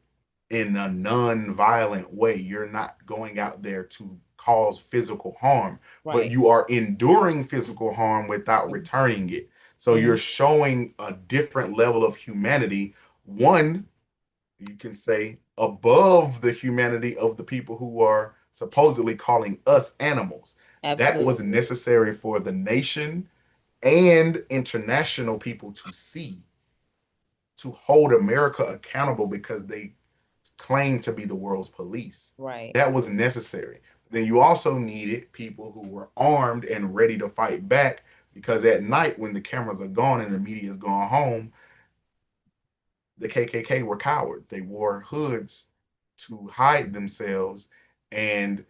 in a non-violent way. You're not going out there to cause physical harm, but Right. you are enduring physical harm without returning it. So Mm-hmm. you're showing a different level of humanity. One, you can say, above the humanity of the people who are supposedly calling us animals. That Absolutely. was necessary for the nation and international people to see, to hold America accountable because they claim to be the world's police. Right. That was necessary. Then you also needed people who were armed and ready to fight back because at night, when the cameras are gone and the media is gone home, the KKK were cowards. They wore hoods to hide themselves and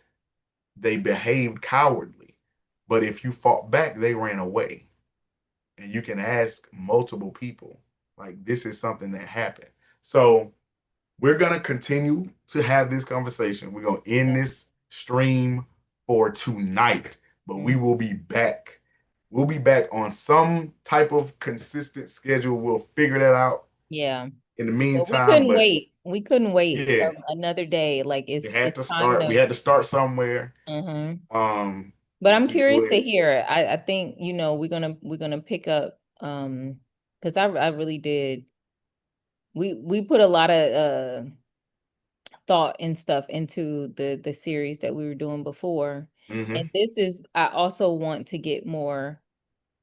they behaved cowardly. But if you fought back, they ran away. And you can ask multiple people. Like, this is something that happened. So, we're going to continue to have this conversation. We're going to end this stream for tonight, but we Mm. will be back. We'll be back on some type of consistent schedule. We'll figure that out Yeah. in the But we meantime, couldn't but wait. We couldn't wait yeah, another day. Like it had it's to time start. We to. had to start somewhere. Hmm. Um, But I'm if we go curious to ahead. hear. I think, we're gonna pick up because I really did. We put a lot of thought and stuff into the series that we were doing before. Mm-hmm. And this is I also want to get more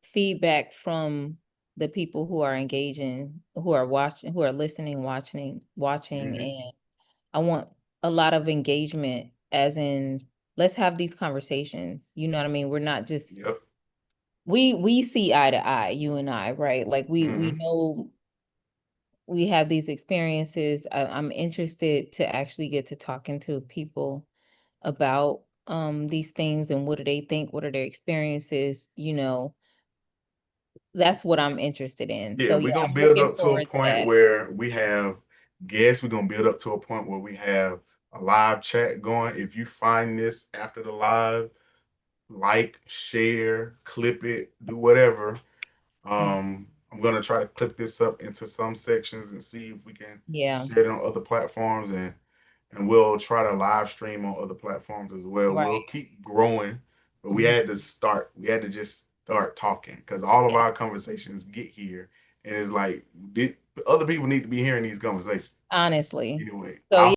feedback from the people who are engaging, who are watching, who are listening, watching, Mm-hmm. and I want a lot of engagement as in let's have these conversations. You know what I mean? We're not just Yep. we see eye to eye, you and I, right? Like we Mm-hmm. know we have these experiences. I'm interested to actually get to talking to people about these things and what do they think, what are their experiences, that's what I'm interested in. Yeah, So we're yeah, gonna I'm build looking up to a forward to point that. where we have guests. We're gonna build up to a point where we have a live chat going. If you find this after the live, like, share, clip it, do whatever. Mm. I'm gonna try to clip this up into some sections and see if we can Yeah, share it on other platforms and we'll try to live stream on other platforms as well. We'll right. keep growing, but we Mhm. had to start. We had to just start talking because all of our conversations get here, and it's like other people need to be hearing these conversations honestly. anyway. So I'll